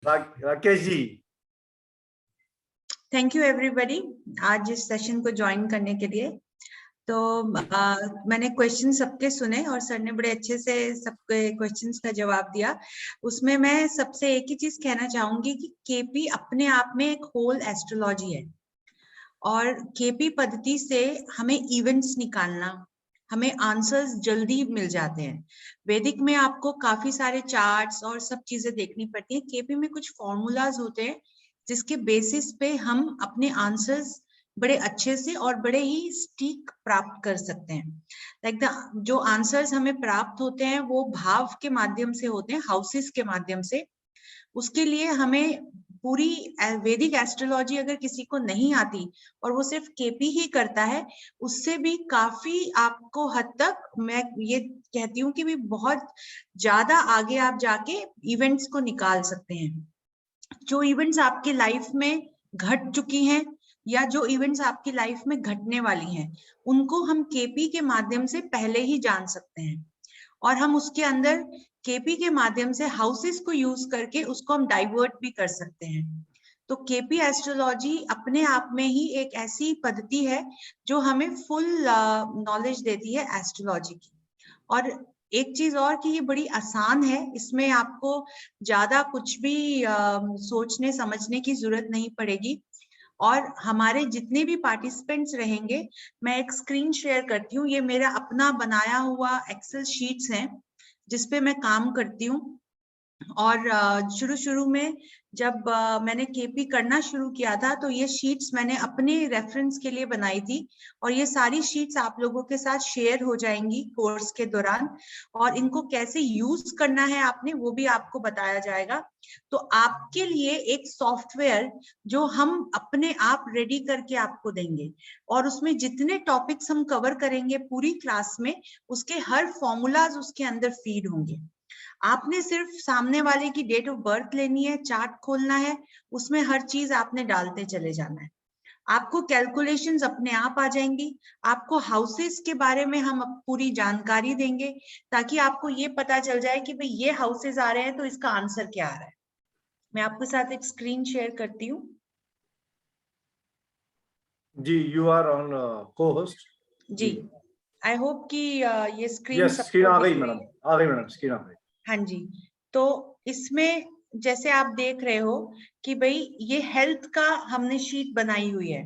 Rakesh ji. Thank you everybody आज इस session को ज्वाइन करने के लिए। तो मैंने क्वेश्चन सबके सुने और सर ने बड़े अच्छे से सबके क्वेश्चंस का जवाब दिया। उसमें मैं सबसे एक ही चीज कहना चाहूंगी कि केपी अपने आप में एक होल एस्ट्रोलॉजी है और केपी पद्धति से हमें इवेंट्स निकालना, हमें आंसर्स जल्दी मिल जाते हैं। वैदिक में आपको काफी सारे चार्ट्स और सब चीजें देखनी पड़ती है, केपी में कुछ फॉर्मूलाज होते हैं जिसके बेसिस पे हम अपने आंसर्स बड़े अच्छे से और बड़े ही सटीक प्राप्त कर सकते हैं। लाइक जो आंसर्स हमें प्राप्त होते हैं वो भाव के माध्यम से होते हैं, हाउसेस के माध्यम से। उसके लिए हमें पूरी वैदिक एस्ट्रोलॉजी अगर किसी को नहीं आती और वो सिर्फ केपी ही करता है, उससे भी काफी आपको हद तक मैं ये कहती हूँ कि भी बहुत ज्यादा आगे आप जाके इवेंट्स को निकाल सकते हैं। जो इवेंट्स आपके लाइफ में घट चुकी हैं या जो इवेंट्स आपकी लाइफ में घटने वाली हैं, उनको हम केपी के माध्यम से पहले ही जान सकते हैं और हम उसके अंदर केपी के माध्यम से हाउसेस को यूज करके उसको हम डाइवर्ट भी कर सकते हैं। तो केपी एस्ट्रोलॉजी अपने आप में ही एक ऐसी पद्धति है जो हमें फुल नॉलेज देती है एस्ट्रोलॉजी की। और एक चीज और कि ये बड़ी आसान है, इसमें आपको ज्यादा कुछ भी सोचने समझने की जरूरत नहीं पड़ेगी। और हमारे जितने भी पार्टिसिपेंट्स रहेंगे, मैं एक स्क्रीन शेयर करती हूँ, ये मेरा अपना बनाया हुआ एक्सेल शीट्स हैं जिसपे मैं काम करती हूँ। और शुरू में जब मैंने केपी करना शुरू किया था तो ये शीट्स मैंने अपने रेफरेंस के लिए बनाई थी और ये सारी शीट्स आप लोगों के साथ शेयर हो जाएंगी कोर्स के दौरान। और इनको कैसे यूज करना है आपने वो भी आपको बताया जाएगा। तो आपके लिए एक सॉफ्टवेयर जो हम अपने आप रेडी करके आपको देंगे और उसमें जितने टॉपिक्स हम कवर करेंगे पूरी क्लास में, उसके हर फॉर्मूलाज उसके अंदर फीड होंगे। आपने सिर्फ सामने वाले की डेट ऑफ बर्थ लेनी है, चार्ट खोलना है, उसमें हर चीज आपने डालते चले जाना है। आपको कैलकुलेशंस अपने आप आ जाएंगी। आपको हाउसेस के बारे में हम पूरी जानकारी देंगे ताकि आपको ये पता चल जाए कि भाई ये हाउसेस आ रहे हैं तो इसका आंसर क्या आ रहा है। मैं आपके साथ एक स्क्रीन शेयर करती हूँ। जी, यू आर ऑन को-होस्ट जी, आई होप कि ये स्क्रीन यस, स्क्रीन सबको आ दिख गई रही मैडम, है। आ गई मैडम, स्क्रीन आ गई। हाँ जी, तो इसमें जैसे आप देख रहे हो कि भाई ये हेल्थ का हमने शीट बनाई हुई है।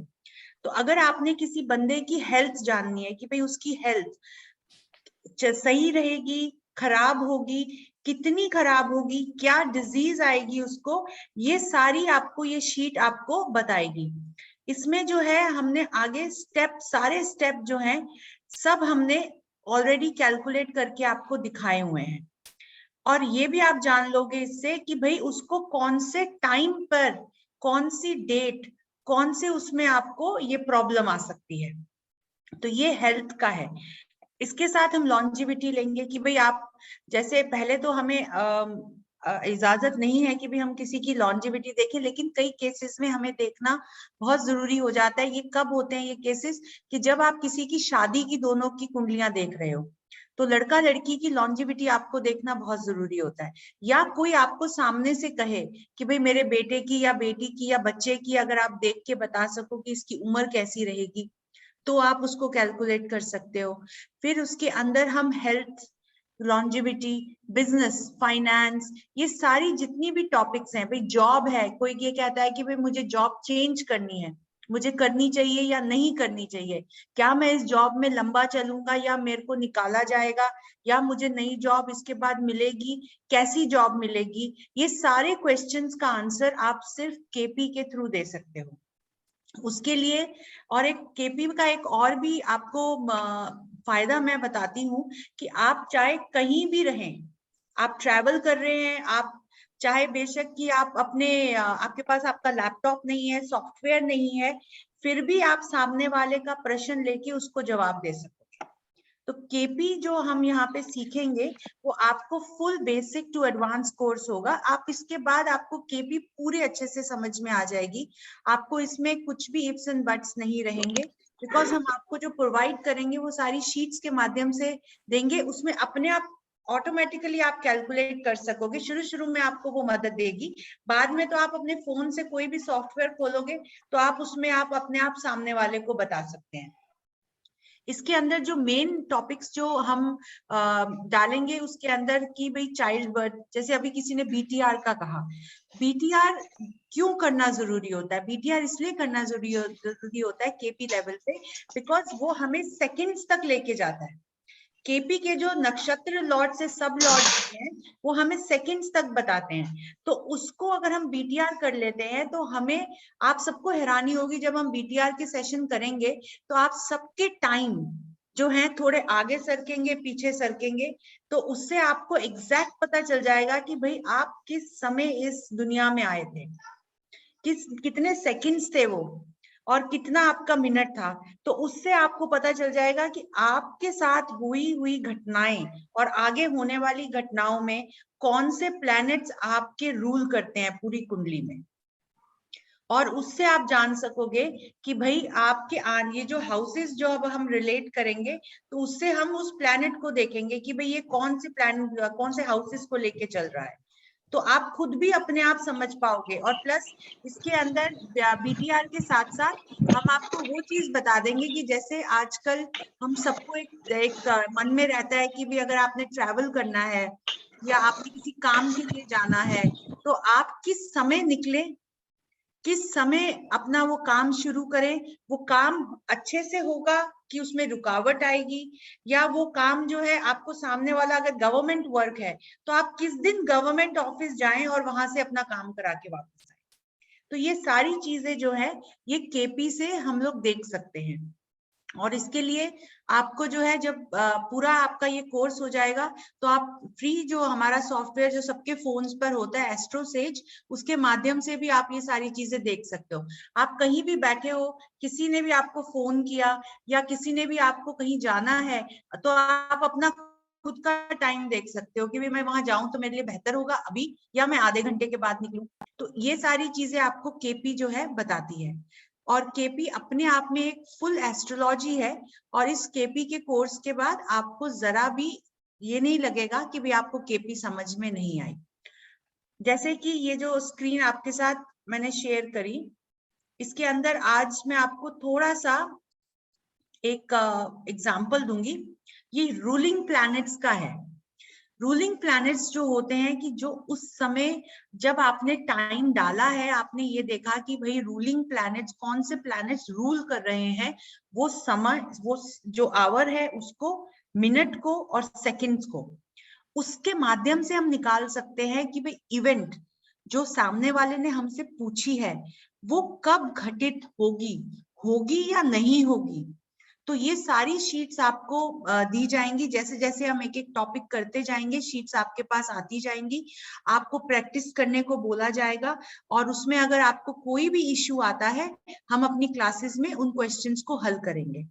तो अगर आपने किसी बंदे की हेल्थ जाननी है कि भाई उसकी हेल्थ सही रहेगी, खराब होगी, कितनी खराब होगी, क्या डिजीज आएगी उसको, ये सारी आपको ये शीट आपको बताएगी। इसमें जो है हमने आगे स्टेप, सारे स्टेप जो हैं सब हमने ऑलरेडी कैलकुलेट करके आपको दिखाए हुए हैं। और ये भी आप जान लोगे इससे कि भाई उसको कौन से टाइम पर, कौन सी डेट, कौन से उसमें आपको ये प्रॉब्लम आ सकती है। तो ये हेल्थ का है। इसके साथ हम लॉन्जिविटी लेंगे कि भाई आप जैसे पहले तो हमें इजाजत नहीं है कि भाई हम किसी की लॉन्जिविटी देखें, लेकिन कई केसेस में हमें देखना बहुत जरूरी हो जाता है। ये कब होते हैं ये केसेस कि जब आप किसी की शादी की दोनों की कुंडलियां देख रहे हो, तो लड़का लड़की की लॉन्जिविटी आपको देखना बहुत जरूरी होता है। या कोई आपको सामने से कहे कि भाई मेरे बेटे की या बेटी की या बच्चे की अगर आप देख के बता सको कि इसकी उम्र कैसी रहेगी, तो आप उसको कैलकुलेट कर सकते हो। फिर उसके अंदर हम हेल्थ, लॉन्जिविटी, बिजनेस, फाइनेंस, ये सारी जितनी भी टॉपिक्स हैं, भाई जॉब है, कोई ये कहता है कि भाई मुझे जॉब चेंज करनी है, मुझे करनी चाहिए या नहीं करनी चाहिए, क्या मैं इस जॉब में लंबा चलूंगा या मेरे को निकाला जाएगा, या मुझे नई जॉब इसके बाद मिलेगी, कैसी जॉब मिलेगी, ये सारे क्वेश्चंस का आंसर आप सिर्फ केपी के थ्रू दे सकते हो। उसके लिए और एक केपी का एक और भी आपको फायदा मैं बताती हूँ कि आप चाहे कहीं भी रहें, आप ट्रैवल कर रहे हैं, आप चाहे बेशक कि आप अपने आपके पास आपका लैपटॉप नहीं है, सॉफ्टवेयर नहीं है, फिर भी आप सामने वाले का प्रश्न लेके उसको जवाब दे सकते। तो केपी जो हम यहाँ पे सीखेंगे वो आपको full basic to advance course होगा। आप इसके बाद आपको केपी पूरे अच्छे से समझ में आ जाएगी। आपको इसमें कुछ भी इफ्स एंड बट्स नहीं रहेंगे, बिकॉज हम आपको जो प्रोवाइड करेंगे वो सारी शीट्स के माध्यम से देंगे। उसमें अपने आप ऑटोमेटिकली आप कैलकुलेट कर सकोगे। शुरू शुरू में आपको वो मदद देगी, बाद में तो आप अपने फोन से कोई भी सॉफ्टवेयर खोलोगे तो आप उसमें आप अपने आप सामने वाले को बता सकते हैं। इसके अंदर जो मेन टॉपिक्स जो हम डालेंगे उसके अंदर कि भाई चाइल्ड बर्थ, जैसे अभी किसी ने बीटीआर का कहा, बीटीआर क्यों करना जरूरी होता है? बीटीआर इसलिए करना जरूरी होता है केपी लेवल पे, बिकॉज वो हमें सेकंड्स तक लेके जाता है। केपी के जो नक्षत्र लॉर्ड से सब लॉर्ड हैं वो हमें सेकंड्स तक बताते हैं, तो उसको अगर हम बीटीआर कर लेते हैं तो हमें, आप सबको हैरानी होगी जब हम बीटीआर के सेशन करेंगे तो आप सबके टाइम जो है थोड़े आगे सरकेंगे पीछे सरकेंगे, तो उससे आपको एग्जैक्ट पता चल जाएगा कि भाई आप किस समय इस दुनिया में आए थे, कितने सेकंड्स थे वो, और कितना आपका मिनट था। तो उससे आपको पता चल जाएगा कि आपके साथ हुई घटनाएं और आगे होने वाली घटनाओं में कौन से प्लैनेट्स आपके रूल करते हैं पूरी कुंडली में। और उससे आप जान सकोगे कि भाई आपके ये जो हाउसेस जो अब हम रिलेट करेंगे तो उससे हम उस प्लैनेट को देखेंगे कि भाई ये कौन से प्लैनेट कौन से हाउसेस को लेके चल रहा है, तो आप खुद भी अपने आप समझ पाओगे। और प्लस इसके अंदर बीटीआर के साथ साथ हम आपको वो चीज बता देंगे कि जैसे आजकल हम सबको एक मन में रहता है कि भी अगर आपने ट्रैवल करना है या आपने किसी काम के लिए जाना है तो आप किस समय निकले, किस समय अपना वो काम शुरू करें, वो काम अच्छे से होगा कि उसमें रुकावट आएगी, या वो काम जो है आपको सामने वाला अगर गवर्नमेंट वर्क है तो आप किस दिन गवर्नमेंट ऑफिस जाएं और वहां से अपना काम करा के वापस आए। तो ये सारी चीजें जो है ये केपी से हम लोग देख सकते हैं। और इसके लिए आपको जो है जब पूरा आपका ये कोर्स हो जाएगा तो आप फ्री जो हमारा सॉफ्टवेयर जो सबके फोन्स पर होता है एस्ट्रोसेज, उसके माध्यम से भी आप ये सारी चीजें देख सकते हो। आप कहीं भी बैठे हो, किसी ने भी आपको फोन किया या किसी ने भी आपको कहीं जाना है तो आप अपना खुद का टाइम देख सकते हो कि भी मैं वहां जाऊं तो मेरे लिए बेहतर होगा अभी या मैं आधे घंटे के बाद निकलूं। तो ये सारी चीजें आपको केपी जो है बताती है। और केपी अपने आप में एक फुल एस्ट्रोलॉजी है, और इस केपी के कोर्स के बाद आपको जरा भी ये नहीं लगेगा कि भी आपको केपी समझ में नहीं आई। जैसे कि ये जो स्क्रीन आपके साथ मैंने शेयर करी, इसके अंदर आज मैं आपको थोड़ा सा एक एग्जाम्पल दूंगी। ये रूलिंग प्लैनेट्स का है। रूलिंग प्लैनेट्स जो होते हैं कि जो उस समय जब आपने टाइम डाला है आपने ये देखा कि भाई रूलिंग प्लैनेट्स कौन से प्लैनेट्स रूल कर रहे हैं, वो समय, वो जो आवर है उसको, मिनट को और सेकंड्स को, उसके माध्यम से हम निकाल सकते हैं कि भाई इवेंट जो सामने वाले ने हमसे पूछी है वो कब घटित होगी, होगी या नहीं होगी। तो ये सारी शीट्स आपको दी जाएंगी, जैसे जैसे हम एक एक टॉपिक करते जाएंगे शीट्स आपके पास आती जाएंगी, आपको प्रैक्टिस करने को बोला जाएगा, और उसमें अगर आपको कोई भी इश्यू आता है हम अपनी क्लासेस में उन क्वेश्चंस को हल करेंगे।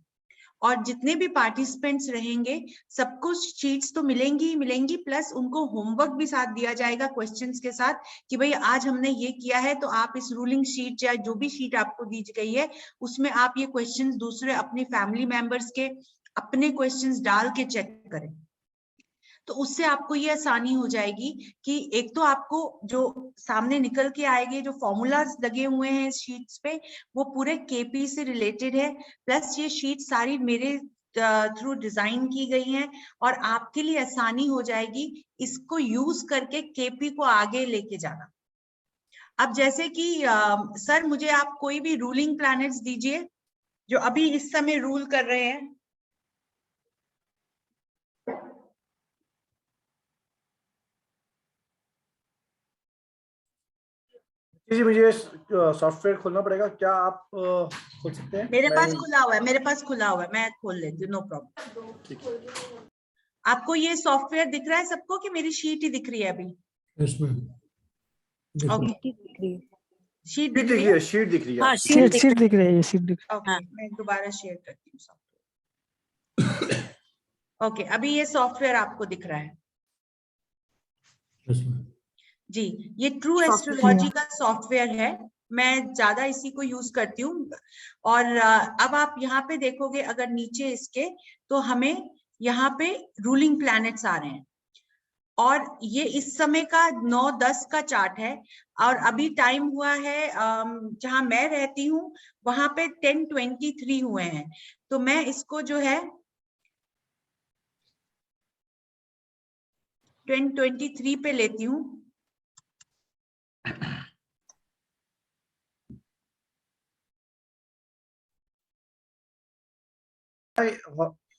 और जितने भी पार्टिसिपेंट्स रहेंगे सबको शीट्स तो मिलेंगी ही मिलेंगी, प्लस उनको होमवर्क भी साथ दिया जाएगा क्वेश्चंस के साथ कि भाई आज हमने ये किया है तो आप इस रूलिंग शीट या जो भी शीट आपको दी गई है उसमें आप ये क्वेश्चंस दूसरे अपने फैमिली मेंबर्स के अपने क्वेश्चंस डाल के चेक करें। तो उससे आपको ये आसानी हो जाएगी कि एक तो आपको जो सामने निकल के आएंगे जो फॉर्मूलाज लगे हुए हैं इस शीट्स पे वो पूरे केपी से रिलेटेड है, प्लस ये शीट सारी मेरे थ्रू डिजाइन की गई हैं और आपके लिए आसानी हो जाएगी इसको यूज करके केपी को आगे लेके जाना। अब जैसे कि सर मुझे आप कोई भी रूलिंग प्लैनेट्स दीजिए जो अभी इस समय रूल कर रहे हैं। जी मुझे सॉफ्टवेयर खोलना पड़ेगा, क्या आप खोल सकते हैं? मेरे पास खुला हुआ है, मेरे पास खुला हुआ है, मैं खोल लेती हूँ, नो प्रॉब्लम। आपको ये सॉफ्टवेयर दिख रहा है सबको कि मेरी शीट ही दिख रही है अभी? ओके, शीट दिख रही है, शीट दिख रही है। हाँ, शीट दिख रही है, शीट दिख रही है। ओके, मैं दोबारा शेयर करती हूँ सॉफ्टवेयर। ओके, अभी ये सॉफ्टवेयर आपको दिख रहा है जी। ये ट्रू एस्ट्रोलॉजी का सॉफ्टवेयर है, मैं ज्यादा इसी को यूज करती हूँ। और अब आप यहाँ पे देखोगे अगर नीचे इसके तो हमें यहाँ पे रूलिंग प्लैनेट्स आ रहे हैं। और ये इस समय का 9:10 का चार्ट है और अभी टाइम हुआ है जहां मैं रहती हूँ वहां पे 10:23 हुए हैं। तो मैं इसको जो है 10:23 पे लेती हूँ।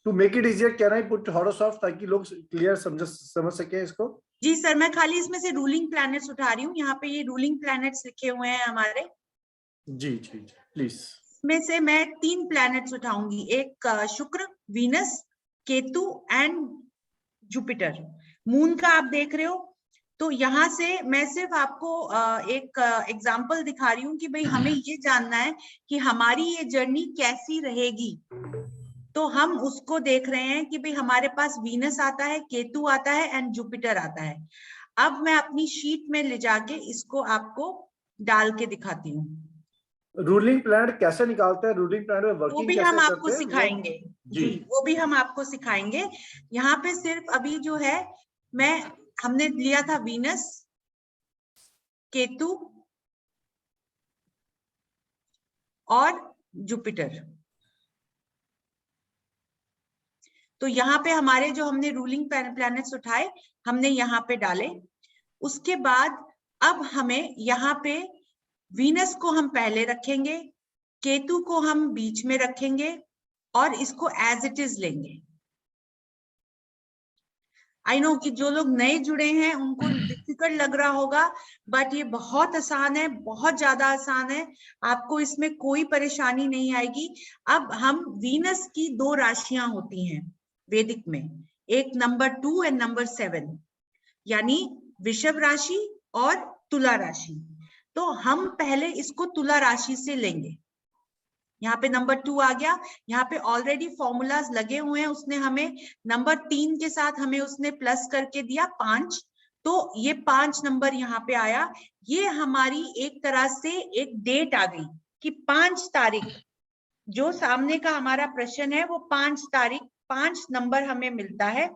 To make it easier can I put horoscope ताकि लोग क्लियर समझ सके इसको? जी सर, मैं खाली इसमें से रूलिंग प्लैनेट्स उठा रही हूँ। यहाँ पे ये रूलिंग प्लैनेट्स लिखे हुए हैं हमारे। जी जी जी प्लीज। इसमें से मैं 3 प्लैनेट्स उठाऊंगी, एक शुक्र, Venus, Ketu and Jupiter. Moon का आप देख रहे हो। तो यहाँ से मैं सिर्फ आपको एक एग्जांपल दिखा रही हूँ कि भाई हमें ये जानना है कि हमारी ये जर्नी कैसी रहेगी। तो हम उसको देख रहे हैं कि भाई हमारे पास वीनस आता है, केतु आता है एंड जुपिटर आता है। अब मैं अपनी शीट में ले जाके इसको आपको डाल के दिखाती हूँ। रूलिंग प्लैनेट कैसे निकालते हैं, रूलिंग प्लैनेट में वो वर्किंग भी कैसे हम करते आपको हैं सिखाएंगे। जी, वो भी हम आपको सिखाएंगे। यहाँ पे सिर्फ अभी जो है हमने लिया था वीनस, केतु और जुपिटर। तो यहाँ पे हमारे जो हमने रूलिंग प्लैनेट्स उठाए हमने यहाँ पे डाले। उसके बाद अब हमें यहाँ पे वीनस को हम पहले रखेंगे, केतु को हम बीच में रखेंगे और इसको एज इट इज लेंगे। आई नो कि जो लोग नए जुड़े हैं उनको डिफिकल्ट लग रहा होगा, बट ये बहुत आसान है, बहुत ज्यादा आसान है। आपको इसमें कोई परेशानी नहीं आएगी। अब हम वीनस की 2 राशियां होती हैं वैदिक में, एक नंबर 2 एंड नंबर 7, यानी वृषभ राशि और तुला राशि। तो हम पहले इसको तुला राशि से लेंगे। यहाँ पे नंबर 2 आ गया। यहाँ पे ऑलरेडी फॉर्मूलाज लगे हुए हैं। उसने हमें नंबर 3 के साथ हमें उसने प्लस करके दिया 5, तो ये 5 नंबर यहाँ पे आया। ये हमारी एक तरह से एक डेट आ गई कि 5 तारीख, जो सामने का हमारा प्रश्न है वो 5 तारीख, 5 नंबर हमें मिलता है।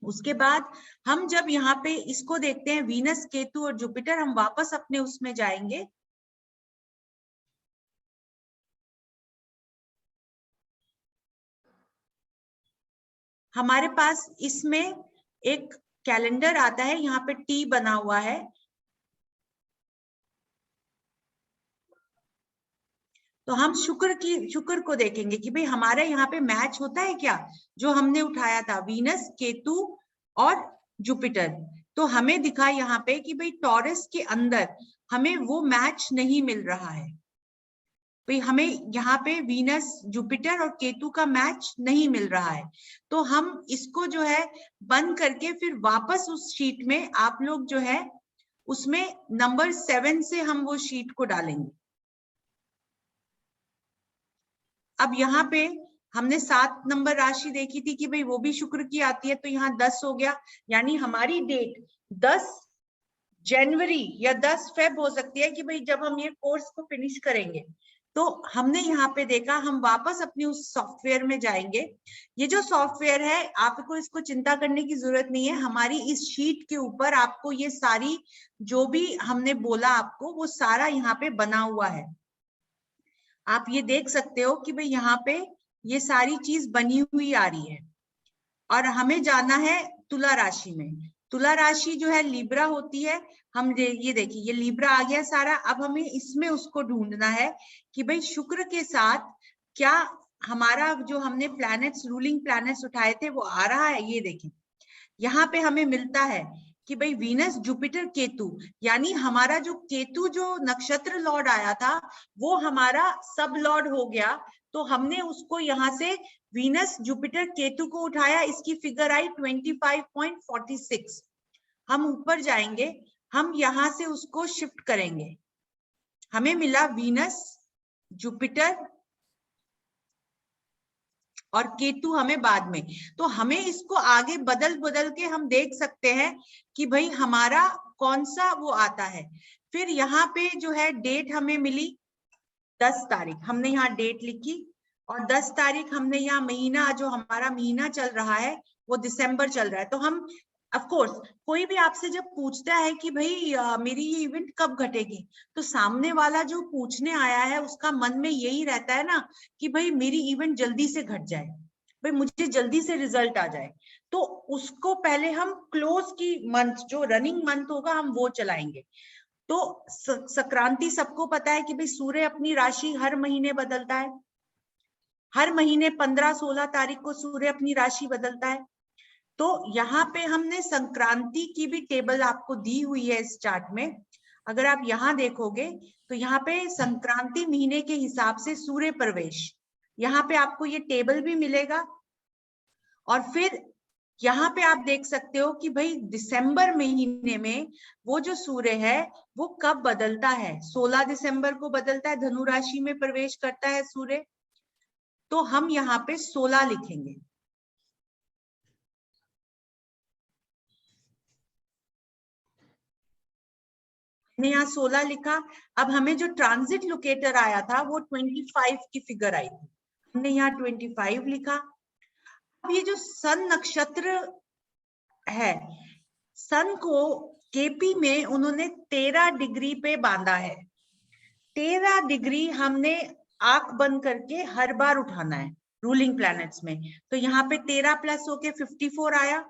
उसके बाद हम जब यहाँ पे इसको देखते हैं वीनस, केतु और जुपिटर, हम वापस अपने उसमें जाएंगे। हमारे पास इसमें एक कैलेंडर आता है, यहाँ पे टी बना हुआ है। तो हम शुक्र को देखेंगे कि भाई हमारे यहाँ पे मैच होता है क्या, जो हमने उठाया था वीनस, केतु और जुपिटर। तो हमें दिखा यहाँ पे कि भाई टॉरस के अंदर हमें वो मैच नहीं मिल रहा है। भाई हमें यहाँ पे वीनस, जुपिटर और केतु का मैच नहीं मिल रहा है। तो हम इसको जो है बंद करके फिर वापस उस शीट में आप लोग जो है उसमें नंबर 7 से हम वो शीट को डालेंगे। अब यहाँ पे हमने 7 नंबर राशि देखी थी कि भाई वो भी शुक्र की आती है, तो यहाँ 10 हो गया, यानी हमारी डेट 10 जनवरी या 10 फेब हो सकती है कि भाई जब हम ये कोर्स को फिनिश करेंगे। तो हमने यहाँ पे देखा, हम वापस अपनी उस सॉफ्टवेयर में जाएंगे। ये जो सॉफ्टवेयर है आपको इसको चिंता करने की जरूरत नहीं है। हमारी इस शीट के ऊपर आपको ये सारी जो भी हमने बोला आपको वो सारा यहाँ पे बना हुआ है। आप ये देख सकते हो कि भाई यहाँ पे ये सारी चीज बनी हुई आ रही है। और हमें जाना है तुला राशि में। तुला राशि जो है लिब्रा होती है। हम ये देखिए ये लिब्रा आ गया सारा। अब हमें इसमें उसको ढूंढना है कि भाई शुक्र के साथ क्या हमारा जो हमने प्लैनेट्स, रूलिंग प्लैनेट्स उठाए थे वो आ रहा है। ये देखिए यहाँ पे हमें मिलता है कि भाई वीनस, जुपिटर, केतु, यानी हमारा जो केतु जो नक्षत्र लॉर्ड आया था वो हमारा सब लॉर्ड हो गया। तो हमने उसको यहाँ से वीनस, जुपिटर, केतु को उठाया। इसकी फिगर आई 25.46। हम ऊपर जाएंगे, हम यहाँ से उसको शिफ्ट करेंगे। हमें मिला वीनस, जुपिटर और केतु हमें बाद में। तो हमें इसको आगे बदल बदल के हम देख सकते हैं कि भाई हमारा कौन सा वो आता है। फिर यहाँ पे जो है डेट हमें मिली 10 तारीख, हमने यहाँ डेट लिखी। और 10 तारीख हमने यहाँ महीना, जो हमारा महीना चल रहा है वो दिसंबर चल रहा है। तो हम ऑफ कोर्स कोई भी आपसे जब पूछता है कि भाई मेरी ये इवेंट कब घटेगी, तो सामने वाला जो पूछने आया है उसका मन में यही रहता है ना कि भाई मेरी इवेंट जल्दी से घट जाए, भाई मुझे जल्दी से रिजल्ट आ जाए। तो उसको पहले हम क्लोज की मंथ, जो रनिंग मंथ होगा, हम वो चलाएंगे। तो संक्रांति सबको पता है कि भाई सूर्य अपनी राशि हर महीने बदलता है, हर महीने 15-16 तारीख को सूर्य अपनी राशि बदलता है। तो यहाँ पे हमने संक्रांति की भी टेबल आपको दी हुई है इस चार्ट में। अगर आप यहाँ देखोगे तो यहाँ पे संक्रांति महीने के हिसाब से सूर्य प्रवेश, यहाँ पे आपको ये टेबल भी मिलेगा। और फिर यहाँ पे आप देख सकते हो कि भाई दिसंबर महीने में वो जो सूर्य है वो कब बदलता है। 16 दिसंबर को बदलता है, धनु राशि में प्रवेश करता है सूर्य। तो हम यहाँ पे 16 लिखेंगे। हमने यहाँ 16 लिखा। अब हमें जो ट्रांजिट लोकेटर आया था वो 25 की फिगर आई थी, हमने यहाँ 25 लिखा। अब ये जो सन नक्षत्र है, सन को केपी में उन्होंने 13 डिग्री पे बांधा है। 13 डिग्री हमने आंख बंद करके हर बार उठाना है रूलिंग प्लैनेट्स में। तो यहाँ पे 13 प्लस होके 54 आया।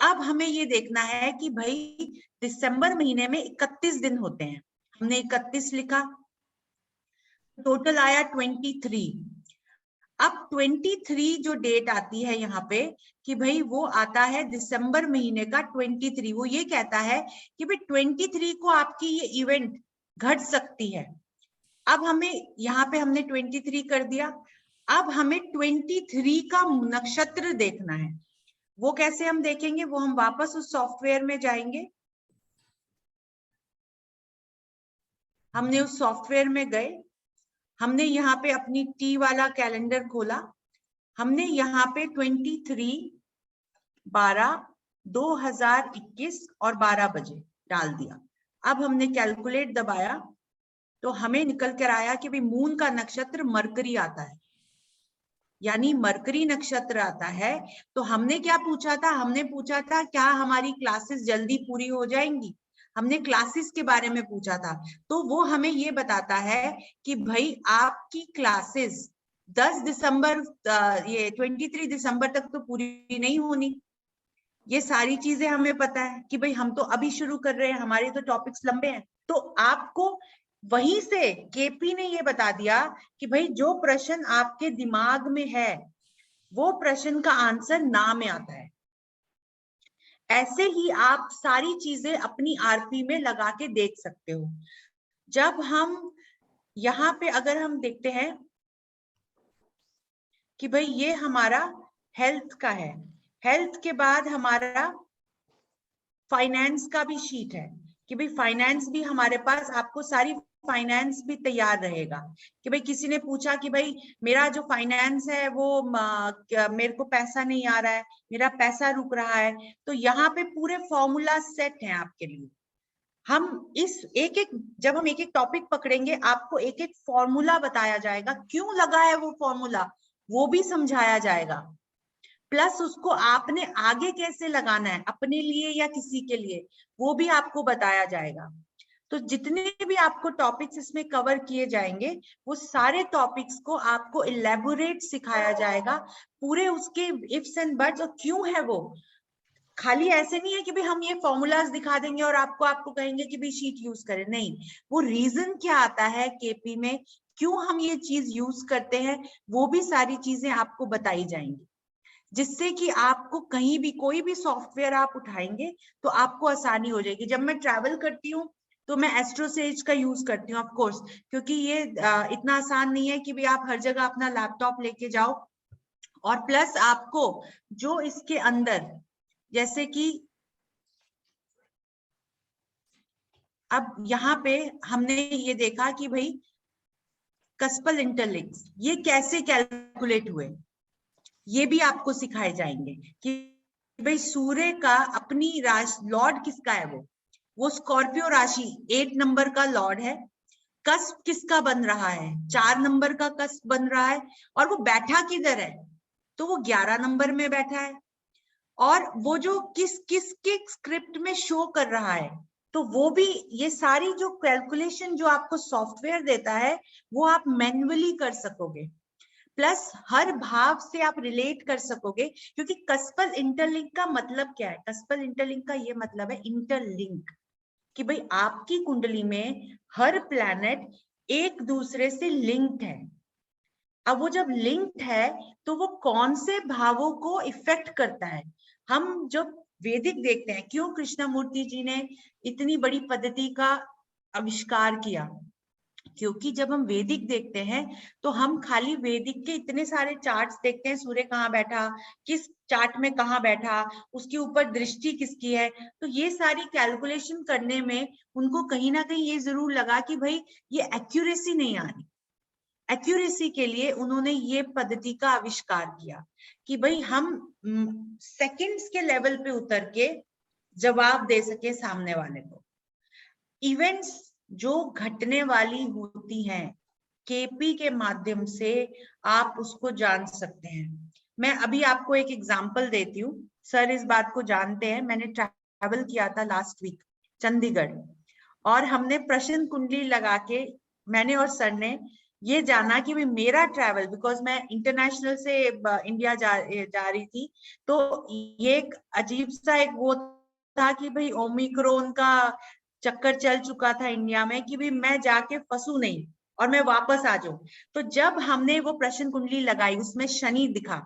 अब हमें ये देखना है कि भाई दिसंबर महीने में 31 दिन होते हैं, हमने 31 लिखा, टोटल आया 23। अब 23 जो डेट आती है यहाँ पे कि भाई वो आता है दिसंबर महीने का 23। वो ये कहता है कि भाई 23 को आपकी ये इवेंट घट सकती है। अब हमें यहाँ पे हमने 23 कर दिया। अब हमें 23 का नक्षत्र देखना है। वो कैसे हम देखेंगे, वो हम वापस उस सॉफ्टवेयर में जाएंगे। हमने उस सॉफ्टवेयर में गए, हमने यहाँ पे अपनी टी वाला कैलेंडर खोला, हमने यहाँ पे 23/12/2021 और 12 बजे डाल दिया। अब हमने कैलकुलेट दबाया तो हमें निकल कर आया कि भाई मून का नक्षत्र मरकरी आता है, यानी मरकरी नक्षत्र आता है। तो हमने क्या पूछा था, हमने पूछा था क्या हमारी क्लासेस जल्दी पूरी हो जाएंगी, हमने क्लासेस के बारे में पूछा था। तो वो हमें ये बताता है कि भाई आपकी क्लासेस 10 दिसंबर, ये 23 दिसंबर तक तो पूरी नहीं होनी। ये सारी चीजें हमें पता है कि भाई हम तो अभी शुरू कर रहे हैं, हमारे तो टॉपिक्स लंबे हैं। तो आपको वहीं से केपी ने ये बता दिया कि भाई जो प्रश्न आपके दिमाग में है वो प्रश्न का आंसर ना में आता है। ऐसे ही आप सारी चीजें अपनी आरपी में लगा के देख सकते हो। जब हम यहाँ पे अगर हम देखते हैं कि भाई ये हमारा हेल्थ का है, हेल्थ के बाद हमारा फाइनेंस का भी शीट है कि भाई फाइनेंस भी हमारे पास, आपको सारी फाइनेंस भी तैयार रहेगा कि भाई किसी ने पूछा कि भाई मेरा जो फाइनेंस है वो मेरे को पैसा नहीं आ रहा है, मेरा पैसा रुक रहा है, तो यहाँ पे पूरे फॉर्मूला सेट हैं आपके लिए। हम इस जब हम एक एक टॉपिक पकड़ेंगे आपको एक एक फॉर्मूला बताया जाएगा, क्यों लगा है वो फॉर्मूला वो भी समझाया जाएगा, प्लस उसको आपने आगे कैसे लगाना है अपने लिए या किसी के लिए वो भी आपको बताया जाएगा। तो जितने भी आपको टॉपिक्स इसमें कवर किए जाएंगे वो सारे टॉपिक्स को आपको इलेबोरेट सिखाया जाएगा, पूरे उसके इफ्स एंड बट्स, और क्यों है वो खाली ऐसे नहीं है कि भाई हम ये फॉर्मूलाज दिखा देंगे और आपको कहेंगे कि भाई शीट यूज करें, नहीं, वो रीजन क्या आता है केपी में, क्यों हम ये चीज यूज करते हैं, वो भी सारी चीजें आपको बताई जाएंगी, जिससे कि आपको कहीं भी कोई भी सॉफ्टवेयर आप उठाएंगे तो आपको आसानी हो जाएगी। जब मैं ट्रैवल करती हूँ तो मैं एस्ट्रोसेज का यूज करती हूँ, ऑफ कोर्स, क्योंकि ये इतना आसान नहीं है कि भी आप हर जगह अपना लैपटॉप लेके जाओ। और प्लस आपको जो इसके अंदर, जैसे कि अब यहाँ पे हमने ये देखा कि भाई कस्पल इंटरलिंक्स ये कैसे कैलकुलेट हुए, ये भी आपको सिखाए जाएंगे कि भाई सूर्य का अपनी राशि लॉर्ड किसका है, वो स्कॉर्पियो राशि 8 नंबर का लॉर्ड है, कस्प किसका बन रहा है, 4 नंबर का कस्प बन रहा है, और वो बैठा किधर है, तो वो 11 नंबर में बैठा है। और वो जो किस किस के स्क्रिप्ट में शो कर रहा है, तो वो भी, ये सारी जो कैलकुलेशन जो आपको सॉफ्टवेयर देता है वो आप मैन्युअली कर सकोगे, प्लस हर भाव से आप रिलेट कर सकोगे। क्योंकि कस्पल इंटरलिंक का मतलब क्या है? कस्पल इंटरलिंक का ये मतलब है इंटरलिंक, कि भाई आपकी कुंडली में हर प्लैनेट एक दूसरे से लिंक्ड है। अब वो जब लिंक्ड है तो वो कौन से भावों को इफेक्ट करता है? हम जब वैदिक देखते हैं, क्यों कृष्णमूर्ति जी ने इतनी बड़ी पद्धति का आविष्कार किया? क्योंकि जब हम वैदिक देखते हैं तो हम खाली वैदिक के इतने सारे चार्ट्स देखते हैं, सूर्य कहाँ बैठा, किस चार्ट में कहाँ बैठा, उसके ऊपर दृष्टि किसकी है, तो ये सारी कैलकुलेशन करने में उनको कहीं ना कहीं ये जरूर लगा कि भाई ये एक्यूरेसी नहीं आ रही। एक्यूरेसी के लिए उन्होंने ये पद्धति का आविष्कार किया कि भाई हम सेकंड्स के लेवल पे उतर के जवाब दे सके सामने वाले को। इवेंट्स जो घटने वाली होती हैं, केपी के माध्यम से आप उसको जान सकते हैं। मैं अभी आपको एक एग्जांपल देती हूँ। सर इस बात को जानते हैं, मैंने ट्रैवल किया था लास्ट वीक चंडीगढ़, और हमने प्रश्न कुंडली लगा के, मैंने और सर ने ये जाना कि भाई मेरा ट्रैवल, बिकॉज मैं इंटरनेशनल से इंडिया जा रही थी, तो ये एक अजीब सा एक वो था कि भाई ओमिक्रॉन का चक्कर चल चुका था इंडिया में, कि भाई मैं जाके फंसू नहीं और मैं वापस आ जाऊं। तो जब हमने वो प्रश्न कुंडली लगाई, उसमें शनि दिखा,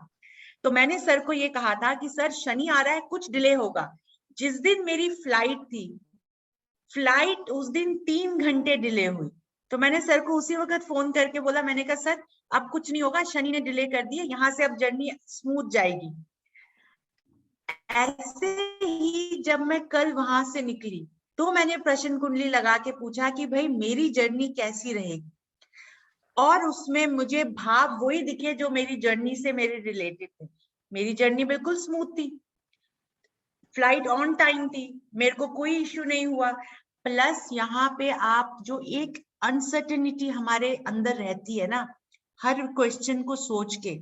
तो मैंने सर को ये कहा था कि सर शनि आ रहा है, कुछ डिले होगा। जिस दिन मेरी फ्लाइट थी, फ्लाइट उस दिन 3 घंटे डिले हुई। तो मैंने सर को उसी वक्त फोन करके बोला, मैंने कहा सर अब कुछ नहीं होगा, शनि ने डिले कर दिया, यहाँ से अब जर्नी स्मूथ जाएगी। ऐसे ही जब मैं कल वहां से निकली तो मैंने प्रश्न कुंडली लगा के पूछा कि भाई मेरी जर्नी कैसी रहेगी, और उसमें मुझे भाव वही दिखे जो मेरी जर्नी से मेरे रिलेटेड थे। मेरी जर्नी बिल्कुल स्मूथ थी, फ्लाइट ऑन टाइम थी, मेरे को कोई इश्यू नहीं हुआ। प्लस यहाँ पे आप जो एक अनसर्टेनिटी हमारे अंदर रहती है ना, हर क्वेश्चन को सोच के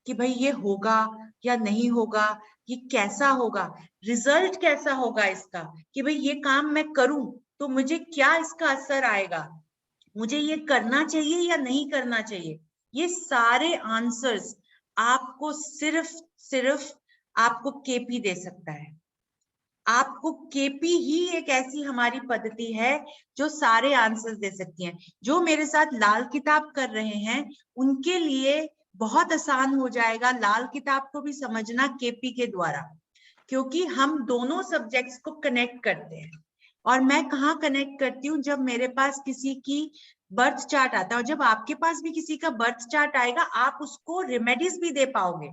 कि भाई ये होगा या नहीं होगा, ये कैसा होगा, रिजल्ट कैसा होगा इसका, कि भाई ये काम मैं करूं तो मुझे क्या इसका असर आएगा, मुझे ये करना चाहिए या नहीं करना चाहिए। ये सारे आंसर्स आपको सिर्फ आपको केपी दे सकता है। आपको केपी ही एक ऐसी हमारी पद्धति है जो सारे आंसर्स दे सकती है। जो मेरे साथ लाल किताब कर रहे हैं उनके लिए बहुत आसान हो जाएगा लाल किताब को भी समझना केपी के द्वारा, क्योंकि हम दोनों सब्जेक्ट्स को कनेक्ट करते हैं। और मैं कहाँ कनेक्ट करती हूँ? जब मेरे पास किसी की बर्थ चार्ट आता है, और जब आपके पास भी किसी का बर्थ चार्ट आएगा, आप उसको रेमेडीज भी दे पाओगे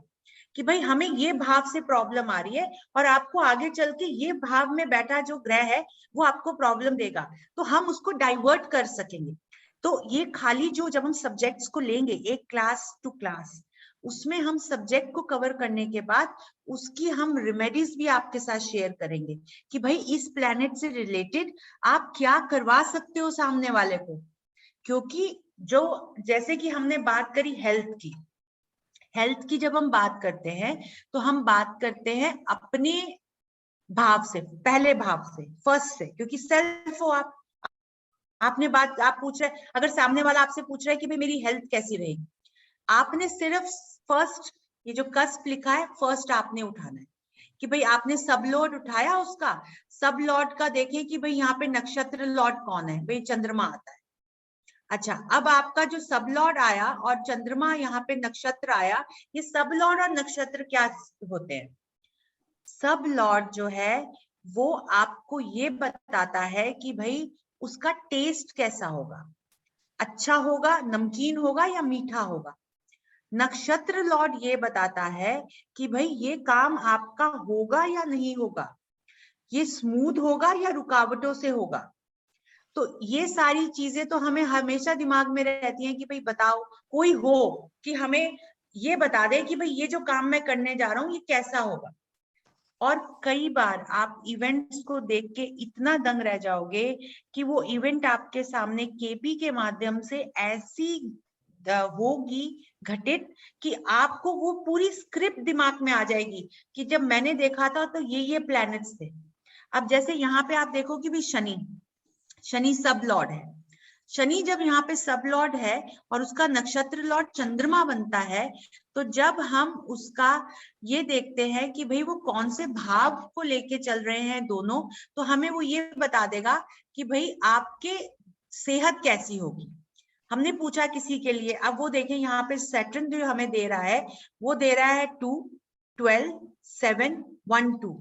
कि भाई हमें ये भाव से प्रॉब्लम आ रही है और आपको आगे चल के ये भाव में बैठा जो ग्रह है वो आपको प्रॉब्लम देगा, तो हम उसको डाइवर्ट कर सकेंगे। तो ये खाली जो जब हम सब्जेक्ट्स को लेंगे एक क्लास टू क्लास, उसमें हम सब्जेक्ट को कवर करने के बाद उसकी हम रेमेडीज भी आपके साथ शेयर करेंगे कि भाई इस प्लेनेट से रिलेटेड आप क्या करवा सकते हो सामने वाले को। क्योंकि जो जैसे कि हमने बात करी हेल्थ की जब हम बात करते हैं तो हम बात करते हैं अपने भाव से, पहले भाव से, फर्स्ट से, क्योंकि सेल्फ हो आपने बात आप पूछ रहे, अगर सामने वाला आपसे पूछ रहा है कि भाई मेरी हेल्थ कैसी रहेगी, आपने सिर्फ फर्स्ट, ये जो कस्प लिखा है फर्स्ट आपने उठाना है कि भाई आपने सब लॉर्ड उठाया, उसका सब लॉर्ड का देखें कि भाई यहाँ पे नक्षत्र लॉर्ड कौन है, भाई चंद्रमा आता है। अच्छा, अब आपका जो सब लॉर्ड आया और चंद्रमा यहाँ पे नक्षत्र आया, ये सब लॉर्ड और नक्षत्र क्या होते हैं? सब लॉर्ड जो है वो आपको ये बताता है कि भाई उसका टेस्ट कैसा होगा, अच्छा होगा, नमकीन होगा या मीठा होगा। नक्षत्र लॉर्ड ये बताता है कि भाई ये काम आपका होगा या नहीं होगा, ये स्मूथ होगा या रुकावटों से होगा। तो ये सारी चीजें तो हमें हमेशा दिमाग में रहती हैं कि भाई बताओ कोई हो कि हमें ये बता दे कि भाई ये जो काम मैं करने जा रहा हूँ ये कैसा होगा। और कई बार आप इवेंट्स को देख के इतना दंग रह जाओगे कि वो इवेंट आपके सामने केपी के माध्यम से ऐसी होगी घटित कि आपको वो पूरी स्क्रिप्ट दिमाग में आ जाएगी कि जब मैंने देखा था तो ये प्लैनेट्स थे। अब जैसे यहाँ पे आप देखो कि भी शनि सब लॉर्ड है। शनि जब यहाँ पे सब लॉर्ड है और उसका नक्षत्र लॉर्ड चंद्रमा बनता है, तो जब हम उसका ये देखते हैं कि भाई वो कौन से भाव को लेके चल रहे हैं दोनों, तो हमें वो ये बता देगा कि भाई आपके सेहत कैसी होगी। हमने पूछा किसी के लिए, अब वो देखें यहाँ पे सैटर्न जो हमें दे रहा है वो दे रहा है 2, 12, 7, 1, 2।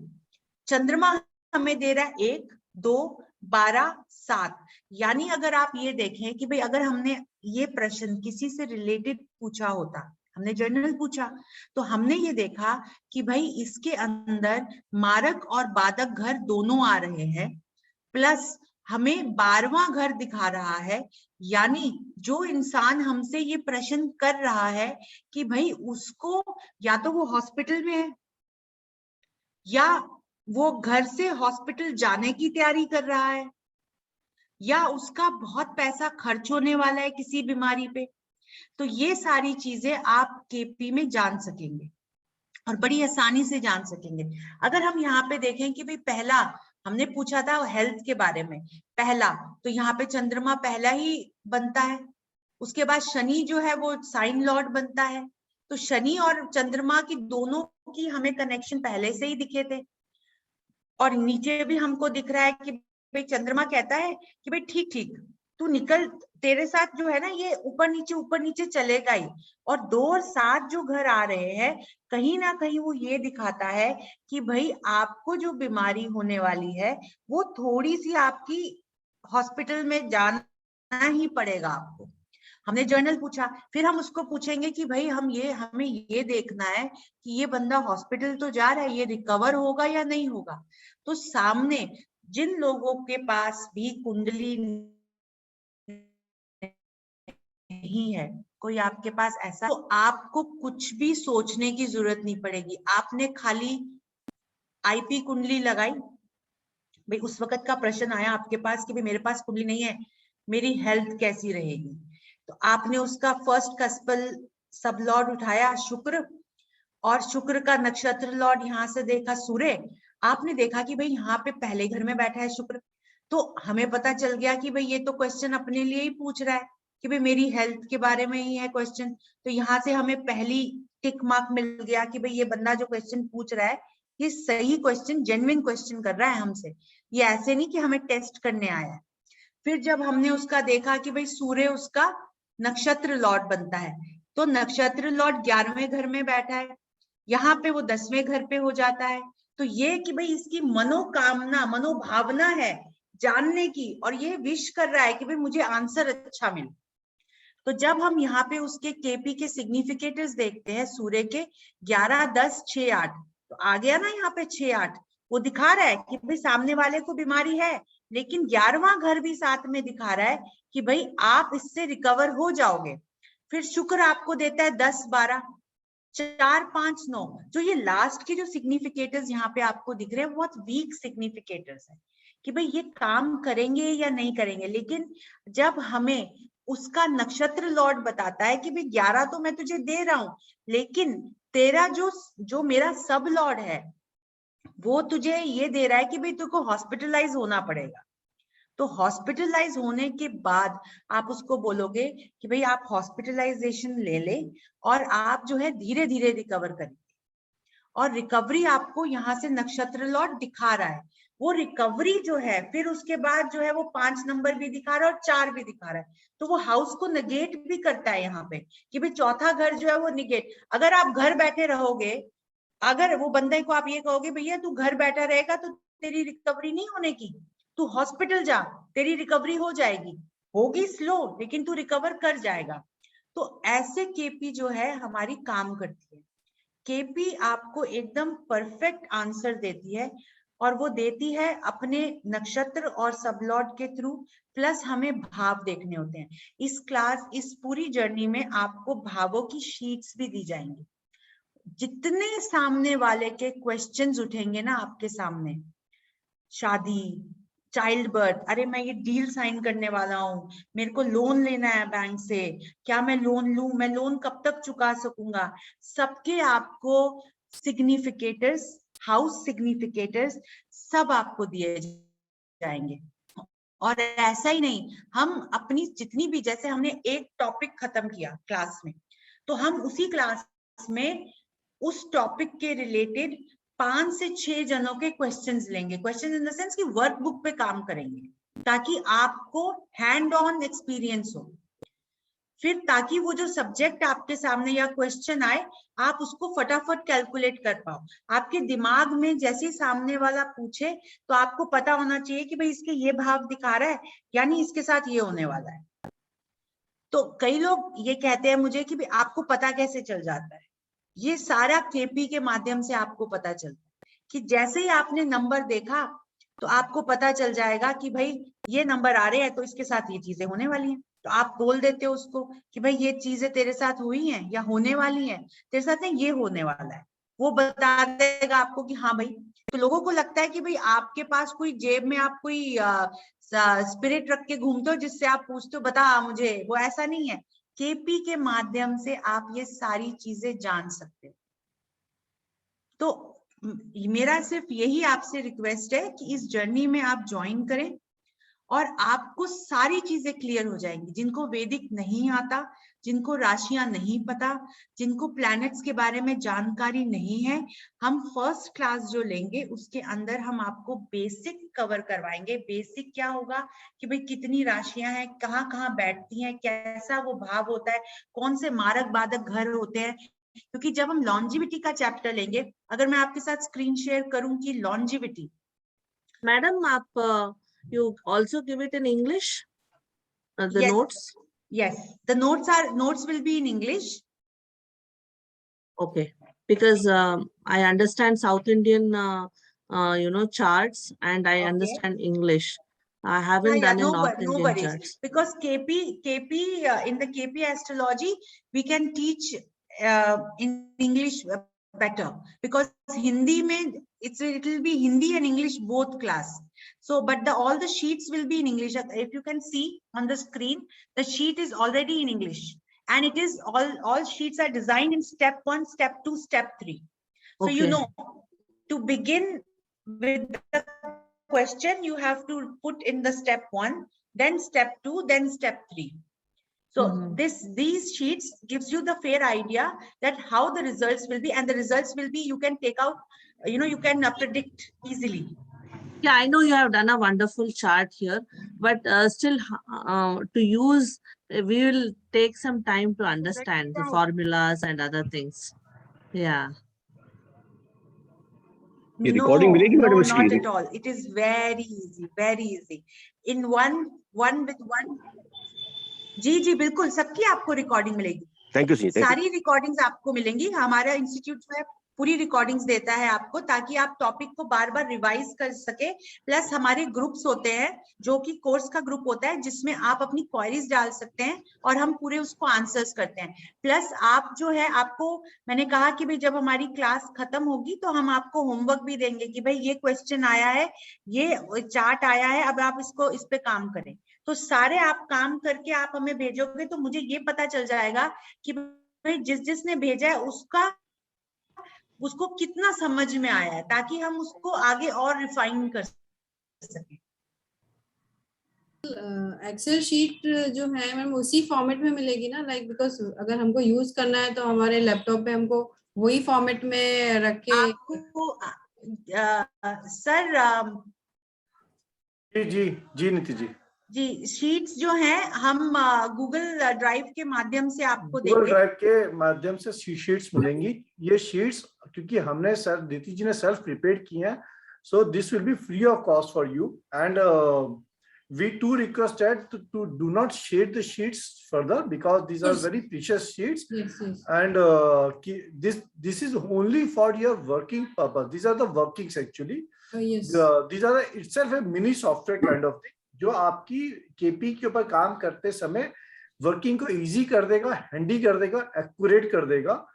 चंद्रमा हमें दे रहा है 1, 2, 12, 7। यानी अगर आप ये देखें कि भाई अगर हमने ये प्रश्न किसी से रिलेटेड पूछा होता, हमने जनरल पूछा, तो हमने ये देखा कि भाई इसके अंदर मारक और बाधक घर दोनों आ रहे हैं, प्लस हमें 12वां घर दिखा रहा है। यानी जो इंसान हमसे ये प्रश्न कर रहा है कि भाई उसको या तो वो हॉस्पिटल में है या वो घर से हॉस्पिटल जाने की तैयारी कर रहा है या उसका बहुत पैसा खर्च होने वाला है किसी बीमारी पे। तो ये सारी चीजें आप केपी में जान सकेंगे और बड़ी आसानी से जान सकेंगे। अगर हम यहाँ पे देखें कि भाई पहला हमने पूछा था हेल्थ के बारे में, पहला तो यहाँ पे चंद्रमा पहला ही बनता है। उसके बाद शनि जो है वो साइन लॉर्ड बनता है। तो शनि और चंद्रमा की दोनों की हमें कनेक्शन पहले से ही दिखे थे। और नीचे भी हमको दिख रहा है कि भाई चंद्रमा कहता है कि भाई ठीक ठीक तू निकल, तेरे साथ जो है ना ये ऊपर नीचे चलेगा ही। और 2 और 7 जो घर आ रहे हैं, कहीं ना कहीं वो ये दिखाता है कि भाई आपको जो बीमारी होने वाली है वो थोड़ी सी आपकी हॉस्पिटल में जाना ही पड़ेगा आपको। हमने जर्नल पूछा, फिर हम उसको पूछेंगे कि भाई हमें ये देखना है कि ये बंदा हॉस्पिटल तो जा रहा है, ये रिकवर होगा या नहीं होगा। तो सामने जिन लोगों के पास भी कुंडली नहीं है, कोई आपके पास ऐसा, तो आपको कुछ भी सोचने की जरूरत नहीं पड़ेगी। आपने खाली आईपी कुंडली लगाई, भाई उस वक्त का प्रश्न आया आपके पास कि भाई मेरे पास कुंडली नहीं है, मेरी हेल्थ कैसी रहेगी। तो आपने उसका फर्स्ट कस्पल सब लॉर्ड उठाया शुक्र, और शुक्र का नक्षत्र लॉर्ड यहाँ से देखा सूर्य। आपने देखा कि भाई यहाँ पे पहले घर में बैठा है शुक्र, तो हमें पता चल गया कि भाई ये तो क्वेश्चन अपने लिए ही पूछ रहा है कि भाई मेरी हेल्थ के बारे में ही है क्वेश्चन। तो यहाँ से हमें पहली टिक मार्क मिल गया कि भाई ये बंदा जो क्वेश्चन पूछ रहा है ये सही क्वेश्चन, जेन्युइन क्वेश्चन कर रहा है हमसे, ये ऐसे नहीं कि हमें टेस्ट करने आया है। फिर जब हमने उसका देखा कि भाई सूर्य उसका नक्षत्र लॉर्ड बनता है, तो नक्षत्र लॉर्ड 11वें घर में बैठा है, यहाँ पे वो 10वें घर पे हो जाता है। तो ये कि भाई इसकी मनोकामना मनोभावना है जानने की, और ये विश कर रहा है कि भाई मुझे आंसर अच्छा मिले। तो जब हम यहाँ पे उसके केपी के सिग्निफिकेटर्स देखते हैं सूर्य के 11, 10, 6, 8, तो आ गया ना यहाँ पे 6, 8 वो दिखा रहा है कि भाई सामने वाले को बीमारी है, लेकिन 11वां घर भी साथ में दिखा रहा है कि भाई आप इससे रिकवर हो जाओगे। फिर शुक्र आपको देता है 10, 12, 4, 5, 9। जो ये लास्ट के जो सिग्निफिकेटर्स यहाँ पे आपको दिख रहे हैं बहुत वीक सिग्निफिकेटर्स है कि भाई ये काम करेंगे या नहीं करेंगे। लेकिन जब हमें उसका नक्षत्र लॉर्ड बताता है कि भाई 11 तो मैं तुझे दे रहा हूं, लेकिन तेरा जो मेरा सब लॉर्ड है वो तुझे ये दे रहा है कि भाई तुझको हॉस्पिटलाइज होना पड़ेगा। तो हॉस्पिटलाइज होने के बाद आप उसको बोलोगे कि भाई आप हॉस्पिटलाइजेशन ले ले और आप जो है धीरे धीरे रिकवर करेंगे। और रिकवरी आपको यहाँ से नक्षत्र लॉर्ड दिखा रहा है, वो रिकवरी जो है फिर उसके बाद जो है वो 5 नंबर भी दिखा रहा है और 4 भी दिखा रहा है। तो वो हाउस को नेगेट भी करता है यहाँ पे कि भाई चौथा घर जो है वो निगेट। अगर आप घर बैठे रहोगे, अगर वो बंदे को आप ये कहोगे भैया तू घर बैठा रहेगा तो तेरी रिकवरी नहीं होने की, तू हॉस्पिटल जा तेरी रिकवरी हो जाएगी, होगी स्लो लेकिन तू रिकवर कर जाएगा। तो ऐसे केपी जो है हमारी काम करती है। केपी आपको एकदम परफेक्ट आंसर देती है, और वो देती है अपने नक्षत्र और सबलॉर्ड के थ्रू, प्लस हमें भाव देखने होते हैं। इस पूरी जर्नी में आपको भावों की शीट्स भी दी जाएंगी। जितने सामने वाले के क्वेश्चंस उठेंगे ना आपके सामने, शादी, चाइल्ड बर्थ, अरे मैं ये डील साइन करने वाला हूँ, मेरे को लोन लेना है बैंक से, क्या मैं लोन लूं, मैं लोन कब तक चुका सकूंगा, सबके आपको सिग्निफिकेटर्स, हाउस सिग्निफिकेटर्स सब आपको दिए जाएंगे। और ऐसा ही नहीं, हम अपनी जितनी भी, जैसे हमने एक टॉपिक खत्म किया क्लास में, तो हम उसी क्लास में उस टॉपिक के रिलेटेड 5 से 6 जनों के क्वेश्चंस लेंगे, क्वेश्चन इन द सेंस कि वर्कबुक पे काम करेंगे, ताकि आपको हैंड ऑन एक्सपीरियंस हो, फिर ताकि वो जो सब्जेक्ट आपके सामने या क्वेश्चन आए आप उसको फटाफट कैलकुलेट कर पाओ। आपके दिमाग में जैसे सामने वाला पूछे तो आपको पता होना चाहिए कि भाई इसके ये भाव दिखा रहा है, यानी इसके साथ ये होने वाला है। तो कई लोग ये कहते हैं मुझे कि भाई आपको पता कैसे चल जाता है, ये सारा केपी के माध्यम से आपको पता चलता है कि जैसे ही आपने नंबर देखा तो आपको पता चल जाएगा कि भाई ये नंबर आ रहे हैं तो इसके साथ ये चीजें होने वाली हैं, तो आप बोल देते हो उसको कि भाई ये चीजें तेरे साथ हुई हैं या होने वाली हैं, तेरे साथ नहीं ये होने वाला है, वो बता देगा आपको कि हाँ भाई। तो लोगों को लगता है कि भाई आपके पास कोई जेब में आप कोई स्पिरिट रख के घूमते हो जिससे आप पूछते हो बता मुझे, वो ऐसा नहीं है। केपी के माध्यम से आप ये सारी चीजें जान सकते हो। तो मेरा सिर्फ यही आपसे रिक्वेस्ट है कि इस जर्नी में आप ज्वाइन करें और आपको सारी चीजें क्लियर हो जाएंगी। जिनको वैदिक नहीं आता, जिनको राशियां नहीं पता, जिनको प्लैनेट्स के बारे में जानकारी नहीं है, हम फर्स्ट क्लास जो लेंगे उसके अंदर हम आपको बेसिक कवर करवाएंगे। बेसिक क्या होगा कि भाई कितनी राशियां हैं, कहाँ कहाँ बैठती हैं, कैसा वो भाव होता है, कौन से मारक बाधक घर होते हैं। क्योंकि जब हम लॉन्जिविटी का चैप्टर लेंगे, अगर मैं आपके साथ स्क्रीन शेयर करूं कि लॉन्जिविटी, मैडम आप you also give it in English, the Yes. notes? Yes, the notes will be in English. Okay, because I understand South Indian, charts, and I Okay. understand English. I haven't done in North No Indian worries. charts. Because KP in the KP astrology, we can teach in English better, because Hindi mein it will be Hindi and English both class. So, but all the sheets will be in English. If you can see on the screen, the sheet is already in English, and it is all sheets are designed in step 1, step 2, step 3. So you Okay. know, to begin with the question, you have to put in the step 1, then step 2, then step 3. So these sheets gives you the fair idea that how the results will be, and the results will be, you can take out, you can predict easily. Yeah, I know you have done a wonderful chart here, but still to use, we will take some time to understand the formulas and other things. Yeah. ये recording मिलेगी madam No, इसकी? not at all. It is very easy, very easy. In one with one. जी बिल्कुल, सबकी आपको recording मिलेगी। Thank you जी, सारी recordings आपको मिलेंगी। हमारा इंस्टीट्यूट जो है पूरी रिकॉर्डिंग्स देता है आपको, ताकि आप टॉपिक को बार बार रिवाइज कर सके। प्लस हमारे ग्रुप्स होते हैं, जो कि कोर्स का ग्रुप होता है, जिसमें आप अपनी क्वेरीज डाल सकते हैं और हम पूरे उसको आंसर्स करते हैं। प्लस आप जो है, आपको मैंने कहा कि भाई जब हमारी क्लास खत्म होगी तो हम आपको होमवर्क भी देंगे कि भाई ये क्वेश्चन आया है, ये चार्ट आया है, अब आप इसको इस पे काम करें। तो सारे आप काम करके आप हमें भेजोगे तो मुझे ये पता चल जाएगा कि भाई जिसने भेजा है उसको कितना समझ में आया है, ताकि हम उसको आगे और रिफाइन कर सकें। एक्सेल शीट जो है मैम उसी फॉर्मेट में मिलेगी ना, लाइक बिकॉज अगर हमको यूज करना है तो हमारे लैपटॉप पे हमको वही फॉर्मेट में रख के आपको सर जी नीति जी शीट्स जो हैं हम गूगल ड्राइव के माध्यम से आपको देंगे। गूगल ड्राइव के माध्यम से शीट्स मिलेंगी। ये शीट्स क्योंकि हमने सर नीति जी ने सेल्फ प्रिपेयर की हैं, so this will be free of cost for you, and we too requested to do not share the sheets further, because these are very precious sheets. Yes. And this is only for your working purpose. These are the workings actually. yes. These are itself a mini software kind of thing, जो आपकी KP के ऊपर काम करते समय working को easy कर देगा, हैंडी कर देगा, एक्यूरेट कर देगा।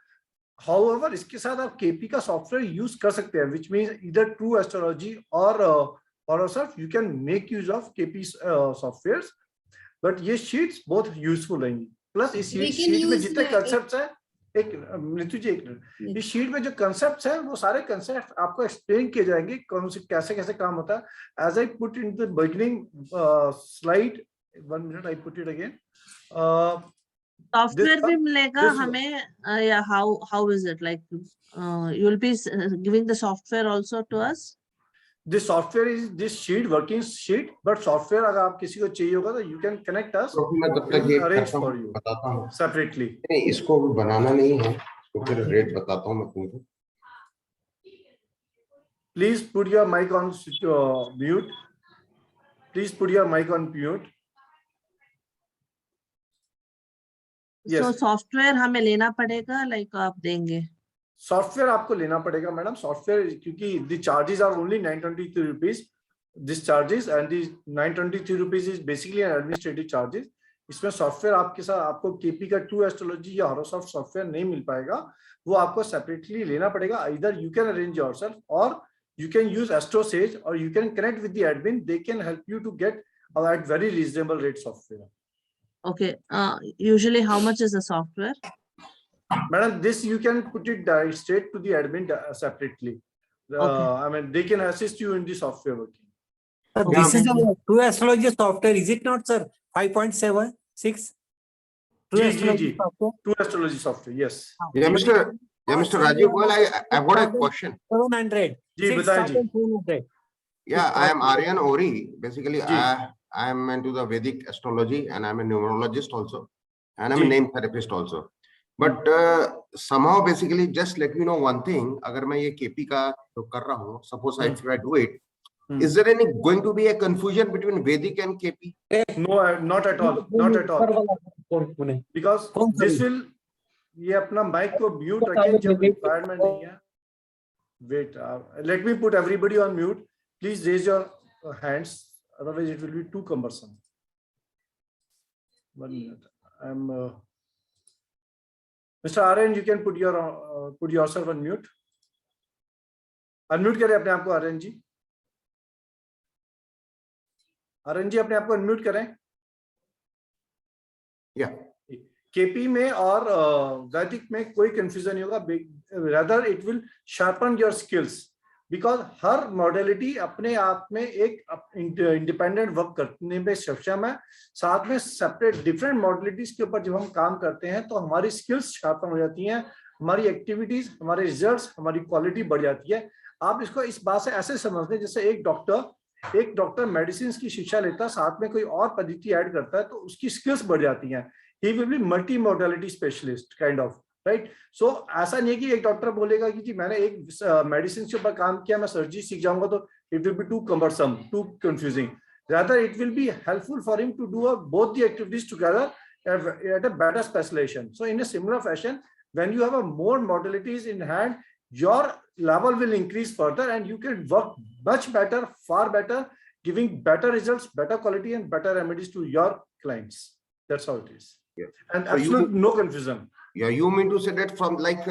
However, इसके साथ आप केपी का सॉफ्टवेयर यूज कर सकते हैं, which means either true astrology और or yourself, you can make use of KP softwares. But ये sheets बहुत useful हैं. Plus इस We sheet can में use जितने the- concepts हैं, एक नीतू जी एक मिनट, इस sheet में जो concepts हैं वो सारे concepts आपको explain किए जाएंगे कौन से कैसे कैसे काम होता है. As I put in the beginning slide, 1 minute I put it again. Software one- भी मिलेगा this one. हमें, या how is it like? You will be giving the software also to us? This software is this sheet, working sheet, but software अगर आप किसी को चाहिए होगा तो you can connect us. तो मैं तब We तक will ये arrange करता for हूँ, you बताता हूँ। separately. नहीं, इसको बनाना नहीं है, तो फिर रेट बताता हूँ मैं तुमको। Please put your mic on mute. Please put your mic on mute. So Yes. software हमें लेना पड़ेगा, like आप देंगे? Software आपको लेना पड़ेगा मैडम. Software क्योंकि the charges are only 923 rupees. This charges and the 923 rupees is basically an administrative charges. इसमें सॉफ्टवेयर आपके साथ आपको केपी का 2 एस्ट्रोलॉजी या हॉरोस्कोप सॉफ्टवेयर नहीं मिल पाएगा, वो आपको सेपरेटली लेना पड़ेगा. Either you can arrange yourself or you can use AstroSage or you can connect with the admin. They can help you to get at very reasonable rate software. Okay. Usually how much is the software? Madam, this you can put it straight to the admin separately. Okay. I mean, they can assist you in the software working. Sir, this is a true astrology software, is it not, sir? 5.76. True Ji, astrology ji. software. True astrology software, yes. Yeah, Mr. Rajiv Goel, I've got a question. 700. Ji, बताएं जी. 6,700. Yeah, I am Aryan Ori. Basically, Ji. I am into the Vedic astrology and I'm a numerologist also. And I'm Ji. a name therapist also. But somehow, basically, just let me know one thing. अगर मैं ये KP का जो कर रहा हूँ, suppose if I do it, is there any going to be a confusion between Vedic and KP? No, not at all. Not at all. Because कौन सा this भी? will, ये अपना mic को mute रखें जब requirement नहीं है. Wait, let me put everybody on mute. Please raise your hands. Otherwise, it will be too cumbersome. 1 minute. I'm Mr. Aryan, you can put yourself on mute. Unmute करें अपने आप को आर्यन जी. आर्यन जी अपने आप को अनम्यूट करें. Yeah. केपी में और वैदिक में कोई कंफ्यूजन नहीं होगा. Rather it will sharpen your skills because her modality अपने आप में एक इंडिपेंडेंट वर्क करने में सक्षम है. साथ में सेपरेट डिफरेंट मॉडलिटीज के ऊपर जब हम काम करते हैं तो हमारी स्किल्स शार्पन हो जाती हैं, हमारी एक्टिविटीज, हमारे रिजल्ट्स, हमारी क्वालिटी बढ़ जाती है. आप इसको इस बात से ऐसे समझ लें जैसे एक डॉक्टर मेडिसिन की शिक्षा लेता है, साथ में कोई और पद्धति ऐड करता है तो उसकी स्किल्स बढ़ जाती हैं. He will be multi modality specialist kind of, right. So ऐसा नहीं कि एक डॉक्टर बोलेगा कि जी मैंने एक मेडिसिन के ऊपर काम किया, मैं सर्जरी सीख जाऊंगा तो it will be too cumbersome, too confusing. Rather, it will be helpful for him to do both the activities together at a better specialization. So in a similar fashion, when you have a more modalities in hand, your level will increase further and you can work much better, far better, giving better results, better quality and better remedies to your clients. That's how it is. Yeah. And So you- absolute no confusion. Yeah, you mean to say that from like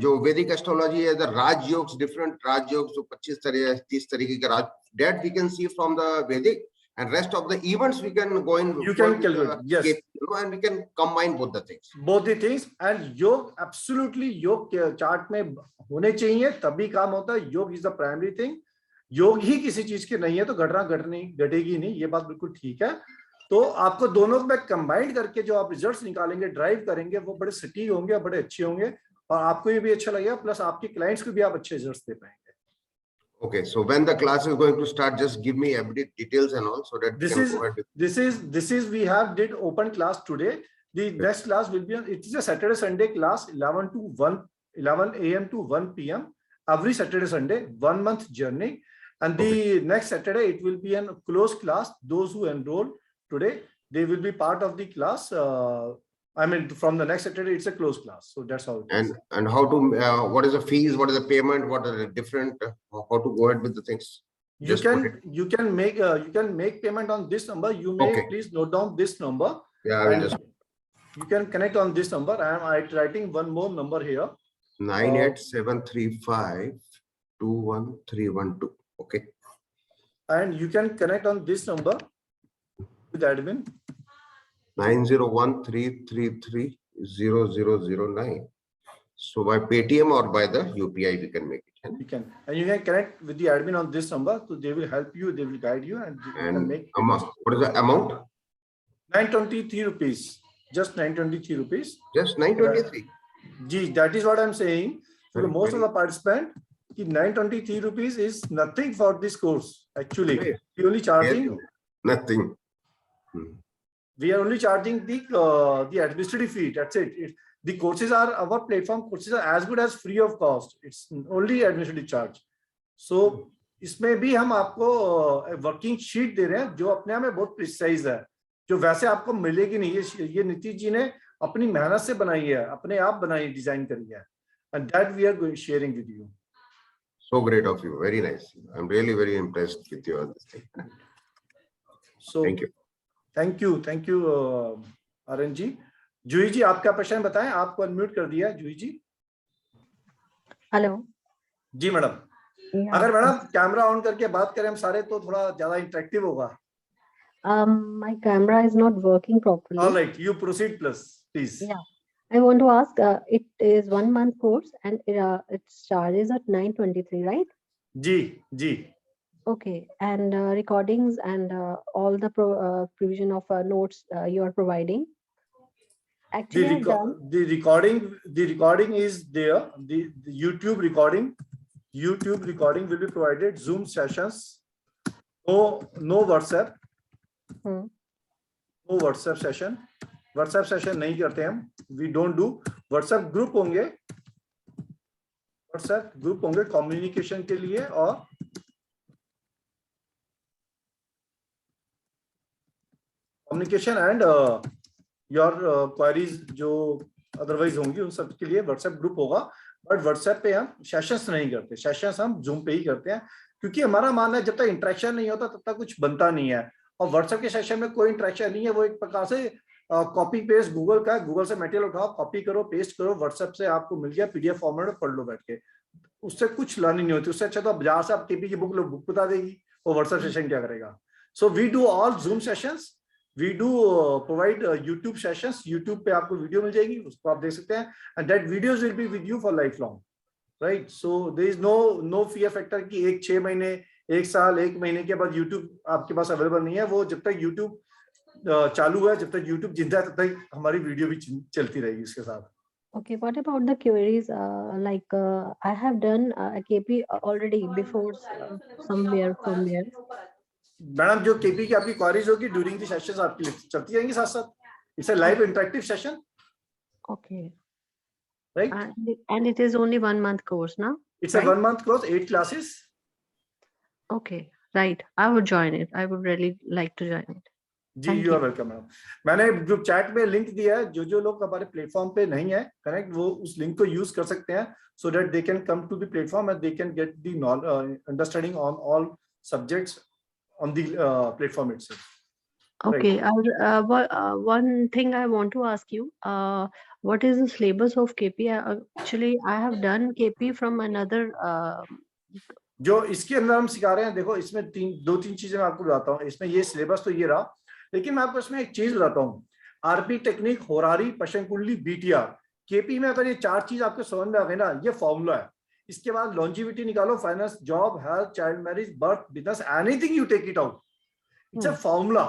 जो Vedic astrology है, the Raj Yogs, different Raj Yogs, जो 25-30 तरीके के Raj, that we can see from the Vedic, and rest of the events we can go in. You can calculate, yes. And we can combine both the things. Both the things. And योग absolutely योग chart में होने चाहिए तभी काम होता है. योग is the primary thing. योग ही किसी चीज के नहीं है तो घटेगी नहीं, ये बात बिल्कुल ठीक है. तो आपको दोनों में कंबाइंड करके जो आप रिजल्ट्स निकालेंगे, ड्राइव करेंगे, वो बड़े सटीक होंगे, बड़े अच्छे होंगे और आपको ये भी अच्छा लगेगा, प्लस आपके क्लाइंट्स को भी आप अच्छे रिजल्ट्स दे पाएंगे. Okay, so when the class is going to start, just give me every details and all, so that This we can is- go ahead with- This is we have did open class today. The next class will be on, it is a Saturday Sunday class, 11 a.m. to 1 p.m. every Saturday Sunday, 1 month journey. And the next Saturday it will be a closed class. Those who enroll today, they will be part of the class. I mean, from the next Saturday, it's a closed class. So that's how it is. and how to what is the fees, what is the payment, what are the different how to go ahead with the things. You Just put can make payment on this number. You may Okay. please note down this number. Yeah, I will And just you can connect on this number. I am writing one more number here. 98735 21312. Okay. and you can connect on this number with admin. 9013330009. So by Paytm or by the UPI we can make it. You can, and you can connect with the admin on this number, so they will help you, they will guide you, and you can And make amount, what is the amount? 923 rupees, just 923 rupees. Just 923. Gee, that is what I'm saying. For Very most of good. the participant, 923 rupees is nothing for this course. Actually, Right. we only charging. Nothing. We are only charging the administrative fee. That's it. The courses are, our platform courses are as good as free of cost. It's only administrative charge. So इसमें भी हम आपको working sheet दे रहे हैं जो अपने आप में बहुत प्रिसाइज है, जो वैसे आपको मिलेगी नहीं. ये नीतीश जी ने अपनी मेहनत से बनाई है, अपने आप बनाई, डिजाइन करी है, and that we are sharing with you. So great of you. Very nice. I'm really very impressed with your this thing. So Thank you. Thank you Aryan ji. Juhi ji, आपका प्रश्न बताएं. आपको अनम्यूट कर दिया जूही जी. हेलो जी मैडम. अगर मैडम कैमरा ऑन करके बात करें हम सारे तो थोड़ा ज्यादा इंटरेक्टिव होगा. my camera is not working properly. All right, you proceed please. Yeah, I want to ask, it is 1 month course and its charges at 923, right? Ji. Okay, and recordings and all the provision of notes you are providing. Actually, I've done. The recording is there. The YouTube recording will be provided. Zoom sessions. No WhatsApp. No WhatsApp session. WhatsApp session नहीं करते हम. We don't do. WhatsApp group होंगे. communication के लिए और communication and your queries जो otherwise होंगी उन सब के लिए WhatsApp ग्रुप होगा. बट WhatsApp पे हम सेशंस नहीं करते. सेशंस हम Zoom पे ही करते हैं, क्योंकि हमारा मानना है जब तक इंटरेक्शन नहीं होता तब तक कुछ बनता नहीं है. और WhatsApp के सेशन में कोई इंटरेक्शन नहीं है. वो एक प्रकार से कॉपी पेस्ट गूगल का, गूगल से मटेरियल उठाओ, कॉपी करो, पेस्ट करो, WhatsApp से आपको मिल गया PDF फॉर्मेट में, पढ़ लो बैठ के. उससे कुछ लर्निंग नहीं होती. उससे अच्छा तो बाजार से आप केपी की बुक लो, बुक बता देगी, वो WhatsApp सेशन क्या करेगा. So we do all Zoom sessions. We do provide YouTube sessions. YouTube पे आपको वीडियो मिल जाएगी, उसको आप देख सकते हैं. And that videos will be with you for lifelong, right? So there is no fear factor कि 6 महीने, 1 साल, 1 महीने के बाद YouTube आपके पास अवेलेबल नहीं है. वो जब तक YouTube चालू है, जब तक YouTube जिंदा है, तब तक हमारी वीडियो भी चलती रहेगी उसके साथ. Okay, what about the queries? I have done a KP already before somewhere. Madam जो केपी की आपकी क्वेरीज होगी ड्यूरिंग द सेशंस आपकी चलती जाएंगी साथ साथ. It's a live interactive session. Okay. Right? And it is only 1 month course, now? It's a 1 month course, 8 classes. Okay, right. I would join it. I would really like to join it. जी, you are welcome madam. मैंने group chat में link दिया है. जो लोग हमारे platform पे नहीं है कनेक्ट, वो उस लिंक को यूज कर सकते हैं, so that they can come to the platform and they can get the understanding on all subjects on the platform itself. Okay, one thing I want to ask you, what is the syllabus of KP? Actually, I have done KP from another. जो इसके अंदर हम सिखा रहे हैं, देखो इसमें 2-3 चीजें मैं आपको बताता हूँ. इसमें ये सिलेबस तो ये रहा, लेकिन मैं आपको इसमें एक चीज बताता हूँ. आरपी टेक्निक, होरारी, पशंकुंडली, BTR, केपी में अगर ये 4 चीज आपके समझ में आ गए ना, ये फॉर्मूला है. इसके बाद लॉन्जिविटी निकालो, finance, job, health, child marriage, birth, business, anything you take it out. It's a formula,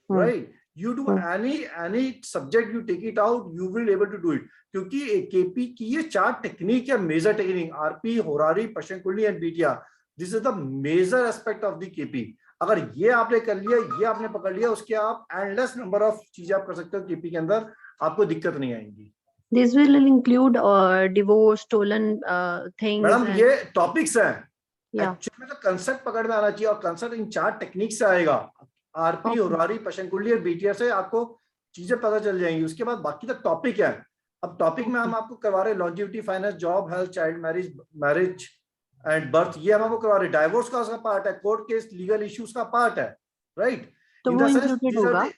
right? You do any subject, you take it out, you will able to do it. क्योंकि KP की ये 4 technique है, major technique, RP, horary, पशंकुंडली and BTR. This is the major aspect of the KP. अगर ये आपने कर लिया, ये आपने पकड़ लिया, उसके आप एंडलेस नंबर ऑफ चीजें आप कर सकते हो केपी के अंदर, आपको दिक्कत नहीं आएंगी. This will include divorce, stolen things. Madam ये टॉपिक्स हैं. Yeah. एक्चुअली में तो कंसेप्ट पकड़ में आना चाहिए, और कंसेप्ट इन 4 टेक्निक से आएगा. आरपी, होरारी, पशंकुंडली और BTR से आपको चीजें पता चल जाएंगी. उसके बाद बाकी तो टॉपिक है. अब टॉपिक में हम आपको करवा रहे हैं longevity, finance, job, health, child marriage and birth. ये हम आपको करवा रहे हैं. डाइवोर्स का उसका पार्ट है, कोर्ट केस, लीगल इश्यूज का पार्ट है, राइट? तो वो इंक्लूडेड होगा.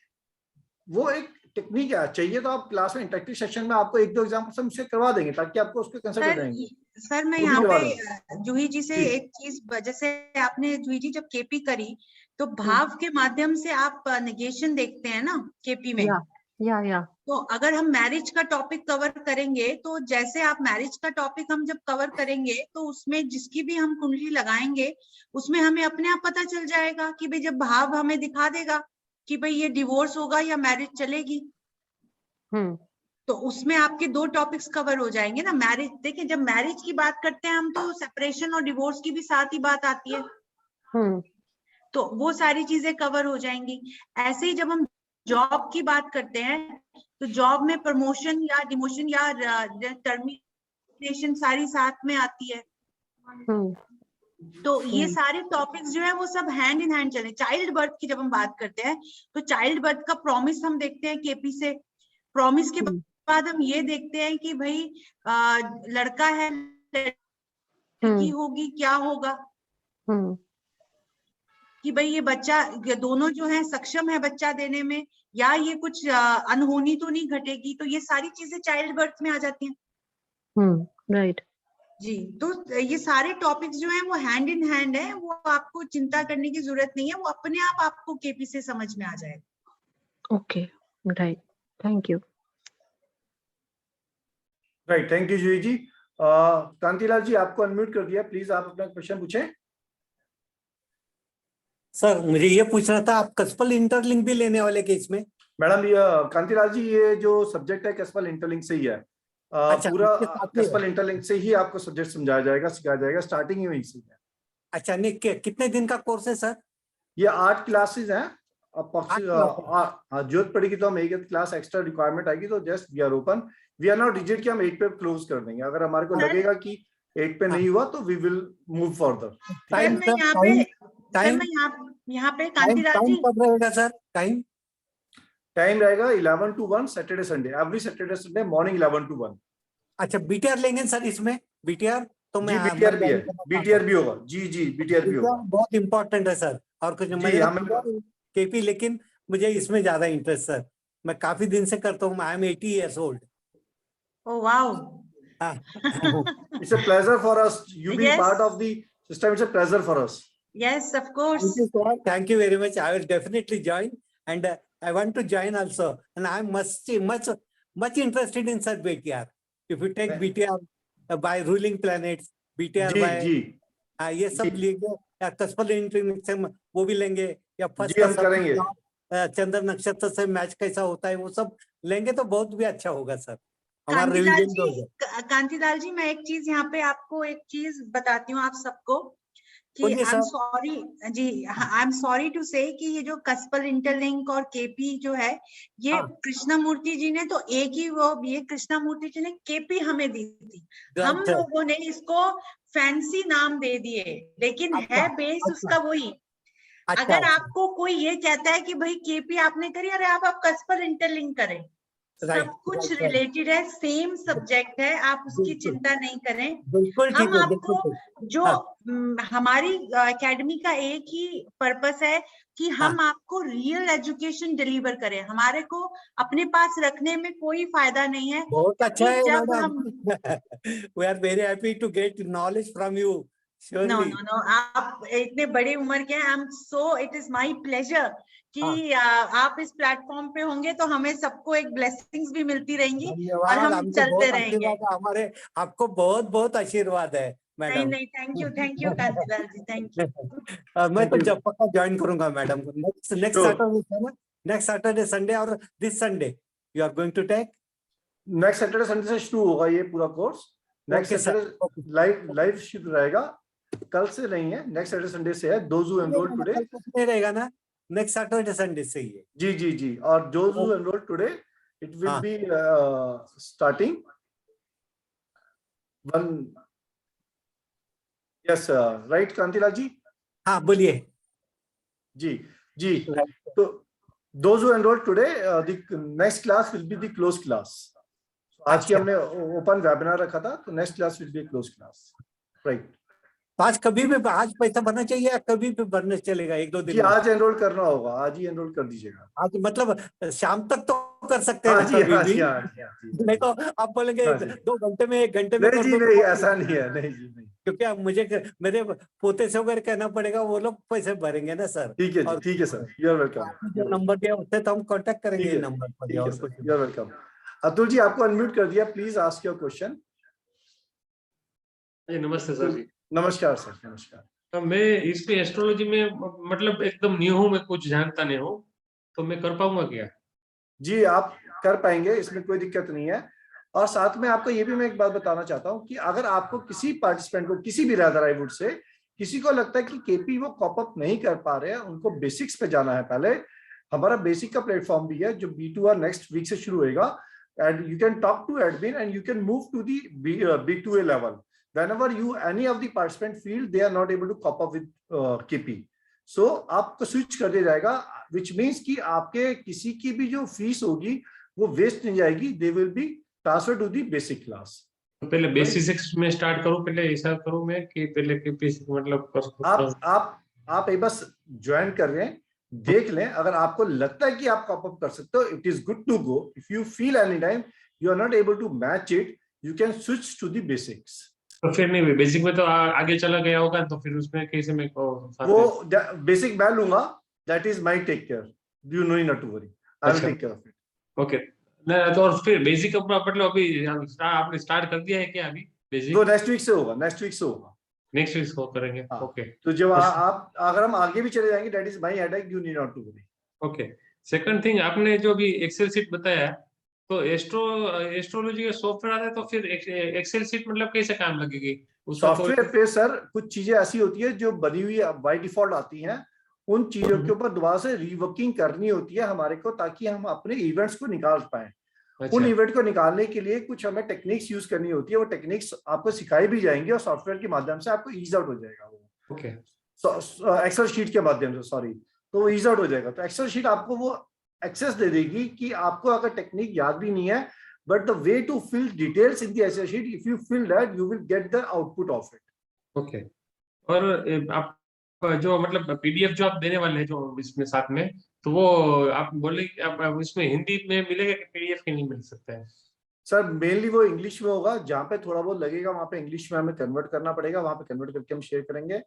वो एक टेक्निक है. चाहिए तो आप क्लास में इंटरेक्टिव सेशन में आपको 1-2 एग्जांपल हम से करवा देंगे, ताकि आपको उसके कंसेप्ट हो जाएंगे. सर मैं वो भी यहाँ करवा पे जूही जी से जी। एक चीज, जैसे आपने जूही जी जब केपी करी तो भाव के माध्यम से आप नेगेशन देखते हैं ना केपी में। या तो अगर हम मैरिज का टॉपिक कवर करेंगे तो जैसे आप मैरिज का टॉपिक हम जब कवर करेंगे तो उसमें जिसकी भी हम कुंडली लगाएंगे उसमें हमें अपने आप पता चल जाएगा कि भाई जब भाव हमें दिखा देगा कि भाई ये डिवोर्स होगा या मैरिज चलेगी, तो उसमें आपके 2 टॉपिक्स कवर हो जाएंगे ना। मैरिज, देखिए जब मैरिज की बात करते हैं हम तो सेपरेशन और डिवोर्स की भी साथ ही बात आती है, तो वो सारी चीजें कवर हो जाएंगी। ऐसे ही जब हम जॉब की बात करते हैं तो जॉब में प्रमोशन या डिमोशन या टर्मिनेशन सारी साथ में आती है। तो ये सारे टॉपिक्स जो है वो सब हैंड इन हैंड चले। चाइल्ड बर्थ की जब हम बात करते हैं तो चाइल्ड बर्थ का प्रॉमिस हम देखते हैं केपी से। प्रॉमिस के बाद हम ये देखते हैं कि भाई लड़का है लड़की होगी, क्या होगा, कि भाई ये बच्चा, ये दोनों जो है सक्षम है बच्चा देने में, या ये कुछ अनहोनी तो नहीं घटेगी। तो ये सारी चीजें चाइल्ड बर्थ में आ जाती हैं। राइट जी, तो ये सारे टॉपिक्स जो हैं वो हैंड इन हैंड है, वो आपको चिंता करने की जरूरत नहीं है, वो अपने आप आपको केपी से समझ में आ जाएगा। Okay right, thank you. Right, thank you Juhi ji. Kantilal ji आपको अनम्यूट कर दिया, प्लीज आप अपना क्वेश्चन पूछें। सर मुझे ये पूछना था, आप कस्पल इंटरलिंक भी लेने वाले केस में? मैडम ये कांतिलाल जी, ये जो सब्जेक्ट है कस्पल इंटरलिंक से ही है। अच्छा, पूरा इसके साथ ही है। कस्पल इंटरलिंक से ही आपको सब्जेक्ट समझाया जाएगा, सिखाया जाएगा, स्टार्टिंग ही वहीं से है। अच्छा, नहीं कितने दिन का कोर्स है सर? ये 8 क्लासेस हैं। classes? जरूरत पड़ेगी तो हम एक क्लास एक्स्ट्रा रिक्वायरमेंट आएगी तो just we are open, we are not rigid कि हम 8 पे क्लोज कर देंगे। अगर हमारे को लगेगा कि 8 पे नहीं हुआ तो we will move further. Time मैं यहाँ पे कांतिलाल जी, कब रहेगा सर? टाइम रहेगा 11 to 1 Saturday Sunday, every Saturday Sunday morning 11 to 1। अच्छा, बीटीआर लेंगे सर इसमें? बीटीआर तो जी मैं बीटीआर भी है, बीटीआर भी होगा। जी बीटीआर भी होगा, बहुत इंपॉर्टेंट है सर। और कुछ केपी, लेकिन मुझे इसमें ज्यादा इंटरेस्ट सर। मैं काफी दिन से करता हूँ, I am 80 years old। Oh wow, it's a pleasure for us, you be Yes. part of the system, it's a pleasure for us। yes of course। Thank you very much. I will definitely join, and I want to join also. And I am much interested in sir BTR. If you take BTR by ruling planets, BTR जी by जी ये सब लेंगे, या कस्पल interlink से वो भी लेंगे, या फर्स्ट जी हम करेंगे। चंद्र नक्षत्र से मैच कैसा होता है वो सब लेंगे तो बहुत भी अच्छा होगा सर, हमारा कांतिलाल रिवीजन जी, होगा। कांतिलाल जी मैं एक चीज यहाँ पे आपको एक चीज बताती हूँ आप सबको कि बोलिए आई एम सर। सॉरी जी, I am sorry to say कि ये जो कस्पल इंटरलिंक और केपी जो है ये हाँ। कृष्णमूर्ति जी ने तो एक ही वो, ये कृष्णमूर्ति जी ने केपी हमें दी थी, हम अच्छा। लोगों ने इसको फैंसी नाम दे दिए, लेकिन अच्छा, है बेस अच्छा। उसका वही। अच्छा, अगर आपको कोई ये कहता है कि भाई केपी आपने करी, अरे आप कस्पल इंटरलिंक करें, Right, सब कुछ right, right. रिलेटेड है, सेम सब्जेक्ट है, आप उसकी बिल्कुल। चिंता नहीं करें। बिल्कुल ठीक हम है, आपको बिल्कुल ठीक। जो हाँ। हमारी एकेडमी का एक ही पर्पस है कि हम आपको रियल एजुकेशन डिलीवर करें, हमारे को अपने पास रखने में कोई फायदा नहीं है। बहुत अच्छा है जब madam. We are very happy to get knowledge from you. No Surely. No no, आप इतने बड़े उम्र के हैं, I am so, it is my pleasure कि आप इस प्लेटफॉर्म पे होंगे तो हमें सबको एक ब्लेसिंग्स भी मिलती रहेंगी और धन्यवाद, हम हमको चलते बहुत रहेंगे। आशीर्वाद है हमारे, आपको बहुत बहुत आशीर्वाद है नहीं मैडम। नहीं, thank you Kantilal ji, thank you. मैं तो जब पक्का ज्वाइन करूंगा madam. Next Saturday, next Saturday Sunday और this Sunday you are going to take? Next Saturday Sunday से शुरू होगा ये पूरा course. Next Okay, sir. Saturday live शुरू रहेगा, कल से नहीं है, नेक्स्ट सैटरडे संडे से है। दोज हु एनरोल्ड टुडे, कल कुछ नहीं रहेगा ना, नेक्स्ट सैटरडे संडे से ही है। जी और those who enrolled today it will be starting one. Yes right Kantilal ji? हाँ बोलिए। जी तो those who enrolled today, the next class will be the closed class. आज की हमने ओपन वेबिनार रखा था, तो next class will be close class, right? आज कभी भी, आज पैसा भरना चाहिए या कभी भी भरना चलेगा? 1-2 दिन आज एनरोल करना होगा, आज ही एनरोल कर दीजिएगा। आज मतलब शाम तक तो कर सकते हैं हाँ ना जी, सर हाँ अभी जी, भी? हाँ जी, हाँ जी। नहीं तो आप बोलेंगे हाँ जी। 2 घंटे में 1 घंटे में नहीं कर जी, दो, नहीं, तो ऐसा नहीं है, नहीं जी, नहीं। क्योंकि अब मुझे मेरे पोते से अगर कहना पड़ेगा, वो लोग पैसे भरेंगे ना सर। ठीक है जी, और ठीक है सर, यू आर वेलकम। आपने जो नंबर दिया उससे तो हम कांटेक्ट करेंगे ठीक ये है, नंबर पर, ठीक है और कुछ sir, you are welcome. Atul ji, आपको अनम्यूट कर दिया, प्लीज आस्क योर क्वेश्चन। जी नमस्ते सर जी। नमस्कार सर, नमस्कार। तो मैं इसमें एस्ट्रोलॉजी में मतलब एकदम न्यू हूँ, मैं कुछ जानता नहीं हूँ, तो मैं कर पाऊंगा क्या? जी, आप कर पाएंगे, इसमें कोई दिक्कत नहीं है। और साथ में आपको ये भी मैं एक बात बताना चाहता हूँ कि अगर आपको किसी पार्टिसिपेंट को, किसी भी रादर आई वुड से, किसी को लगता है कि केपी वो कॉप अप नहीं कर पा रहे हैं, उनको बेसिक्स पे जाना है पहले, हमारा बेसिक का प्लेटफॉर्म भी है जो B2R नेक्स्ट वीक से शुरू होगा, and you can talk to admin and you can move to the B2A level whenever you any of the participant feel they are not able to cope up with KP, so आपको switch कर दिया जाएगा, which means कि आपके किसी की भी जो फीस होगी वो वेस्ट नहीं जाएगी, they will be transferred to the basic class। तो पहले बेसिक्स में स्टार्ट करूँ, पहले ऐसा करूँ मैं कि पहले के बेसिक मतलब कर सकता हूँ? आप एक बस ज्वाइन कर रहे हैं, देख लें, अगर आपको लगता है कि आप कॉप अप कर सकते हो, it is good to go. If you feel any time you are not able to match it, you can switch to the basics. तो फिर नहीं, बेसिक में तो आगे चला गया होगा, तो फिर उसमें कैसे मैं वो बेसिक मैं लूंगा, that is my take care, you know not to worry, I will take care of it. Okay. तो और फिर बेसिक मतलब अभी आपने स्टार्ट कर दिया है क्या अभी बेसिक? वो नेक्स्ट वीक से होगा, नेक्स्ट वीक से होगा, नेक्स्ट वीक को करेंगे। हाँ। ओके। तो जब आप अगर हम आगे भी चले जाएंगे, that is my headache, you need not to worry. Okay. Second thing, आपने जो भी एक्सेल शीट बताया, तो एस्ट्रोलॉजी का सॉफ्टवेयर आता है, तो फिर एक्सेल शीट मतलब कैसे काम लगेगी? सॉफ्टवेयर पे सर कुछ चीजें ऐसी होती है जो बनी हुई बाय डिफॉल्ट आती हैं, उन चीजों के ऊपर दोबारा से रीवर्किंग करनी होती है हमारे को, ताकि हम अपने इवेंट्स को निकाल पाए। अच्छा। उन इवेंट को निकालने के लिए कुछ हमें टेक्निक्स यूज करनी होती है, वो टेक्निक्स आपको सिखाई भी जाएंगी और सॉफ्टवेयर के माध्यम से आपको ईज आउट हो जाएगा वो। ओके। एक्सेल शीट के माध्यम से, सॉरी, तो वो ईज आउट हो जाएगा। तो एक्सेल शीट आपको वो एक्सेस दे देगी कि आपको अगर टेक्निक याद भी नहीं है, but the way to fill details in the Excel sheet, if you fill that, you will get the output of it. Okay. और आप जो मतलब पीडीएफ जो आप देने वाले हैं जो इसमें साथ में, तो वो आप बोले आप इसमें हिंदी में मिलेगा कि पीडीएफ के नहीं मिल सकता है? सर मेनली वो इंग्लिश में होगा, जहाँ पे थोड़ा बहुत लगेगा वहाँ पे इंग्लिश में हमें कन्वर्ट करना पड़ेगा, वहाँ पे कन्वर्ट करके हम शेयर करेंगे।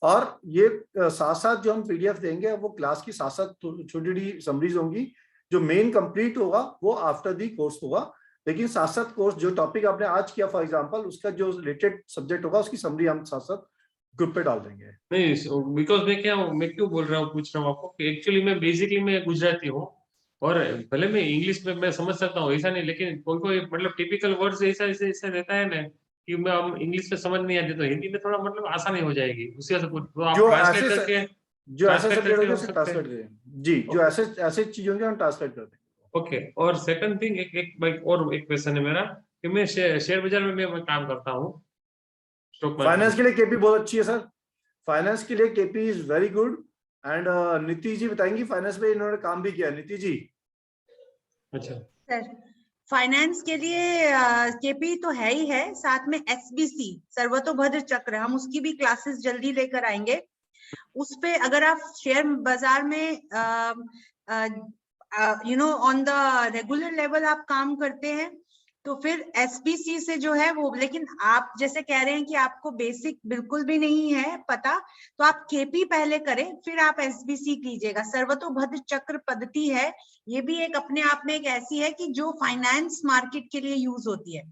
और ये साथ साथ जो हम पीडीएफ देंगे वो क्लास की साथ साथ छोटी छोटी समरीज होंगी, जो मेन कंप्लीट होगा वो आफ्टर दी कोर्स होगा, लेकिन साथ साथ कोर्स जो टॉपिक आपने आज किया फॉर एग्जांपल, उसका जो रिलेटेड सब्जेक्ट होगा उसकी समरी हम साथ साथ ग्रुप पे डाल देंगे। नहीं, बिकॉज मैं क्यों बोल रहा हूँ, पूछ रहा हूँ आपको कि एक्चुअली मैं बेसिकली मैं गुजराती हूँ, और भले मैं इंग्लिश में मैं समझ सकता हूँ, ऐसा नहीं, लेकिन कोई कोई मतलब टिपिकल वर्ड्स ऐसा ऐसा रहता है ना कि मैं हम इंग्लिश में समझ नहीं आती, तो हिंदी में थोड़ा मतलब आसानी हो जाएगी, उससे तो आप ट्रांसलेट करके जो ऐसे सब्जेक्ट होंगे हो उसे सकते ट्रांसलेट हैं। करेंगे जी, जो ऐसे चीज होंगे हम ट्रांसलेट कर देंगे। ओके। और सेकंड थिंग, और एक क्वेश्चन है मेरा कि मैं शेयर बाजार में मैं काम करता हूँ, स्टॉक फाइनेंस मार्केट। के लिए केपी बहुत अच्छी है सर, फाइनेंस के लिए KP is very good. And नीति जी बताएंगी, फाइनेंस में इन्होंने काम भी किया, नीति जी। अच्छा सर, फाइनेंस के लिए केपी तो है ही है, साथ में एसबीसी सर्वतोभद्र चक्र, हम उसकी भी क्लासेस जल्दी लेकर आएंगे। उस पे अगर आप शेयर बाजार में ऑन द रेगुलर लेवल आप काम करते हैं तो फिर एसबीसी से जो है वो, लेकिन आप जैसे कह रहे हैं कि आपको बेसिक बिल्कुल भी नहीं है पता, तो आप केपी पहले करें फिर आप एसबीसी कीजिएगा। सर्वतोभद्र चक्र पद्धति है, ये भी एक अपने आप में एक ऐसी है कि जो फाइनेंस मार्केट के लिए यूज होती है।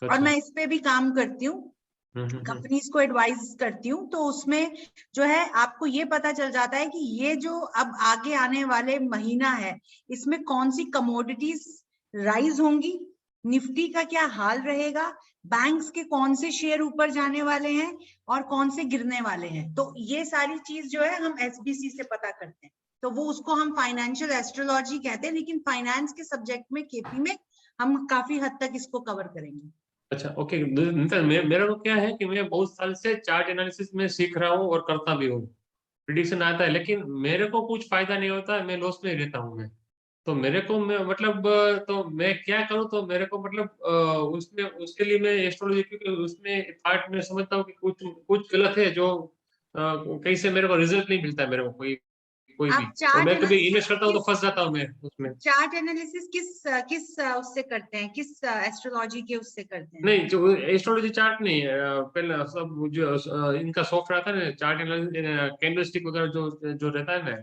और मैं इस पे भी काम करती हूँ, कंपनीज को एडवाइज करती हूँ, तो उसमें जो है आपको ये पता चल जाता है कि ये जो अब आगे आने वाले महीना है इसमें कौन सी कमोडिटीज राइज होंगी, निफ्टी का क्या हाल रहेगा, बैंक्स के कौन से शेयर ऊपर जाने वाले हैं और कौन से गिरने वाले हैं। तो ये सारी चीज जो है हम एसबीसी से पता करते हैं, तो वो उसको हम फाइनेंशियल एस्ट्रोलॉजी कहते हैं, लेकिन फाइनेंस के सब्जेक्ट में केपी में हम काफी हद तक इसको कवर करेंगे। अच्छा ओके। मेरा तो क्या है कि मैं बहुत साल से चार्ट एनालिसिस में सीख रहा हूँ और करता भी हूँ, प्रिडिक्शन आता है, लेकिन मेरे को कुछ फायदा नहीं होता, मैं लॉस में रहता हूँ मैं। तो मेरे को मैं मतलब तो मैं क्या करूँ, तो मेरे को मतलब उसमें उसके लिए मैं एस्ट्रोलॉजी, क्योंकि उसमें पार्ट में समझता हूँ कि कुछ कुछ गलत है, जो कहीं से मेरे को रिजल्ट नहीं मिलता है मेरे को कोई कोई आप भी, तो चार्ट मैं कभी एनालिसिस इन्वेस्ट करता हूँ तो किस फंस जाता हूँ मैं उसमें। चार्ट एनालिसिस किस उससे करते हैं, किस एस्ट्रोलॉजी के उससे करते हैं? नहीं, जो एस्ट्रोलॉजी चार्ट नहीं है, पहले सब जो इनका सॉफ्टवेयर आता है ना, चार्ट एनालिसिस, कैंडलस्टिक वगैरह जो रहता है ना,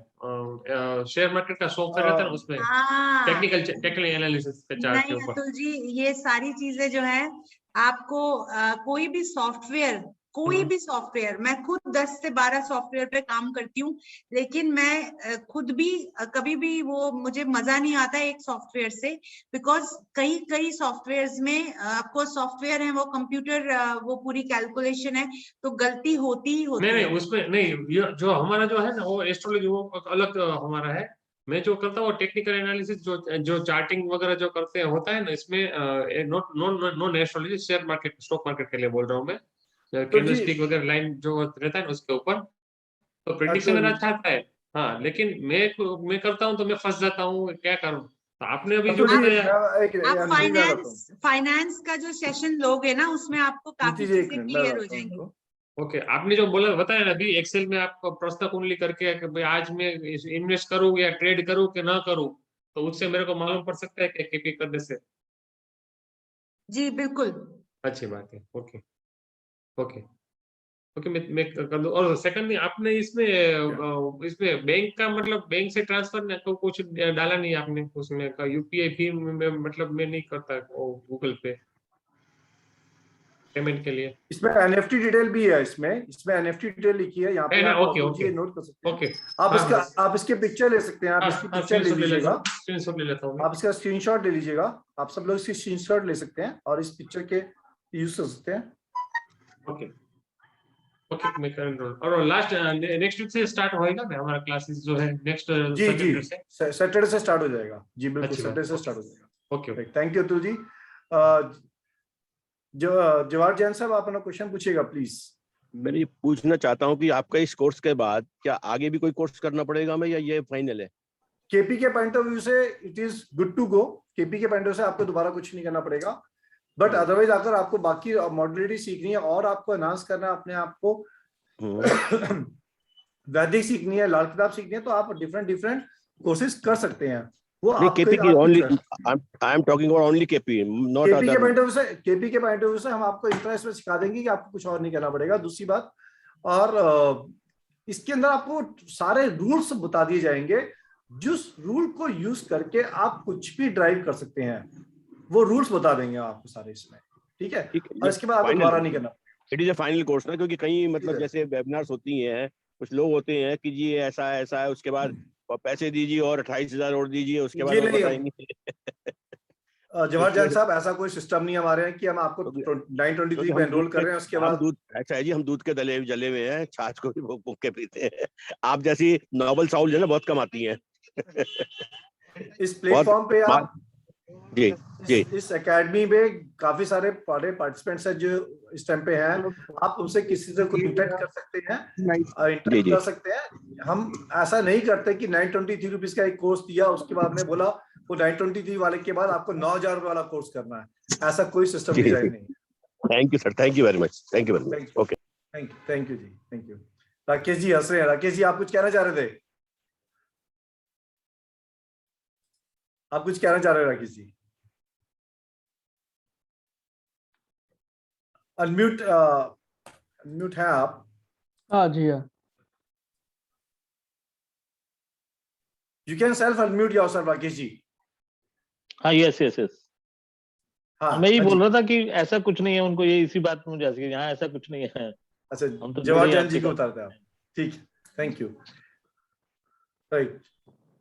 शेयर मार्केट का सॉफ्टवेयर रहता है ना, उसमें हाँ, टेक्निकल एनालिसिस के चार्ट के नहीं ऊपर। अतुल जी, ये सारी चीजें जो है आपको कोई भी सॉफ्टवेयर, मैं खुद 10 से 12 सॉफ्टवेयर पे काम करती हूँ, लेकिन मैं खुद भी कभी भी वो मुझे मजा नहीं आता एक सॉफ्टवेयर से, बिकॉज कई सॉफ्टवेयर्स में आपको सॉफ्टवेयर है वो कंप्यूटर, वो पूरी कैलकुलेशन है, तो गलती होती ही होती नहीं है। उसमें नहीं, ये जो हमारा जो है ना वो एस्ट्रोलॉजी वो अलग हमारा है। मैं जो करता हूँ टेक्निकल एनालिसिस, जो चार्टिंग वगैरह जो करते हैं होता है ना, इसमें non astrology, share market, stock market के लिए बोल रहा हूँ मैं, तो जी कैंडलस्टिक वगैरह लाइन जो रहता है ना उसके ऊपर, तो प्रिडिक्शन मेरा अच्छा आता है। हाँ, लेकिन मैं करता हूँ तो मैं फंस जाता हूँ, क्या करूँ? तो आपने अभी जो अतुल जी बताया, मैं एक आप नीति जी बताता हूँ। फाइनेंस का जो सेशन लोगे ना, उसमें आपको काफी नीति जी एक चीजें मिनट मैं क्लियर हो बताता हूँ जाएंगी। उनको। ओके, आपने जो बोला बताया ना अभी, एक्सेल में आप प्रश्न कुंडली करके कि भाई आज मैं इन्वेस्ट करूँ या ट्रेड करूँ कि ना करूँ, तो उससे मेरे को मालूम पड़ सकता है कि केपी करने से। जी बिल्कुल। अच्छी बात है। ओके ओके ओके, मैं कर दूं। और सेकंड, आपने इसमें बैंक का मतलब बैंक से ट्रांसफर तो कुछ डाला नहीं आपने उसमें का, यूपीआई फी में मतलब मैं नहीं करता गूगल पे पेमेंट के लिए। इसमें एनएफटी डिटेल भी है, इसमें एनएफटी डिटेल लिखी है यहाँ पे, है ना? आप ओके अतुल ओके जी नोट कर सकते हैं। ओके। आप हाँ इसका हाँ आप इसके पिक्चर ले सकते हैं, आप इसकी हाँ, पिक्चर ले स्क्रीनशॉट ले लेता लीजिएगा, हूँ, स्क्रीनशॉट ले लेता हूँ मैं। आप इसका स्क्रीनशॉट ले लीजिएगा, आप सब लोग इसकी स्क्रीनशॉट ले सकते हैं और इस पिक्चर के यूज कर सकते हैं। ओके ओके, मैं कर रहा हूँ। और लास्ट नेक्स्ट वीक से स्टार्ट होएगा ना हमारा क्लासेस जो है, नेक्स्ट जी जी सैटरडे से? सैटरडे से स्टार्ट हो जाएगा जी, बिल्कुल अच्छी बात। सैटरडे से ओके स्टार्ट हो जाएगा। Okay okay. Thank you Atul ji. अ, जो जवाहर जैन साहब आप अपना क्वेश्चन पूछिएगा प्लीज। मैं ये पूछना चाहता हूँ कि आपका इस कोर्स के बाद क्या आगे भी कोई कोर्स करना पड़ेगा हमें, या ये फाइनल है? केपी के पॉइंट ऑफ व्यू से it is good to go, KP के पॉइंट ऑफ व्यू से आपको दोबारा कुछ नहीं करना पड़ेगा, बट अदरवाइज अगर आपको बाकी मॉड्यूलरिटी सीखनी है और आपको एनहांस करना है अपने आप को, वैदिक सीखनी है, लाल किताब सीखनी है, तो आप डिफरेंट कोर्सेज कर सकते हैं, वो नहीं, केपी की ओनली, आपके I am talking about only KP, not KP के अदर। पॉइंट ऑफ व्यू से, केपी के पॉइंट ऑफ व्यू से हम आपको इंटरेस्ट में सिखा देंगे कि आपको कुछ और नहीं करना पड़ेगा। दूसरी बात, और इसके अंदर आपको सारे रूल्स बता दिए जाएंगे, जिस रूल को यूज करके आप कुछ भी ड्राइव कर सकते हैं, वो रूल्स बता देंगे आपको सारे इसमें, ठीक है? और इसके बाद आपको दोबारा नहीं करना। It is a final course ना, क्योंकि कहीं मतलब जैसे वेबिनार्स होती हैं, कुछ लोग होते हैं कि जी ऐसा है उसके बाद पैसे दीजिए और 28,000 और दीजिए, उसके बाद हम बताएंगे। जवाहर जान साहब, ऐसा कोई सिस्टम नहीं हमारे यहाँ कि हम आपको 923 पे एनरोल कर रहे हैं, उसके बाद दूध, ऐसा है जी, हम दूध के जले हुए हैं, छाछ को भी भूख के पीते हैं। आप जैसी नॉवल साउल जो है ना बहुत कम आती है। इस प्लेटफॉर्म पे आप जी जी इस एकेडमी में काफी सारे पार्टिसिपेंट्स हैं जो इस टाइम पे हैं, आप उनसे किसी से इंटरेक्ट कर सकते हैं, इंटरेक्ट कर सकते हैं। हम ऐसा नहीं करते कि 923 रुपीज का एक कोर्स दिया, उसके बाद में बोला वो 923 वाले के बाद आपको 9,000 रुपए वाला कोर्स करना है, ऐसा कोई सिस्टम डिजाइन नहीं है। Thank you sir, thank you very much, thank you very much. Okay, thank you ji, thank you. Rakesh ji हंस रहे हैं, राकेश जी आप कुछ कहना चाह रहे थे? आप कुछ कहना चाह रहे हैं राकेश जी? अनम्यूट है आप? हाँ जी हाँ। You can self unmute yourself Rakesh ji. हाँ, यस यस यस। हाँ, मैं ये हाँ जी। बोल रहा था कि ऐसा कुछ नहीं है, उनको ये इसी बात में मुझे हंसी, यहाँ ऐसा कुछ नहीं है। अच्छा, हम तो जवाहर जुड़े जान आपके जी को साथ। उतारते हैं आप, ठीक है, थैंक यू। राइट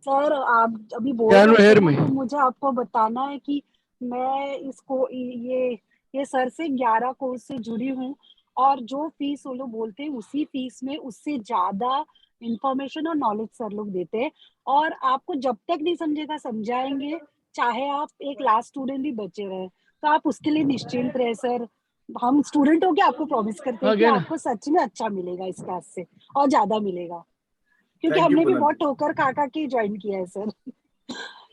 सर, आप अभी बोल रहे थे ना, तो मुझे आपको बताना है कि मैं इसको ये सर से 11 कोर्स से जुड़ी हूँ, और जो फीस वो लोग बोलते हैं उसी फीस में उससे ज्यादा इंफॉर्मेशन और नॉलेज सर लोग देते हैं, और आपको जब तक नहीं समझेगा समझाएंगे, चाहे आप एक लास्ट स्टूडेंट भी बचे रहे, तो आप उसके लिए निश्चिंत रहे सर। हम स्टूडेंट होके आपको प्रॉमिस करते हैं कि आपको सच में अच्छा मिलेगा इस क्लास से, और ज्यादा मिलेगा, क्योंकि हमने भी बहुत ठोकर खा के ज्वाइन किया है सर।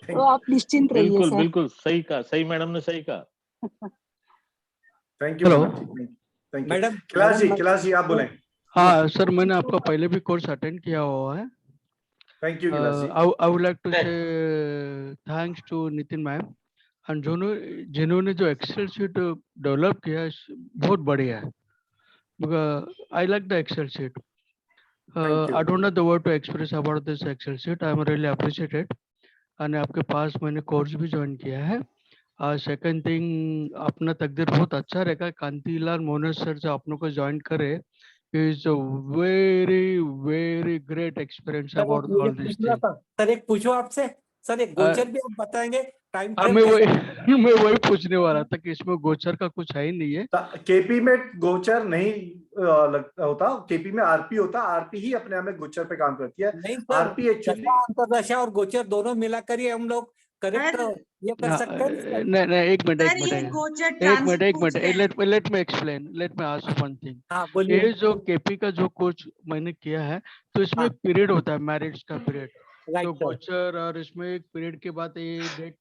तो आप निश्चिंत रहिए बिल्कुल सर। बिल्कुल सही कहा, सही मैडम ने सही कहा। Thank you madam, Kailash ji आप बोलें। हाँ सर, मैंने आपका पहले भी कोर्स अटेंड किया हुआ है, Thank you, Gilas ji. I would like to say thanks to Nitin ma'am and जिन्होंने जो एक्सेल शीट डेवलप किया है बहुत बढ़िया है. Because I like the Excel sheet. Thank you. I don't know the word to express about this Excel sheet. I am really appreciated. and आपके पास मैंने course भी ज्वाइन किया है. सेकंड थिंग, अपना तकदीर बहुत अच्छा रहेगा. कांतिलाल मोहन सर जो अपनों को ज्वाइन करे, is a very great experience about all this thing. Sir एक पूछो आपसे, सर एक गोचर भी आप बताएंगे टाइम मैं वही पूछने वाला था कि इसमें गोचर का कुछ है ही नहीं है. केपी में गोचर नहीं होता, केपी में आरपी होता. आरपी ही अपने आप में गोचर पे काम करती है. नहीं, आरपी एक्चुअली अंतरदशा और गोचर दोनों मिला कर ही हम लोग करेक्ट ये कर सकते हैं. नहीं, एक मिनट गोचर let me explain. Let me ask one thing. हाँ बोलिए. ये जो केपी का जो कोच मैंने किया है, तो इसमें एक पीरियड होता है, मैरिज का पीरियड. तो गोचर और इसमें एक पीरियड के बाद ये डेट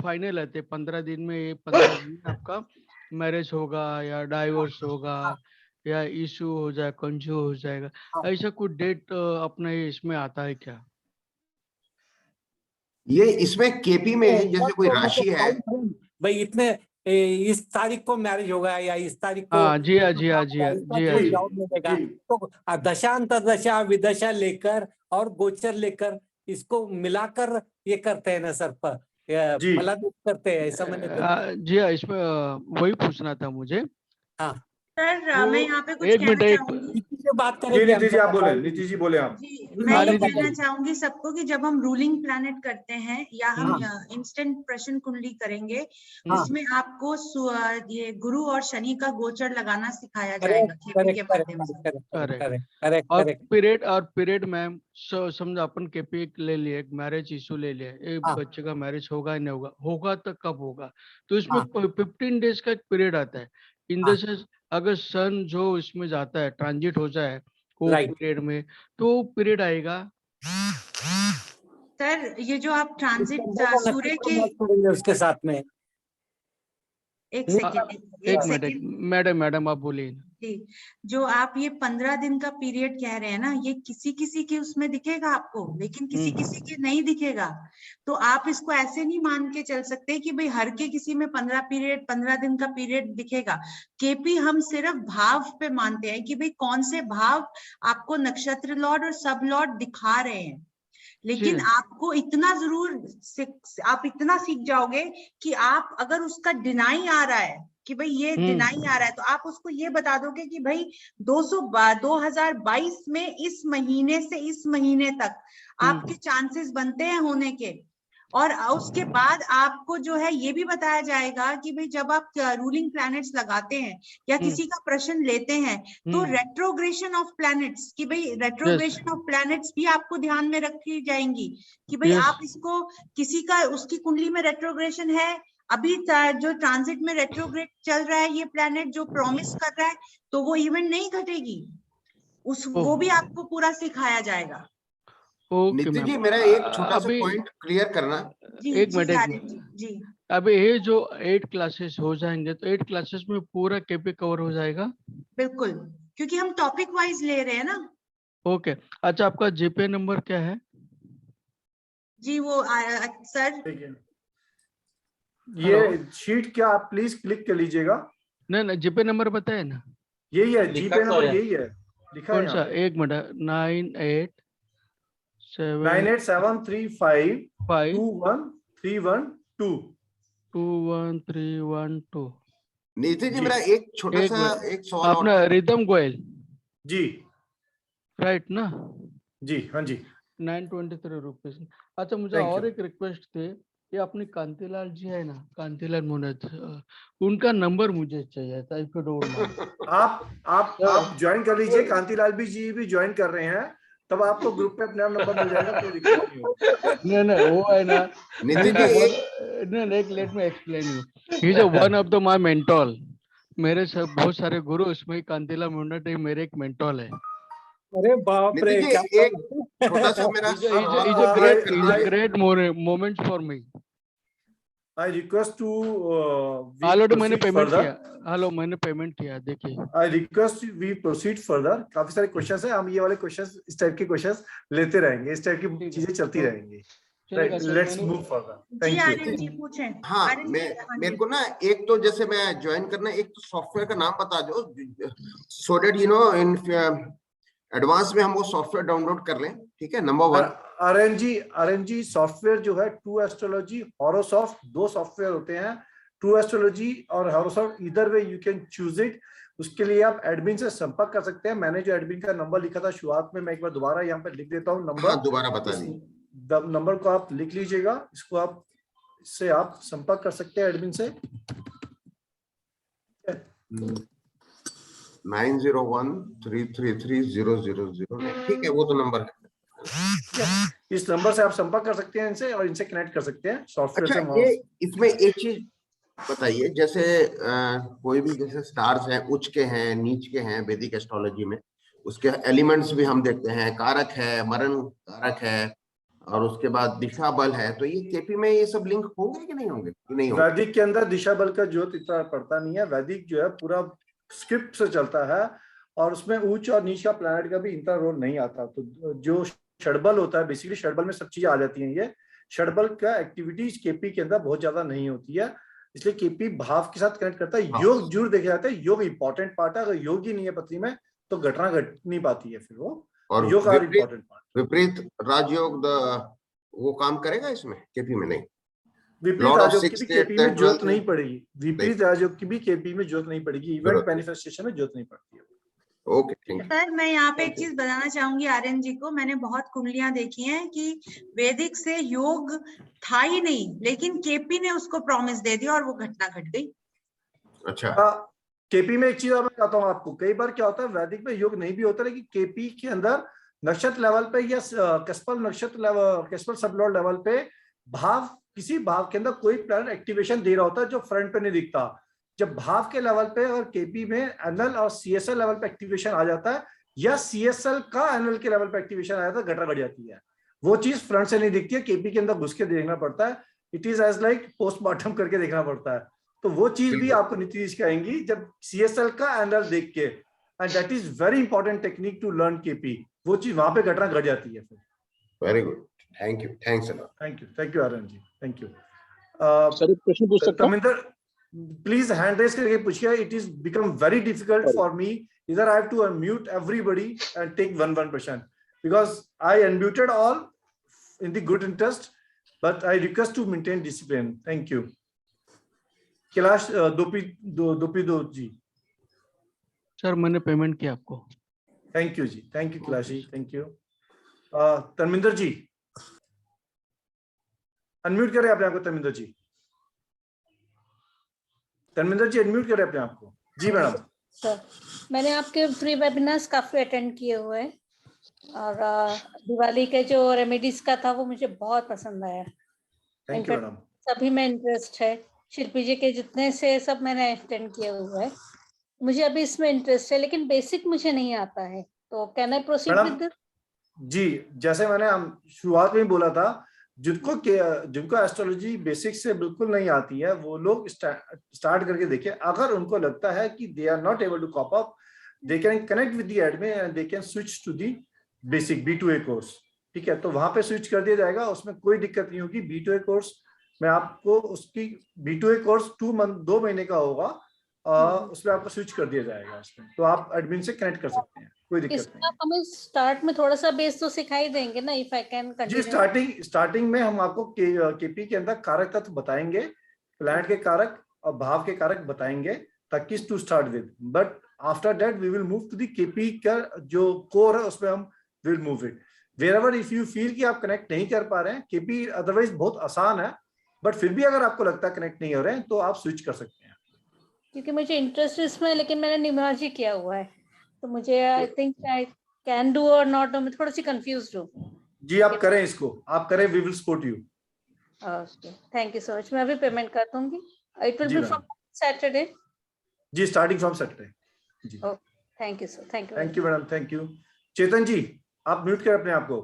फाइनल रहते 15 दिन में. ये 15 दिन में आपका मैरिज होगा या डाइवोर्स होगा या इशू हो जाए, कंज्यू हो जाएगा. ऐसा कुछ डेट अपना इसमें आता है क्या? ये इसमें केपी में जैसे कोई राशि है भाई, इतने इस तारीख को मैरिज होगा या इस तारीख को. हाँ जी हाँ. तो दशा अंतरदशा विदशा लेकर और गोचर लेकर इसको मिलाकर ये करते हैं ना सर, फलादित करते हैं, ऐसा मैंने. जी हाँ, इसमें वही पूछना था मुझे. हाँ सर, मैं यहाँ पे कुछ एक कहना मिनट चाहूंगी. बात करेंगे. नीति जी आप बोले, नीति जी बोले आप. मैं ये कहना चाहूंगी सबको कि जब हम रूलिंग प्लैनेट करते हैं या हम इंस्टेंट प्रश्न कुंडली करेंगे, उसमें आपको ये गुरु और शनि का गोचर लगाना सिखाया जाएगा केपी के माध्यम से. और पीरियड मैम, समझो अपन केपी ले लिए, एक मैरिज इशू ले लिया, एक बच्चे का मैरिज होगा या नहीं होगा तो कब होगा. तो इसमें 15 डेज का एक पीरियड आता है. इन द सेंस अगर सन जो इसमें जाता है, ट्रांजिट हो जाए वो पीरियड में, तो पीरियड आएगा. सर, ये जो आप ट्रांजिट सूर्य के उसके साथ में एक सेकंड मैडम आप बोलिए. जी, जो आप ये 15 दिन का पीरियड कह रहे हैं ना, ये किसी के उसमें दिखेगा आपको, लेकिन किसी के नहीं दिखेगा. तो आप इसको ऐसे नहीं मान के चल सकते कि भाई हर के किसी में 15 दिन का पीरियड दिखेगा. केपी हम सिर्फ भाव पे मानते हैं कि भाई कौन से भाव आपको नक्षत्र लॉर्ड और सब लॉर्ड दिखा रहे हैं. लेकिन आपको इतना आप इतना सीख जाओगे कि आप अगर उसका डिनाई आ रहा है कि भाई ये डिनाई आ रहा है, तो आप उसको ये बता दोगे कि भाई 2022 में इस महीने से इस महीने तक आपके चांसेस बनते हैं होने के. और उसके बाद आपको जो है ये भी बताया जाएगा कि भाई जब आप रूलिंग प्लैनेट्स लगाते हैं या किसी का प्रश्न लेते हैं, तो रेट्रोग्रेशन ऑफ प्लैनेट्स, कि भाई रेट्रोग्रेशन ऑफ प्लैनेट्स भी आपको ध्यान में रखी जाएंगी कि भाई आप इसको किसी का उसकी कुंडली में रेट्रोग्रेशन है, अभी जो ट्रांजिट में रेट्रोग्रेड चल रहा है ये प्लैनेट जो प्रॉमिस कर रहा है, तो वो इवेंट नहीं घटेगी. वो भी आपको पूरा सिखाया जाएगा. नितिन जी, मेरा एक छोटा सा पॉइंट क्लियर करना. एक मिनट जी. अभी ये जो 8 क्लासेस हो जाएंगे, तो 8 क्लासेस में पूरा केपी कवर हो जाएगा? बिल्कुल, क्योंकि हम टॉपिक वाइज ले रहे हैं ना. ओके. अच्छा, आपका जीपे नंबर क्या है? जी वो सर, ये शीट क्या आप प्लीज क्लिक कर लीजिएगा. नहीं, जीपे नंबर बताए ना. यही है जीपे नंबर, यही है लिखा है. कौन सा? एक मिनट. 98735213112. नितिन जी, मेरा एक छोटा सा एक सवाल. अपना रिदम गोयल जी, राइट ना? जी हाँ जी. 923 रुपीज. अच्छा, मुझे और एक रिक्वेस्ट थे, ये अपने कांतिलाल जी है ना, कांतिलाल मोनत, उनका नंबर मुझे चाहिए था. इफ यू डोंट माइंड, आप ज्वाइन कर लीजिए. कांतिलाल जी भी ज्वाइन कर रहे हैं, तब आपको ग्रुप पे अपने आप नंबर मिल जाएगा. कोई दिक्कत नहीं होगी. नहीं, वो है ना. Nitin ji, let me explain you. He is one of the my mentor. मेरे बहुत सारे गुरु, उसमें कांतिलाल मोनत मेरे एक मेंटोर है. अरे बाप रे, एक छोटा सा मेरा great moment for me. I request to we already मैंने proceed पेमेंट further. किया, हेलो मैंने पेमेंट किया, देखिए। I request we proceed further. काफी सारे क्वेश्चंस हैं, हम ये वाले क्वेश्चंस, इस टाइप के क्वेश्चंस लेते रहेंगे, इस टाइप की चीजें चलती रहेंगी। चलेगा Right, सर, let's मैंने- move further. Ji Thank you. Aryan जी पूछें। हाँ, आर्यन जी, हाँ मेरे जी। को ना एक तो जैसे मैं ज्वाइन करना, एक तो सॉफ्टवेयर का नाम बता दो, so that you know in advance में हम वो सॉफ्टवेयर डाउनलोड कर लें, ठीक है? नंबर 1। आर्यन जी सॉफ्टवेयर जो है ट्रू एस्ट्रोलॉजी, हॉरोसॉफ्ट, 2 सॉफ्टवेयर होते हैं, ट्रू एस्ट्रोलॉजी और हॉरोसॉफ्ट, इधर way you can choose it. उसके लिए आप एडमिन से संपर्क कर सकते हैं। मैंने जो एडमिन का नंबर लिखा था शुरुआत में, मैं एक बार दोबारा यहाँ पे लिख देता हूँ नंबर। हाँ, दोबारा बता दीजिए। नंबर को आप लिख लीजिएगा, इसको आप, इससे आप संपर्क कर सकते हैं एडमिन से। 9013330009, ठीक है, वो तो नंबर है। इस नंबर से आप संपर्क कर सकते हैं इनसे, और इनसे कनेक्ट कर सकते हैं सॉफ्टवेयर अच्छा, से। ये इसमें एक चीज बताइए, जैसे कोई भी जैसे स्टार्स हैं, उच्च के हैं, नीच के हैं वैदिक एस्ट्रोलॉजी में, उसके एलिमेंट्स भी हम देखते हैं, कारक है, मरण कारक है, और उसके बाद दिशा बल है। तो ये केपी में ये सब लिंक होंगे कि नहीं होंगे? नहीं होंगे। वैदिक के अंदर दिशा बल का ज्योत इतना पड़ता नहीं है। वैदिक जो है पूरा स्क्रिप्ट से चलता है, और उसमें उच्च और नीच का प्लैनेट का भी इतना रोल नहीं आता। तो जो षडबल होता है, बेसिकली षडबल में सब चीजें आ जाती हैं। ये षडबल का एक्टिविटीज केपी के अंदर बहुत ज्यादा नहीं होती है, इसलिए केपी भाव के साथ कनेक्ट करता है। योग जरूर देखे जाते हैं, योग इंपॉर्टेंट पार्ट है। अगर योग ही नहीं है पत्री में तो घटना घट नहीं पाती है, फिर वो और योग आर इंपॉर्टेंट पार्ट। विपरीत राजयोग वो काम करेगा इसमें? केपी में नहीं। विपरीत Lord of राजयोग की Sixth, भी केपी में Tenth, जरूरत Twelfth नहीं पड़ेगी। विपरीत राजयोग की भी केपी में जरूरत नहीं पड़ेगी। इवेंट मैनिफेस्टेशन में जरूरत नहीं पड़ती है। Okay, thank you. सर मैं यहाँ पे एक चीज बताना चाहूंगी आर्यन जी को। मैंने बहुत कुंडलियां देखी हैं कि वैदिक से योग था ही नहीं, लेकिन केपी ने उसको प्रॉमिस दे दिया और वो घटना घट गई। अच्छा, केपी में एक चीज और मैं बताता हूँ आपको। कई बार क्या होता है, वैदिक में योग नहीं भी होता, लेकिन केपी के अंदर नक्षत्र लेवल पे या कस्पल नक्षत्र लेवल, कस्पल सबलॉर्ड लेवल पे भाव, किसी भाव के अंदर कोई प्लैनेट एक्टिवेशन दे रहा होता है जो फ्रंट पे नहीं दिखता। जब भाव के लेवल पे और केपी में एनएल और सीएसएल लेवल पे एक्टिवेशन आ जाता है, या सीएसएल का एनएल के लेवल पे एक्टिवेशन आ जाता है, घटना बढ़ जाती है। वो चीज फ्रंट से नहीं दिखती है, केपी के अंदर घुस के देखना पड़ता है। It is as like postmortem करके देखना पड़ता है। तो वो चीज भी आपको नीतीश कहेंगी जब सीएसएल का एनएल देख के, and that is very important technique to learn KP. वो चीज वहां पे घटना घट जाती है फिर। Very good, thank you, thanks a lot. Thank you Aryan ji, thank you. Sir एक प्रश्न पूछ सकता हूं? तमिंदर, प्लीज हैंड रेज करके पूछिए। It is become very difficult for me, इधर I have to unmute everybody and take one person, because I unmuted all in the good interest, but I request to maintain discipline. Thank you. Kailash Dopi ji. Sir मैंने payment किया आपको। Thank you ji, thank you Kailash ji, thank you. Dharmendra ji unmute करें अपने आपको। Dharmendra ji, Dharmendra ji unmute करें अपने आपको। जी madam. Sir मैंने आपके फ्री वेबिनार्स काफी अटेंड किए हुए हैं, और दिवाली के जो रेमेडीज का था वो मुझे बहुत पसंद आया। Thank you madam. सभी में इंटरेस्ट है, शिल्पी जी के जितने से सब मैंने अटेंड किए हुए हैं। मुझे अभी इसमें इंटरेस्ट है, लेकिन बेसिक मुझे नहीं आता है, तो can I proceed with this? जी, जैसे मैंने शुरुआत में ही बोला था, जिनको एस्ट्रोलॉजी बेसिक से बिल्कुल नहीं आती है, वो लोग स्टार्ट करके देखें। अगर उनको लगता है कि they are not able to cope up, they can connect with the admin and they can switch to the basic B2A course. ठीक है, तो वहां पे स्विच कर दिया जाएगा, उसमें कोई दिक्कत नहीं होगी। B2A कोर्स में आपको उसकी B2A कोर्स 2 महीने का होगा, उसमें आपको स्विच कर दिया जाएगा इसमें, तो आप एडमिन से कनेक्ट कर सकते हैं, कोई दिक्कत नहीं। आप हमें स्टार्ट में थोड़ा सा बेस तो सिखाई देंगे ना, इफ आई कैन जी। स्टार्टिंग में हम आपको केपी के अंदर कारक तत्व बताएंगे, प्लैनेट के कारक और भाव के कारक बताएंगे, ताकि to start with. But after that we will move to the KP का जो कोर है, उसमें हम will move it wherever if you feel कि आप कनेक्ट नहीं कर पा रहे हैं। केपी अदरवाइज बहुत आसान है, बट फिर भी अगर आपको लगता है कनेक्ट नहीं हो रहे हैं, तो आप स्विच कर सकते हैं। क्योंकि मुझे इंटरेस्ट इसमें, लेकिन मैंने न्यूमरोलॉजी किया हुआ है, तो मुझे I think I can do और नॉट, मैं थोड़ी सी कंफ्यूज्ड हूँ। जी, आप करें इसको, आप करें, we will support you. Okay, thank you so much. मैं अभी पेमेंट कर दूंगी। It will be from Saturday. जी, स्टार्टिंग फ्रॉम सैटरडे। जी, thank you sir, thank you madam, thank you. Chetan ji, आप म्यूट करें अपने आप को।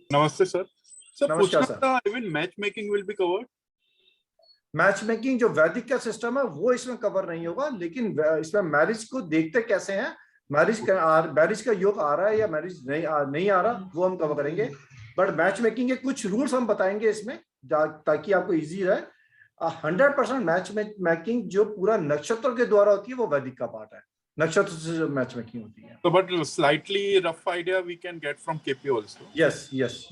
नमस्ते सर। नमस्कार sir. Even match making will be covered? Match making जो वैदिक का सिस्टम है वो इसमें कवर नहीं होगा, लेकिन इसमें मैरिज को देखते कैसे हैं, मैरिज का योग आ रहा है या मैरिज नहीं आ रहा, वो हम कवर करेंगे। बट मैच मेकिंग के कुछ रूल्स हम बताएंगे इसमें ताकि आपको इजी रहे। 100% मैच मेकिंग जो पूरा नक्षत्र के द्वारा होती है वो वैदिक का पार्ट है, नक्षत्र से जो मैच मेकिंग होती है। So, but slightly rough idea we can get from KP also. Yes,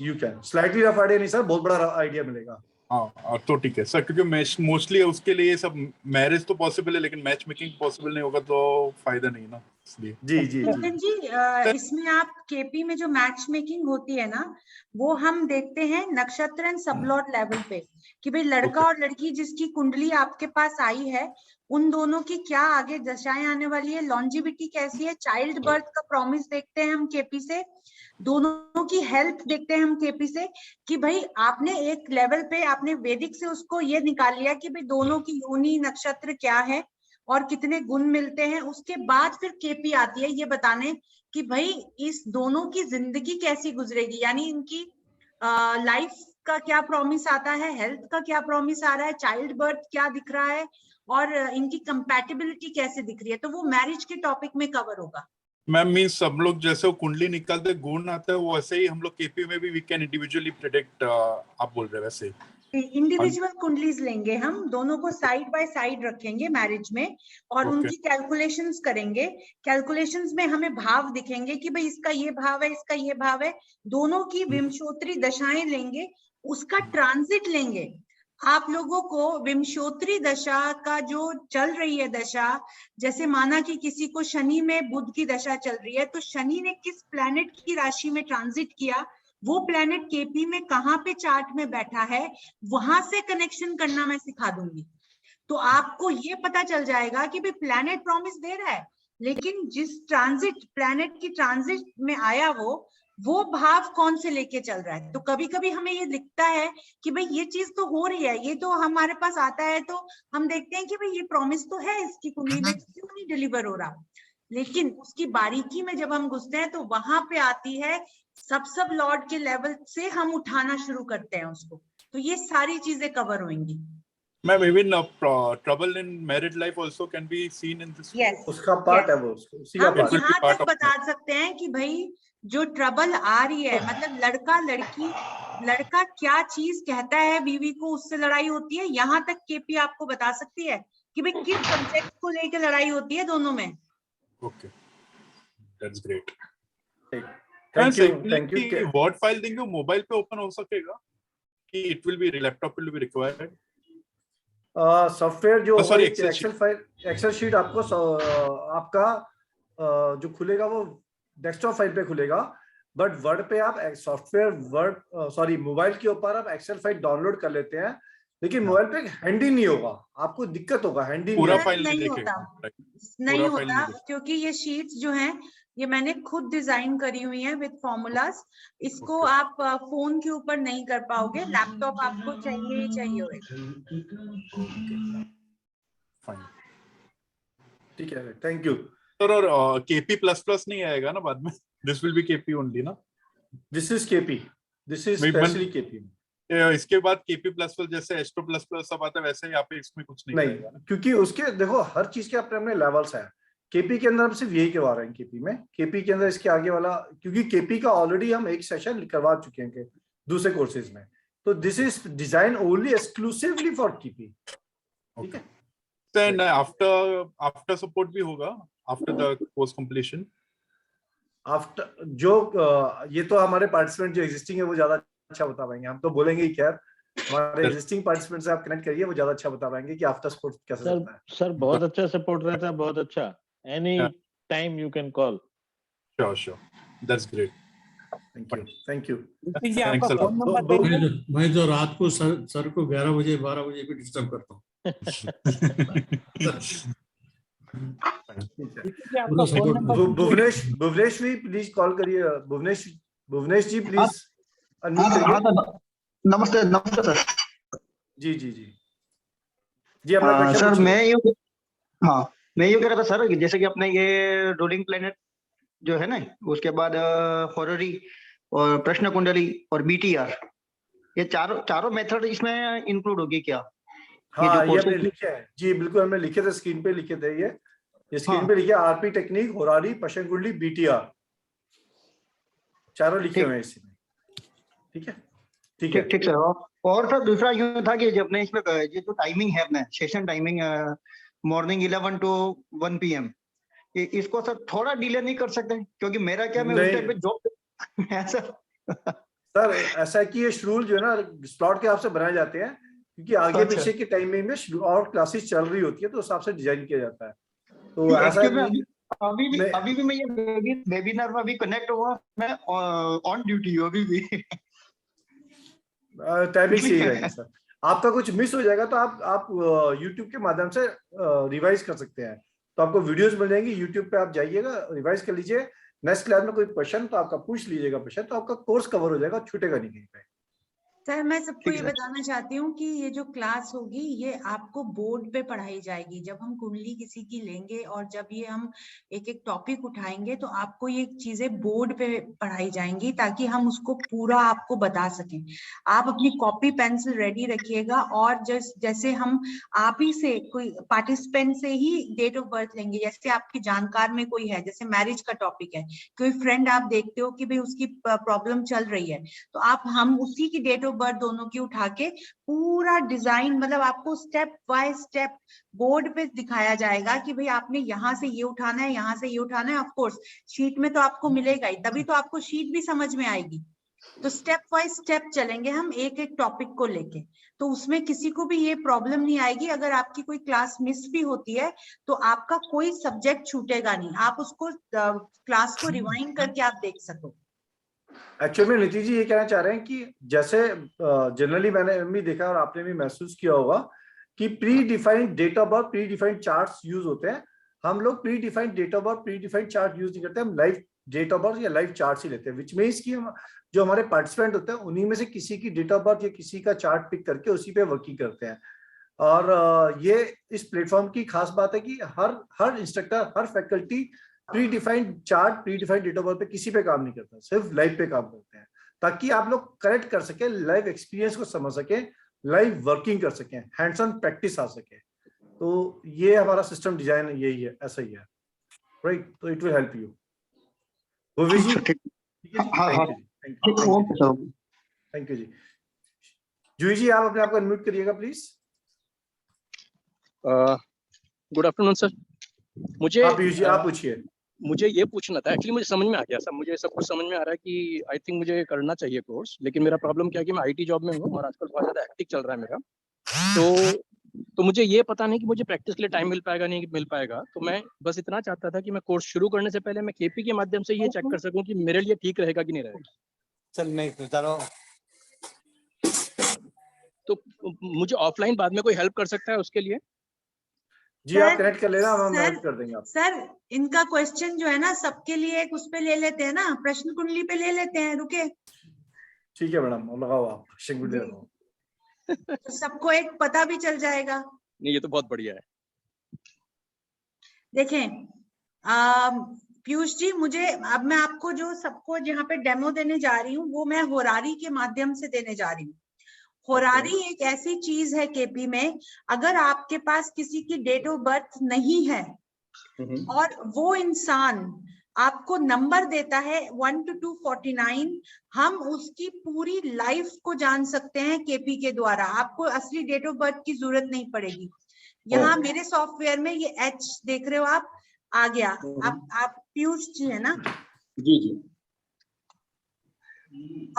you can. Slightly rough idea नहीं सर, बहुत बड़ा आइडिया मिलेगा। हाँ तो ठीक है सर, क्योंकि मोस्टली उसके लिए सब मैरिज तो पॉसिबल है लेकिन मैच मेकिंग पॉसिबल नहीं होगा तो फायदा नहीं ना, इसलिए। जी इसमें आप केपी में जो मैच मेकिंग होती है ना, वो हम देखते हैं नक्षत्र एंड सबलॉट लेवल पे कि भाई लड़का और लड़की जिसकी कुंडली आपके पास आई है उन दोनों की क्या आगे दशाएं आने वाली है, लॉन्जिविटी कैसी है, चाइल्ड बर्थ का प्रॉमिस देखते हैं हम केपी से, दोनों की हेल्थ देखते हैं हम केपी से कि भाई आपने एक लेवल पे आपने वैदिक से उसको ये निकाल लिया कि भाई दोनों की योनि नक्षत्र क्या है और कितने गुण मिलते हैं। उसके बाद फिर केपी आती है ये बताने कि भाई इस दोनों की जिंदगी कैसी गुजरेगी, यानी इनकी लाइफ का क्या प्रॉमिस आता है, हेल्थ का क्या प्रॉमिस आ रहा है, चाइल्ड बर्थ क्या दिख रहा है और इनकी कंपैटिबिलिटी कैसे दिख रही है, तो वो मैरिज के टॉपिक में कवर होगा। मैम मींस सब लोग जैसे वो कुंडली निकालते गुण आता है वो ऐसे ही हम लोग केपी में भी वी कैन इंडिविजुअली प्रेडिक्ट, आप बोल रहे हैं वैसे इंडिविजुअल कुंडलीज लेंगे हम, दोनों को साइड बाय साइड रखेंगे मैरिज में और उनकी कैलकुलेशंस करेंगे। कैलकुलेशंस में हमें भाव दिखेंगे कि भाई इसका ये भाव है, इसका ये भाव है, दोनों की विंशोत्तरी दशाएं लेंगे, उसका ट्रांजिट लेंगे। आप लोगों को विंशोत्तरी दशा का जो चल रही है दशा, जैसे माना कि किसी को शनि में बुध की दशा चल रही है तो शनि ने किस प्लैनेट की राशि में ट्रांजिट किया, वो प्लैनेट केपी में कहाँ पे चार्ट में बैठा है, वहां से कनेक्शन करना मैं सिखा दूंगी। तो आपको ये पता चल जाएगा कि भाई प्लैनेट प्रॉमिस दे रहा है लेकिन जिस ट्रांजिट प्लैनेट की ट्रांजिट में आया वो भाव कौन से लेके चल रहा है। तो कभी कभी हमें ये दिखता है कि भाई ये चीज तो हो रही है, ये तो हमारे पास आता है तो हम देखते हैं कि भाई ये प्रॉमिस तो है इसकी कुंडली में, क्यों नहीं डिलीवर हो रहा, लेकिन उसकी बारीकी में जब हम घुसते हैं तो वहां पे आती है सब लॉर्ड के लेवल से हम उठाना शुरू करते हैं उसको, तो ये सारी चीजें कवर होंगी। Ma'am even trouble in married life also can be seen in this. Yes, उसका पार्ट है वो, उसी का हम पार्ट। यहाँ तक बता सकते हैं कि भाई जो ट्रबल आ रही है, मतलब लड़का क्या चीज कहता है बीवी को, उससे लड़ाई होती है, यहाँ तक केपी आपको बता सकती है कि भाई किस सब्जेक्ट को लेकर लड़ाई होती है दोनों में। Okay, that's great. Thank you. Word file देंगे वो मोबाइल पे ओपन हो सकेगा कि it will be laptop will be required? Software जो sorry excel file, excel sheet आपको आपका जो खुलेगा वो डेस्कटॉप फाइल पे खुलेगा, बट वर्ड पे आप सॉफ्टवेयर मोबाइल के ऊपर आप एक्सेल फाइल डाउनलोड कर लेते हैं, लेकिन मोबाइल पे हैंडी नहीं होगा, आपको दिक्कत होगा, हैंडी पूरा नहीं फाइल नहीं होता क्योंकि ये शीट्स जो हैं ये मैंने खुद डिजाइन करी हुई है विद फॉर्मूलाज, इसको आप फोन के ऊपर नहीं कर पाओगे, लैपटॉप आपको चाहिए ही चाहिए होगा। ठीक है, थैंक यू सर। और केपी प्लस प्लस नहीं आएगा ना बाद में? This will be KP only ना? This is KP, this is specially KP. इसके बाद केपी प्लस प्लस जैसे एस्ट्रो प्लस प्लस सब आता है वैसे यहाँ पे इसमें कुछ नहीं आएगा ना? क्योंकि उसके देखो हर चीज के अपने अपने लेवल्स हैं। केपी के अंदर हम सिर्फ यही करवा रहे हैं केपी में, केपी के अंदर इसके आगे वाला, क्योंकि केपी का ऑलरेडी हम एक सेशन करवा चुके हैं दूसरे कोर्सेज में, तो this is design only exclusively for KP. ठीक है, देन आफ्टर सपोर्ट भी होगा after the course completion? After जो ये तो हमारे पार्टिसिपेंट जो एग्जिस्टिंग है वो ज्यादा अच्छा बता पाएंगे, हम तो बोलेंगे ही, खैर हमारे एग्जिस्टिंग पार्टिसिपेंट से आप कनेक्ट करिए, वो ज्यादा अच्छा बता पाएंगे कि आफ्टर सपोर्ट कैसे चलता है। सर बहुत अच्छा सपोर्ट रहता है, बहुत अच्छा। Any time you can call. Sure, that's great. Thank you. मैं जो रात को सर को 11 बजे 12 बजे भी डिस्टर्ब करता हूँ। भुवनेश भी प्लीज कॉल करिए, भुवनेश जी प्लीज अनम्यूट करिए। नमस्ते सर। जी अपना क्वेश्चन। सर मैं यूँ कह रहा था सर, जैसे कि अपने ये रूलिंग प्लेनेट जो है ना, उसके बाद हॉररी और प्रश्न कुंडली और बीटीआर, ये चारों मेथड इसमें इंक्लूड होगी क्या? हाँ, ये courses हमने लिखे हैं जी, बिल्कुल हमने लिखे थे, स्क्रीन पे लिखे थे ये स्क्रीन हाँ। पे लिखे, आरपी टेक्निक, होरारी, पशन कुंडली, बीटीआर, चारों लिखे हुए हैं इसी में। ठीक है, ठीक है, ठीक सर। और सर दूसरा यूं था कि जो अपने इसमें ये जो टाइमिंग है अपने session timing morning 11 to 1 PM, इसको सर थोड़ा डिले नहीं कर सकते? क्योंकि मेरा क्या, मैं उस टाइम पे जॉब है सर। सर ऐसा है कि ये शेड्यूल जो है ना स्लॉट के हिसाब से बनाए जाते हैं, क्योंकि आगे अच्छा। पीछे की टाइमिंग में और क्लासेस चल रही होती है, तो उस हिसाब से डिजाइन किया जाता है। तो ऐसा अभी भी मैं ये वेबिनार में अभी कनेक्ट हुआ, मैं ऑन ड्यूटी हूँ अभी भी। टाइमिंग सही रहेगा सर। आपका कुछ मिस हो जाएगा तो आप YouTube के माध्यम से रिवाइज कर सकते हैं, तो आपको वीडियोस मिल जाएंगी YouTube पे, आप जाइएगा रिवाइज कर लीजिए। नेक्स्ट क्लास में कोई क्वेश्चन तो आपका पूछ लीजिएगा प्रश्न, तो आपका कोर्स कवर हो जाएगा, छूटेगा नहीं कहीं पे। सर मैं सबको ये बताना चाहती हूँ कि ये जो क्लास होगी ये आपको बोर्ड पे पढ़ाई जाएगी। जब हम कुंडली किसी की लेंगे और जब ये हम एक एक टॉपिक उठाएंगे तो आपको ये चीजें बोर्ड पे पढ़ाई जाएंगी, ताकि हम उसको पूरा आपको बता सकें। आप अपनी कॉपी पेंसिल रेडी रखिएगा, और जैसे हम आप ही से कोई पार्टिसिपेंट से ही डेट ऑफ बर्थ लेंगे। जैसे आपके जानकार में कोई है, जैसे मैरिज का टॉपिक है, कोई फ्रेंड आप देखते हो कि भाई उसकी प्रॉब्लम चल रही है, तो हम उसी की डेट ऑफ बर्थ दोनों की उठा के पूरा डिजाइन, मतलब आपको स्टेप बाय स्टेप बोर्ड पे दिखाया जाएगा कि भाई आपने यहाँ से ये उठाना है, यहाँ से ये उठाना है। ऑफ कोर्स शीट में तो आपको मिलेगा ही, तभी तो आपको शीट भी समझ में आएगी। तो स्टेप बाय स्टेप चलेंगे हम एक एक टॉपिक को लेके, तो उसमें किसी को भी ये प्रॉब्लम नहीं आएगी। अगर आपकी कोई क्लास मिस भी होती है तो आपका कोई सब्जेक्ट छूटेगा नहीं, आप उसको क्लास को रिवाइंड करके आप देख सको। एक्चुअली में नीतीश जी ये कहना चाह रहे हैं कि जैसे जनरली मैंने भी देखा और आपने भी महसूस किया होगा कि pre defined date of birth, pre defined charts use होते हैं। हम लोग pre defined date of birth, pre defined chart use नहीं करते, हम लाइव डेट ऑफ बर्थ या लाइव चार्ट ही लेते हैं। विच मीन्स कि हम जो हमारे पार्टिसिपेंट होते हैं उन्हीं में से किसी की डेट ऑफ बर्थ या किसी का चार्ट पिक करके उसी पे वर्किंग करते हैं। और ये इस प्लेटफॉर्म की खास बात है कि हर इंस्ट्रक्टर, हर faculty pre defined chart, pre defined date of birth पे किसी पे काम नहीं करता, सिर्फ लाइव पे काम करते हैं, ताकि आप लोग करेक्ट कर सके, लाइव एक्सपीरियंस को समझ सके, लाइव वर्किंग कर सके, हैंड्स ऑन प्रैक्टिस आ सके। तो ये हमारा सिस्टम डिजाइन यही है, ऐसा ही है, राइट? तो it will help you. Bhuvi ji, thank you जी। जूही जी, आप अपने आप को अनम्यूट करिएगा प्लीज। Good afternoon sir. मुझे आप पूछिए। मुझे ये पूछना था, एक्चुअली मुझे समझ में आ गया सब, मुझे सब कुछ समझ में आ रहा है कि आई थिंक मुझे करना चाहिए कोर्स। लेकिन मेरा प्रॉब्लम क्या है कि मैं आईटी जॉब में हूँ और आजकल बहुत ज्यादा हेक्टिक चल रहा है मेरा, तो मुझे ये पता नहीं कि मुझे प्रैक्टिस के लिए टाइम मिल पाएगा नहीं मिल पाएगा। तो मैं बस इतना चाहता था कि मैं कोर्स शुरू करने से पहले मैं केपी के माध्यम से ये चेक कर सकूं कि मेरे लिए ठीक रहेगा कि नहीं रहेगा। चल नहीं चलो, तो मुझे ऑफलाइन बाद में कोई हेल्प कर सकता है उसके लिए? जी आप कनेक्ट कर लेना, हम हेल्प कर देंगे आप। सर इनका क्वेश्चन जो है ना सबके लिए एक उस पे ले लेते हैं ना, प्रश्न कुंडली पे ले लेते हैं, रुके। ठीक है मैडम, लगाओ आप प्रश्न कुंडली लगाओ, तो सबको एक पता भी चल जाएगा। नहीं ये तो बहुत बढ़िया है। देखें पीयूष जी, मुझे अब मैं आपको जो सबको जहाँ पे डेमो देने जा रही हूँ वो मैं होरारी के माध्यम से देने जा रही हूँ। होरारी एक ऐसी चीज है केपी में, अगर आपके पास किसी की डेट ऑफ बर्थ नहीं है और वो इंसान आपको नंबर देता है 1 to 249, हम उसकी पूरी लाइफ को जान सकते हैं केपी के द्वारा। आपको असली डेट ऑफ बर्थ की जरूरत नहीं पड़ेगी। यहाँ मेरे सॉफ्टवेयर में ये H देख रहे हो आप, आ गया। आप पीयूष जी है ना? जी जी।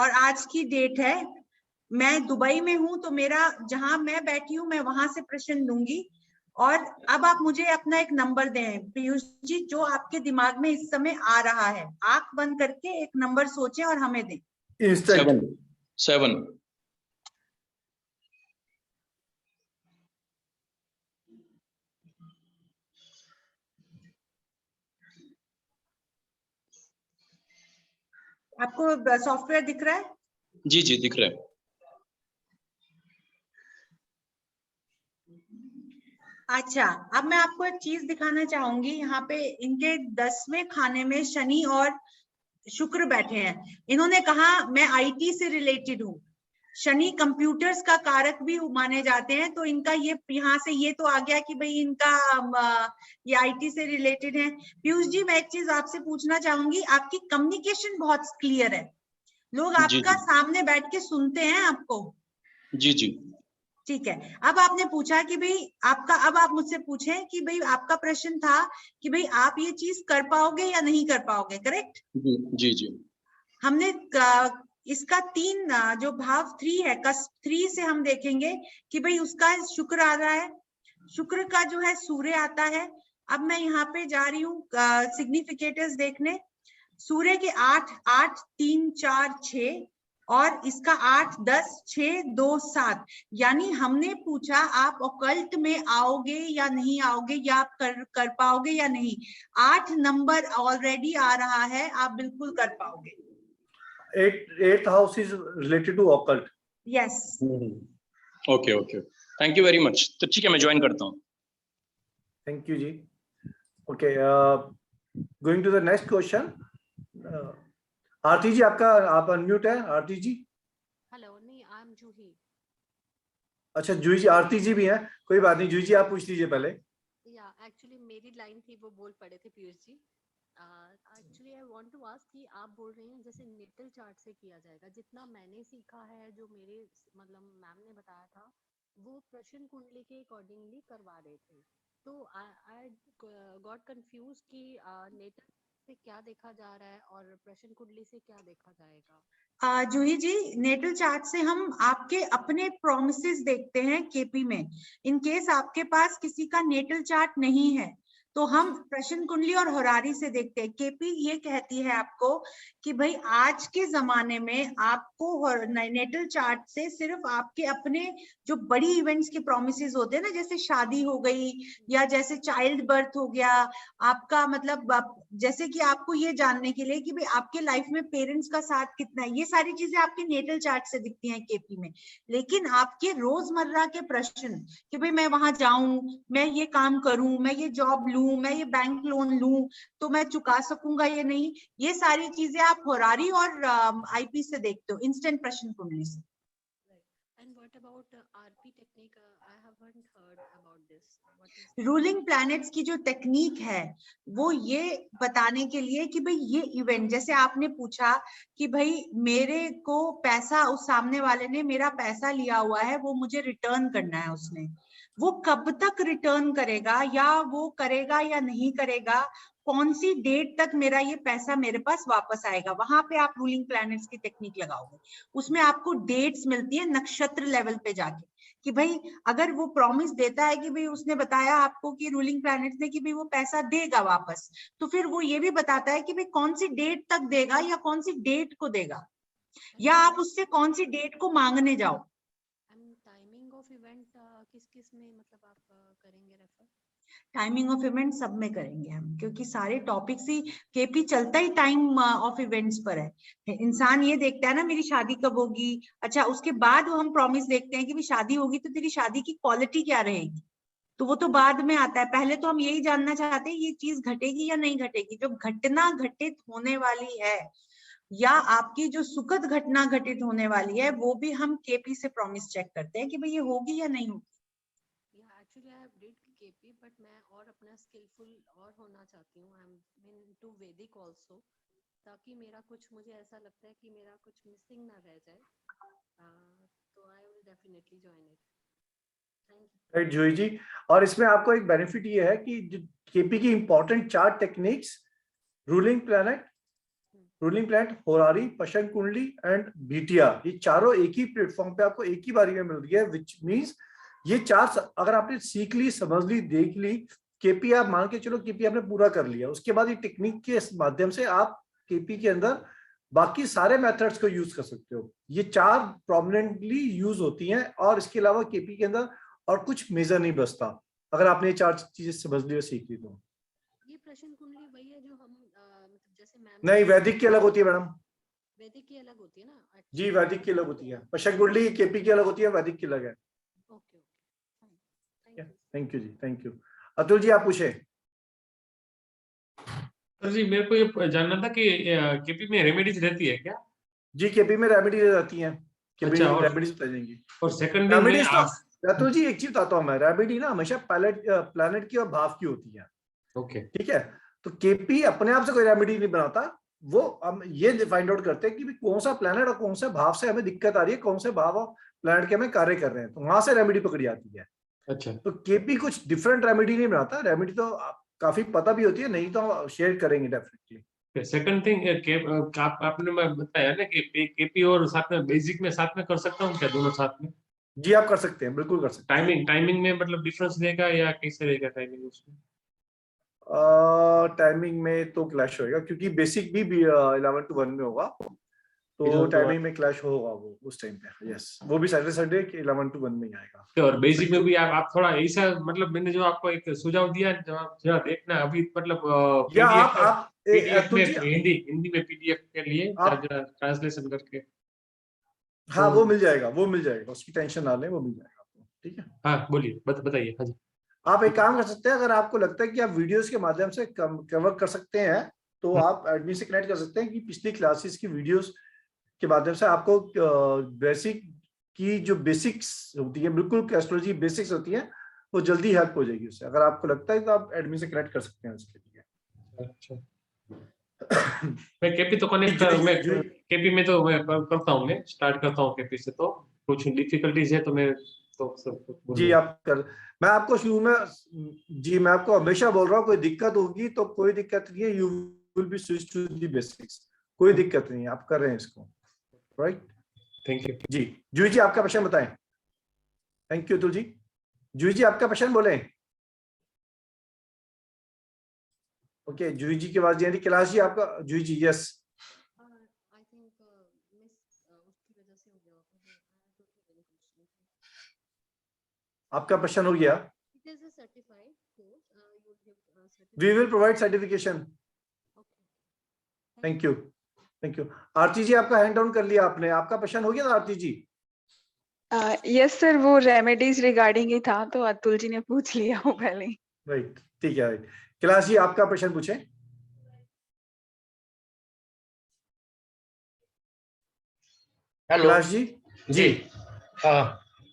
और आज की डेट है, मैं दुबई में हूं, तो मेरा जहां मैं बैठी हूं मैं वहां से प्रश्न लूंगी। और अब आप मुझे अपना एक नंबर दें पीयूष जी, जो आपके दिमाग में इस समय आ रहा है। आंख बंद करके एक नंबर सोचें और हमें दें। 7। आपको सॉफ्टवेयर दिख रहा है? जी जी दिख रहा है। अच्छा, अब मैं आपको एक चीज दिखाना चाहूंगी। यहाँ पे इनके 10वें खाने में शनि और शुक्र बैठे हैं। इन्होंने कहा मैं आईटी से रिलेटेड हूँ। शनि कंप्यूटर्स का कारक भी माने जाते हैं, तो इनका ये यहाँ से ये तो आ गया कि भाई इनका ये आईटी से रिलेटेड है। पीयूष जी, मैं एक चीज आपसे पूछना चाहूंगी, आपकी कम्युनिकेशन बहुत क्लियर है, लोग आपका सामने बैठ के सुनते हैं आपको। जी जी ठीक है, अब आपने पूछा कि भाई आपका, अब आप मुझसे पूछें कि भाई आपका प्रश्न था कि भाई आप ये चीज कर पाओगे या नहीं कर पाओगे, करेक्ट? जी जी हमने इसका 3 जो भाव 3 है, कस 3 से हम देखेंगे कि भाई उसका शुक्र आ रहा है, शुक्र का जो है सूर्य आता है। अब मैं यहाँ पे जा रही हूँ सिग्निफिकेटर्स देखने, सूर्य के 8, 8, 3, 4, 6 और इसका 8, 10, 6, 2, 7, यानी हमने पूछा आप ऑकल्ट में आओगे या नहीं आओगे, या आप कर पाओगे या नहीं। 8 नंबर ऑलरेडी आ रहा है, आप बिल्कुल कर पाओगे। 8th house is related to occult. Yes. Okay okay, thank you very much. तो ठीक है, मैं ज्वाइन करता हूँ। Thank you ji. Okay, going to the next question. आरती जी, आप अनम्यूट है। आरती जी। हेलो, नहीं, आई एम जूही। अच्छा, जूही जी, आरती जी भी हैं, कोई बात नहीं। जूही जी, आप पूछ लीजिए पहले। या एक्चुअली मेरी लाइन थी, वो बोल पड़े थे Piyush ji. Actually I want to ask कि आप बोल रहे हैं जैसे नेटल चार्ट से किया जाएगा, जितना मैंने सीखा है, जो मेरे मतलब मैम ने बताया था, वो प्रश्न कुंडली के अकॉर्डिंगली करवा रहे थे। तो आई गॉट कंफ्यूज कि नेटल से क्या देखा जा रहा है और प्रश्न कुंडली से क्या देखा जाएगा। जूही जी, नेटल चार्ट से हम आपके अपने प्रोमिसेस देखते हैं केपी में। इन केस आपके पास किसी का नेटल चार्ट नहीं है तो हम प्रश्न कुंडली और होरारी से देखते हैं। केपी ये कहती है आपको कि भाई आज के जमाने में आपको नेटल चार्ट से सिर्फ आपके अपने जो बड़ी इवेंट्स के प्रोमिसेस होते हैं ना, जैसे शादी हो गई या जैसे चाइल्ड बर्थ हो गया आपका, मतलब जैसे कि आपको ये जानने के लिए कि भाई आपके लाइफ में पेरेंट्स का साथ कितना है, ये सारी चीजें आपके नेटल चार्ट से दिखती हैं केपी में। लेकिन आपके रोजमर्रा के प्रश्न कि भाई मैं वहां जाऊं, मैं ये काम करूं, मैं ये जॉब लूं, मैं ये बैंक लोन लूं, तो मैं चुका सकूंगा ये नहीं, ये सारी चीजें आप होरारी और आईपी से देखते हो, इंस्टेंट प्रश्न कुंडली से। And what about RP technique? I haven't heard about this. Ruling planets की जो टेक्निक है वो ये बताने के लिए कि भाई ये इवेंट, जैसे आपने पूछा कि भाई मेरे को पैसा, उस सामने वाले ने मेरा पैसा लिया हुआ है, वो मुझे रिटर्न करना है, उसने वो कब तक रिटर्न करेगा या वो करेगा या नहीं करेगा, कौन सी डेट तक मेरा ये पैसा मेरे पास वापस आएगा, वहां पे आप रूलिंग प्लैनेट्स की टेक्निक लगाओगे। उसमें आपको डेट्स मिलती है नक्षत्र लेवल पे जाके कि भाई अगर वो प्रॉमिस देता है कि भाई उसने बताया आपको कि रूलिंग प्लैनेट्स ने कि भाई वो पैसा देगा वापस, तो फिर वो ये भी बताता है कि भाई कौन सी डेट तक देगा या कौन सी डेट को देगा, या आप उससे कौन सी डेट को मांगने जाओ। टाइमिंग ऑफ इवेंट किस किस में मतलब आप करेंगे रेफर? टाइमिंग ऑफ इवेंट सब में करेंगे हम, क्योंकि सारे टॉपिक्स ही केपी चलता ही टाइम ऑफ इवेंट्स पर है। इंसान ये देखता है ना मेरी शादी कब होगी, अच्छा उसके बाद हम प्रॉमिस देखते हैं कि भी शादी होगी तो तेरी शादी की क्वालिटी क्या रहेगी, तो वो तो बाद में आता है। पहले तो हम यही जानना चाहते हैं ये चीज घटेगी या नहीं घटेगी। जो घटना घटित होने वाली है या आपकी जो सुखद घटना घटित होने वाली है वो भी हम केपी से प्रॉमिस चेक करते हैं कि भाई ये होगी या नहीं होगी। Actually, I have read KP, but मैं और अपना skillful और होना चाहती हूँ। I'm into Vedic also, ताकि मेरा कुछ, मुझे ऐसा लगता है कि मेरा कुछ मिसिंग ना रह जाए। तो I will definitely join it. Thank you. Right Juhi ji, और इसमें आपको एक बेनिफिट ये है कि केपी की important chart techniques, ruling planet, horary, पशन कुंडली एंड बीटिया, ये चारों एक ही प्लेटफॉर्म पे आपको एक ही बारी में मिल रही है, विच मींस ये चार अगर आपने सीख ली, समझ ली, देख ली, केपी आप मान के चलो केपी आपने पूरा कर लिया, उसके बाद ये टेक्निक के माध्यम से आप केपी के अंदर बाकी सारे मेथड्स को यूज कर सकते हो। ये चार प्रोमिनेंटली यूज होती हैं और इसके अलावा केपी के अंदर और कुछ मेजर नहीं बचता अगर आपने ये चार चीजें समझ ली और सीख ली तो। ये प्रश्न कुंडली वही है जो हम मतलब जैसे मैम नहीं, वैदिक की अलग होती है मैडम। वैदिक की अलग होती है ना? जी, वैदिक की अलग होती है, पशन कुंडली केपी की अलग होती है, वैदिक की अलग है। Thank you ji, thank you. Atul ji आप पूछे। सर जी, मेरे को ये जानना था कि केपी में रेमेडीज रहती है क्या? जी, केपी में रेमेडीज रहती हैं। कि अच्छा, भाई रेमेडीज बताई जाएंगी। और सेकंड थिंग रेमेडीज तो अतुल जी एक चीज बताता हूँ मैं, रेमेडी ना हमेशा प्लैनेट की और भाव की होती है। ओके, ठीक है, तो केपी अपने आप से कोई रेमेडी नहीं बनाता, वो हम ये फाइंड आउट करते हैं कि कौन सा प्लैनेट और कौन से भाव से हमें दिक्कत आ रही है, कौन से भाव और प्लैनेट के हमें कार्य कर रहे हैं, तो वहां से रेमेडी पकड़ी आती है। अच्छा, तो केपी कुछ डिफरेंट रेमेडी नहीं बनाता, रेमेडी तो काफी पता भी होती है, नहीं तो शेयर करेंगे डेफिनेटली। सेकंड थिंग आपने मैं बताया ना कि केपी और साथ में बेसिक में साथ में कर सकता हूँ क्या, दोनों साथ में? जी आप कर सकते हैं, बिल्कुल कर सकते हैं। टाइमिंग में मतलब डिफरेंस रहेगा या कैसे रहेगा टाइमिंग उसमें? टाइमिंग में तो क्लैश होएगा क्योंकि बेसिक भी 11 to 1 में होगा, तो टाइमिंग में क्लैश होगा वो उस टाइम पे। यस, वो भी सैटरडे संडे के 11 to 1 में ही आएगा। और बेसिक में भी आप थोड़ा ऐसा मतलब मैंने जो आपको एक सुझाव दिया जरा देखना अभी मतलब या पीडीएफ अतुल में जी, हिंदी में पीडीएफ के लिए ट्रांसलेशन करके। हाँ वो मिल जाएगा, वो मिल जाएगा, उसकी टेंशन ना लें, वो मिल जाएगा आपको। ठीक है, हाँ बोलिए, बताइए। हाँ जी, आप एक काम कर सकते हैं, अगर आपको लगता है कि आप वीडियोस के माध्यम से कवर कर सकते हैं, तो आप एडमिन से कनेक्ट कर सकते हैं कि पिछली क्लासेस की वीडियोस के माध्यम से आपको बेसिक की जो बेसिक्स होती है, बिल्कुल एस्ट्रोलॉजी बेसिक्स होती है, वो जल्दी हेल्प हो जाएगी उससे। अगर आपको लगता है तो आप एडमिन से कनेक्ट कर सकते हैं उसके लिए। अच्छा, मैं केपी तो कनेक्ट कर, मैं केपी में तो मैं करता हूँ, मैं स्टार्ट करता हूँ केपी से, तो कुछ डिफिकल्टीज है तो मैं तो सब जी आप कर, मैं आपको शुरू में जी मैं आपको हमेशा बोल रहा हूँ, कोई दिक्कत होगी तो कोई दिक्कत नहीं है, you will be switch to the basics, कोई दिक्कत नहीं है, आप कर रहे हैं इसको, राइट। थैंक यू जी। जूही जी आपका प्रश्न बताएं। Thank you Atul ji. जूही जी आपका प्रश्न बोले। ओके, जूही जी की आवाज नहीं आ रही। कैलाश जी आपका, जूही जी यस। आपका प्रश्न हो गया। We will provide certification. Thank you, thank you. Aarti ji आपका हैंड डाउन कर लिया आपने, आपका प्रश्न हो गया था आरती जी? यस सर, वो रेमेडीज रिगार्डिंग ही था, तो अतुल जी ने पूछ लिया वो पहले। राइट, ठीक है, राइट। कैलाश जी आपका प्रश्न पूछें। हेलो कैलाश जी। जी,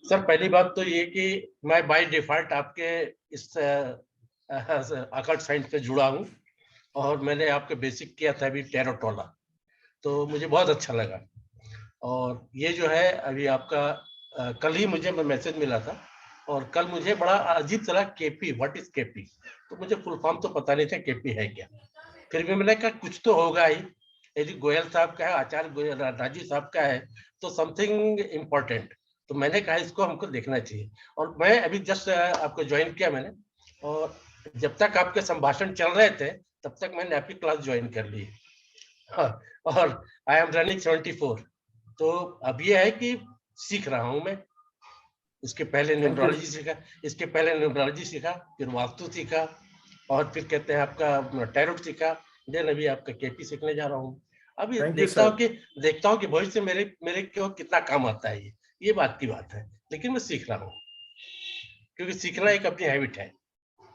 सर पहली बात तो ये कि मैं बाय डिफॉल्ट आपके इस अकल्ट साइंस से जुड़ा हूँ, और मैंने आपके बेसिक किया था अभी टैरोट वाला, तो मुझे बहुत अच्छा लगा। और ये जो है अभी आपका कल ही मुझे मैसेज मिला था, और कल मुझे बड़ा अजीब चला केपी, व्हाट इज केपी, तो मुझे फुल फॉर्म तो पता नहीं था केपी है क्या। फिर भी मैंने कहा कुछ तो होगा ही, यदि गोयल साहब का है, आचार्य राजीव साहब का है, तो समथिंग इम्पोर्टेंट, तो मैंने कहा इसको हमको देखना चाहिए। और मैं अभी जस्ट आपको ज्वाइन किया मैंने, और जब तक आपके संभाषण चल रहे थे तब तक मैंने आपकी क्लास ज्वाइन कर ली। हाँ, और आई एम रनिंग 74, तो अब ये है कि सीख रहा हूं मैं। इसके पहले न्यूमरोलॉजी सीखा, फिर वास्तु सीखा, और फिर कहते हैं आपका टैरोट सीखा, देन अभी आपका केपी सीखने जा रहा हूँ। अभी देखता हूँ कि भविष्य मेरे क्यों कितना काम आता है, ये बात की बात है, लेकिन मैं सीख रहा हूँ, क्योंकि सीखना एक अपनी हैबिट है।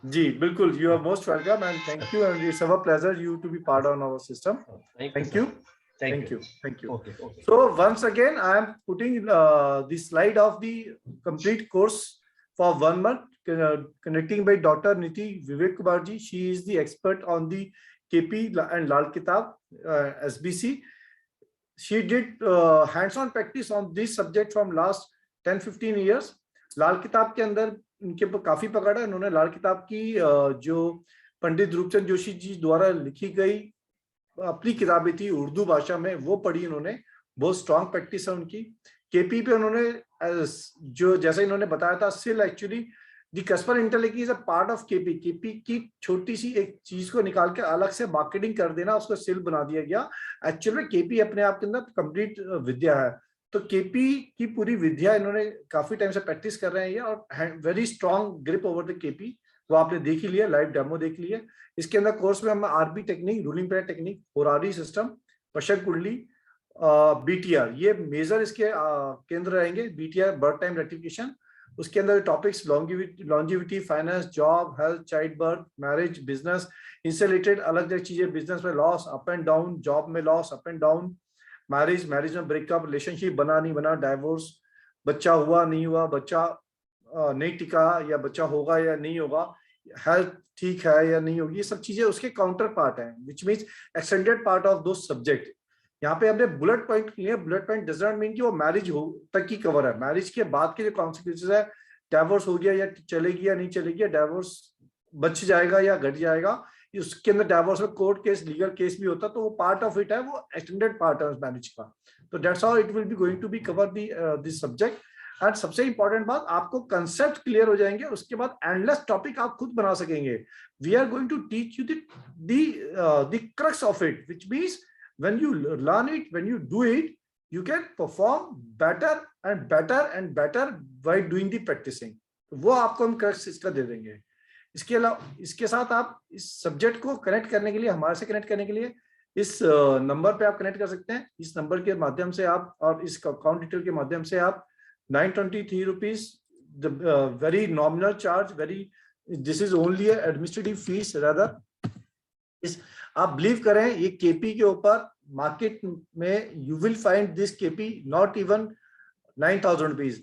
जी बिल्कुल, you are most welcome and thank you, and it's our pleasure you to be part on our system. Thank you. Okay. So once again, I am putting the slide of the complete course for 1 month, connecting by Dr. Niti Vivek Kumar ji. She is the expert on the KP and Lal Kitab SBC. She did hands-on practice on this subject from last 10-15 years. लाल किताब के अंदर इनके काफी पकड़ है। इन्होंने लाल किताब की जो पंडित रूपचंद जोशी जी द्वारा लिखी गई अपनी किताबें थी उर्दू भाषा में, वो पढ़ी इन्होंने, बहुत स्ट्रॉन्ग प्रैक्टिस है उनकी। केपी पे उन्होंने जो जैसे इन्होंने बताया था, सिल actually the cusper intellect is a part of KP. KP की छोटी सी एक चीज को निकाल के अलग से मार्केटिंग कर देना, उसको सिल बना दिया गया। एक्चुअल में केपी अपने आप के अंदर कंप्लीट विद्या है। तो केपी की पूरी विद्या इन्होंने काफी टाइम से प्रैक्टिस कर रहे हैं, और very strong grip over the KP, वो आपने देख ही लिया, लाइव डेमो देख लिया। इसके अंदर कोर्स में हम RB technique, ruling planet technique, horary system, पशक कुंडली, बीटीआर, ये मेजर इसके केंद्र रहेंगे। बीटीआर बर्थ टाइम रेक्टिफिकेशन, उसके अंदर topics longevity, finance, job, health, childbirth, marriage, business, इनसे रिलेटेड अलग अलग चीजें, बिजनेस में loss, up and down, job में loss, up and down, marriage में ब्रेकअप, रिलेशनशिप बना नहीं बना, डाइवोर्स, बच्चा हुआ नहीं हुआ, बच्चा नहीं टिका या बच्चा होगा या नहीं होगा, हेल्थ ठीक है या नहीं होगी, ये सब चीजें उसके काउंटर पार्ट है, which means extended part of दो सब्जेक्ट। यहाँ पे हमने बुलेट पॉइंट लिए, bullet point does not mean कि वो मैरिज हो तक की कवर है, मैरिज के बाद के जो कॉन्सिक्वेंसेज है, डाइवोर्स हो गया या चलेगी या नहीं चलेगी, डाइवोर्स बच जाएगा या घट जाएगा, उसके अंदर डाइवोर्स में कोर्ट केस, लीगल केस भी होता है, तो वो पार्ट ऑफ इट है, वो एक्सटेंडेड पार्ट है उस मैरिज का। तो that's how it will be going to be cover this subject. And सबसे इंपॉर्टेंट बात, आपको कंसेप्ट क्लियर हो जाएंगे, उसके बाद एंडलेस टॉपिक आप खुद बना सकेंगे। We are going to teach you the crux of it, which means when you learn it, when you do it, you can perform better and better and better by doing the practicing। वो आपको हम crux इसका दे देंगे। इसके अलावा, इसके साथ आप इस सब्जेक्ट को कनेक्ट करने के लिए, हमारे से कनेक्ट करने के लिए इस नंबर पे आप कनेक्ट कर सकते हैं। इस नंबर के माध्यम से आप, और इस अकाउंट डिटेल के माध्यम से आप 923 rupees, very nominal charge, very, this is only administrative fees rather. इस आप बिलीव करें, ये केपी के ऊपर मार्केट में you will find this KP not even 9,000 rupees.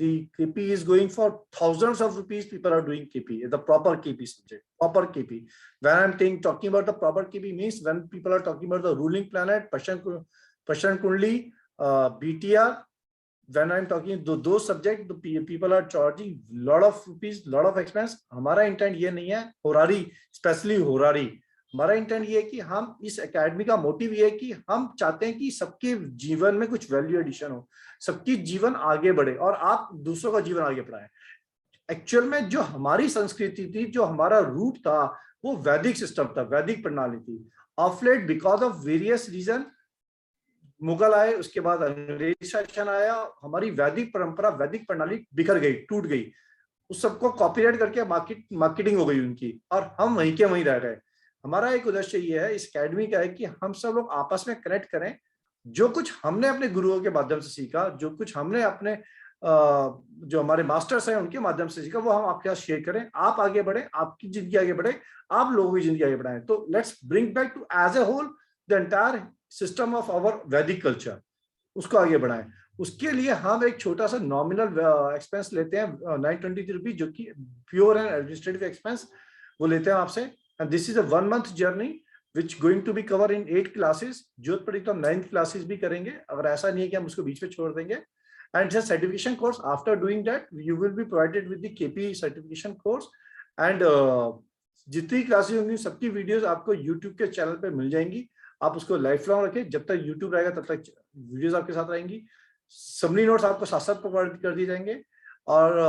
The KP is going for thousands of rupees. People are doing KP, the proper KP subject, proper KP. When I'm talking about the proper KP means when people are talking about the ruling planet, Pashan Kundli, BTR. When I'm talking those subjects, the people are charging lot of rupees, lot of expense. हमारा intent ये नहीं है, होरारी, specially होरारी, हमारा intent ये है कि हम इस एकेडमी का मोटिव ये है कि हम चाहते हैं कि सबके जीवन में कुछ वैल्यू एडिशन हो, सबकी जीवन आगे बढ़े और आप दूसरों का जीवन आगे बढ़ाएं। एक्चुअल में जो हमारी संस्कृति थी, जो हमारा रूट था, वो वैदिक सिस्टम था, वैदिक प्रणाली थी। Of late because of various reason Mughal आए, उसके बाद अंग्रेज शासन आया, हमारी वैदिक परंपरा, वैदिक प्रणाली बिखर गई, टूट गई, उस सबको कॉपीराइट करके मार्केटिंग हो गई उनकी, और हम वहीं के वहीं रह गए। हमारा एक उद्देश्य ये है इस एकेडमी का है कि हम सब लोग आपस में कनेक्ट करें, जो कुछ हमने अपने गुरुओं के माध्यम से सीखा, जो कुछ हमने अपने जो हमारे मास्टर्स हैं उनके माध्यम से सीखा, वो हम आपके साथ शेयर करें। आप आगे बढ़े, आपकी जिंदगी आगे बढ़े, आप लोगों की जिंदगी आगे बढ़ाएं। तो let's bring back to as a whole the entire system of our Vedic culture, उसको आगे बढ़ाएं। उसके लिए हम एक छोटा सा नॉमिनल एक्सपेंस लेते हैं 923 रुपीज, जो कि प्योर एंड एडमिनिस्ट्रेटिव एक्सपेंस वो लेते हैं आपसे। And this is a 1 month journey which going to be covered in 8 classes। जोध पर हम 9th classes भी करेंगे, अगर ऐसा नहीं है कि हम उसको बीच में छोड़ देंगे। And it's a certification course. After doing that, you will be provided with the KP certification course। And जितनी क्लासेस होंगी सबकी वीडियोस आपको YouTube के चैनल पे मिल जाएंगी। आप उसको लाइफ लॉन्ग रखें, जब तक YouTube रहेगा तब तक वीडियोस आपके साथ रहेंगी। समरी नोट्स आपको साथ साथ प्रोवाइड कर दिए जाएंगे और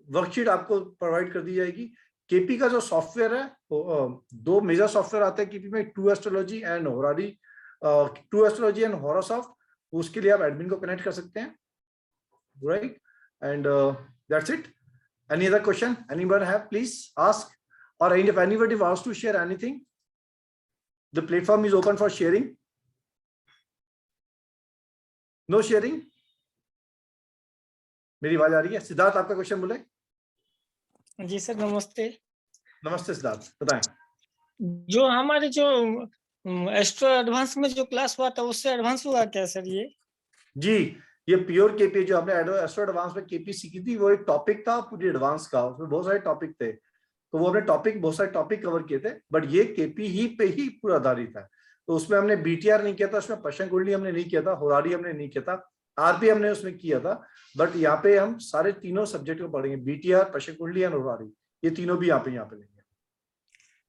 वर्कशीट आपको प्रोवाइड कर दी जाएगी। केपी का जो सॉफ्टवेयर है, 2 मेजर सॉफ्टवेयर आते हैं केपी में, true astrology and horary, true astrology and horosoft. उसके लिए आप एडमिन को कनेक्ट कर सकते हैं, right? And that's it. Any other question anyone have, please ask, और if anybody wants to share anything, the platform is open for sharing। No sharing? मेरी आवाज आ रही है? सिद्धार्थ, आपका क्वेश्चन बोले। जी सर, नमस्ते। नमस्ते सिद्धार्थ, बताएं। जो हमारे जो एस्ट्रो एडवांस में जो क्लास हुआ था, उससे एडवांस हुआ क्या सर ये? जी, ये प्योर केपी जो हमने एस्ट्रो एडवांस में केपी सीखी थी, वो एक टॉपिक था पूरी एडवांस का, उसमें बहुत सारे टॉपिक थे, तो वो हमने बहुत सारे टॉपिक कवर किए थे, बट ये केपी ही पे ही पूरा आधारित है। तो उसमें हमने बीटीआर नहीं किया था, उसमें पश्चिम कुंडली हमने नहीं किया था, होरारी हमने नहीं किया था, आरपी हमने उसमें किया था, बट यहाँ पे हम सारे तीनों सब्जेक्ट को पढ़ेंगे, बीटीआर, पश्चिम कुंडली एंड होरारी, ये तीनों भी यहाँ पे लेंगे।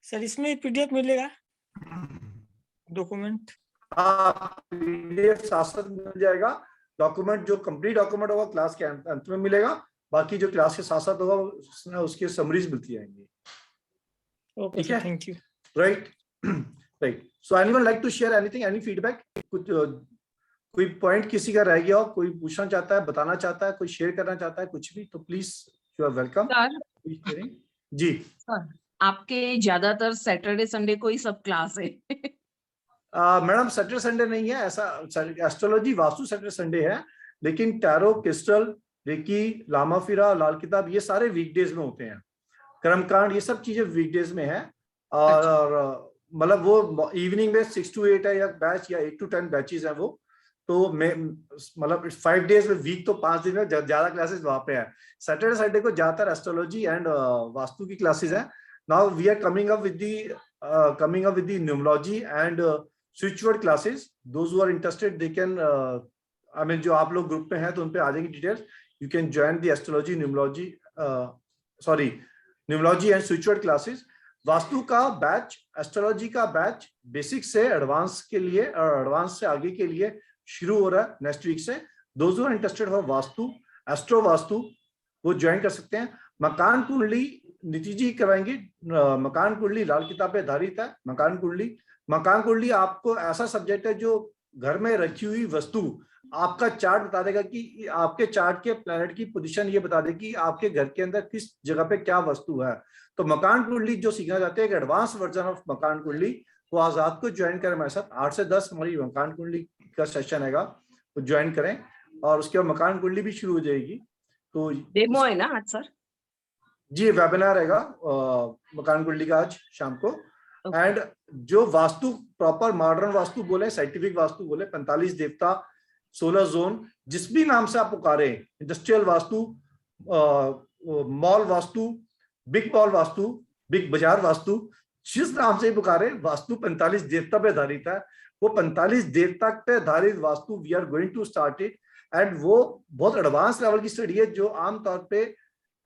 सर इसमें पीडीएफ मिलेगा, डॉक्यूमेंट? हाँ, पीडीएफ साथ साथ मिल जाएगा। डॉक्यूमेंट जो कंप्लीट डॉक्यूमेंट होगा क्लास के अंत में मिलेगा, बाकी जो क्लास के साथ साथ होगा उसकी समरीज मिलती रहेंगी। Okay, thank you. Right, right. So anyone like to share anything, any feedback? कुछ कोई पॉइंट किसी का रह गया हो, कोई पूछना चाहता है, बताना चाहता है, कोई शेयर करना चाहता है, कुछ भी, तो प्लीज यू आर वेलकम। जी सर, आपके ज्यादातर सैटरडे संडे को ही सब क्लास है? मैडम सैटरडे संडे नहीं है ऐसा, एस्ट्रोलॉजी वास्तु सैटरडे संडे है, लेकिन टैरो, क्रिस्टल, रेकी, लामा फिरा, लाल किताब, ये सारे वीकडेज में होते हैं। कर्मकांड, ये सब चीजें वीकडेज में है, और मतलब वो इवनिंग में 6 to 8 है या बैच, या 8 to 10 बैचेस हैं वो, तो मैं मतलब 5 days में, वीक तो 5 दिन में ज्यादा क्लासेस वहां पे है। सैटरडे संडे को ज्यादातर एस्ट्रोलॉजी एंड वास्तु की क्लासेस है। Now we are coming up with the numerology and switchword classes. Those who are interested they can, I mean जो आप लोग ग्रुप में हैं तो उन पे आ जाएंगी details. You can join the astrology, numerology, sorry numerology and switchword classes. Vastu का बैच, एस्ट्रोलॉजी का बैच बेसिक से एडवांस के लिए और एडवांस से आगे के लिए शुरू हो रहा है नेक्स्ट वीक से। Those who are interested for vastu, astro vastu, वो ज्वाइन कर सकते हैं। मकान कुंडली नीति जी कराएंगे। मकान कुंडली लाल किताब पे आधारित है। मकान कुंडली आपको ऐसा सब्जेक्ट है जो घर में रखी हुई वस्तु, आपका चार्ट बता देगा कि आपके चार्ट के प्लैनेट की पोजीशन ये बता देगी आपके घर के अंदर किस जगह पे क्या वस्तु है। तो मकान कुंडली जो सीखना चाहते हैं, एक एडवांस वर्जन ऑफ मकान कुंडली, वो आजाद को ज्वाइन करें हमारे साथ। 8 से 10 हमारी मकान कुंडली का सेशन हैगा, वो ज्वाइन करें। और उसके बाद मकान कुंडली भी शुरू हो जाएगी। तो डेमो है ना आज सर? जी वेबिनार रहेगा मकान कुंडली का आज शाम को। एंड जो वास्तु प्रॉपर मॉडर्न वास्तु बोले, साइंटिफिक वास्तु बोले, 45 देवता, 16 जोन, जिस भी नाम से आप पुकारे, industrial vastu, mall vastu, big mall vastu, big बाजार वास्तु, जिस नाम से पुकारे, वास्तु 45 देवता पे आधारित है। वो 45 देवता पे आधारित vastu we are going to start it. And वो बहुत एडवांस लेवल की स्टडी है जो आमतौर पे,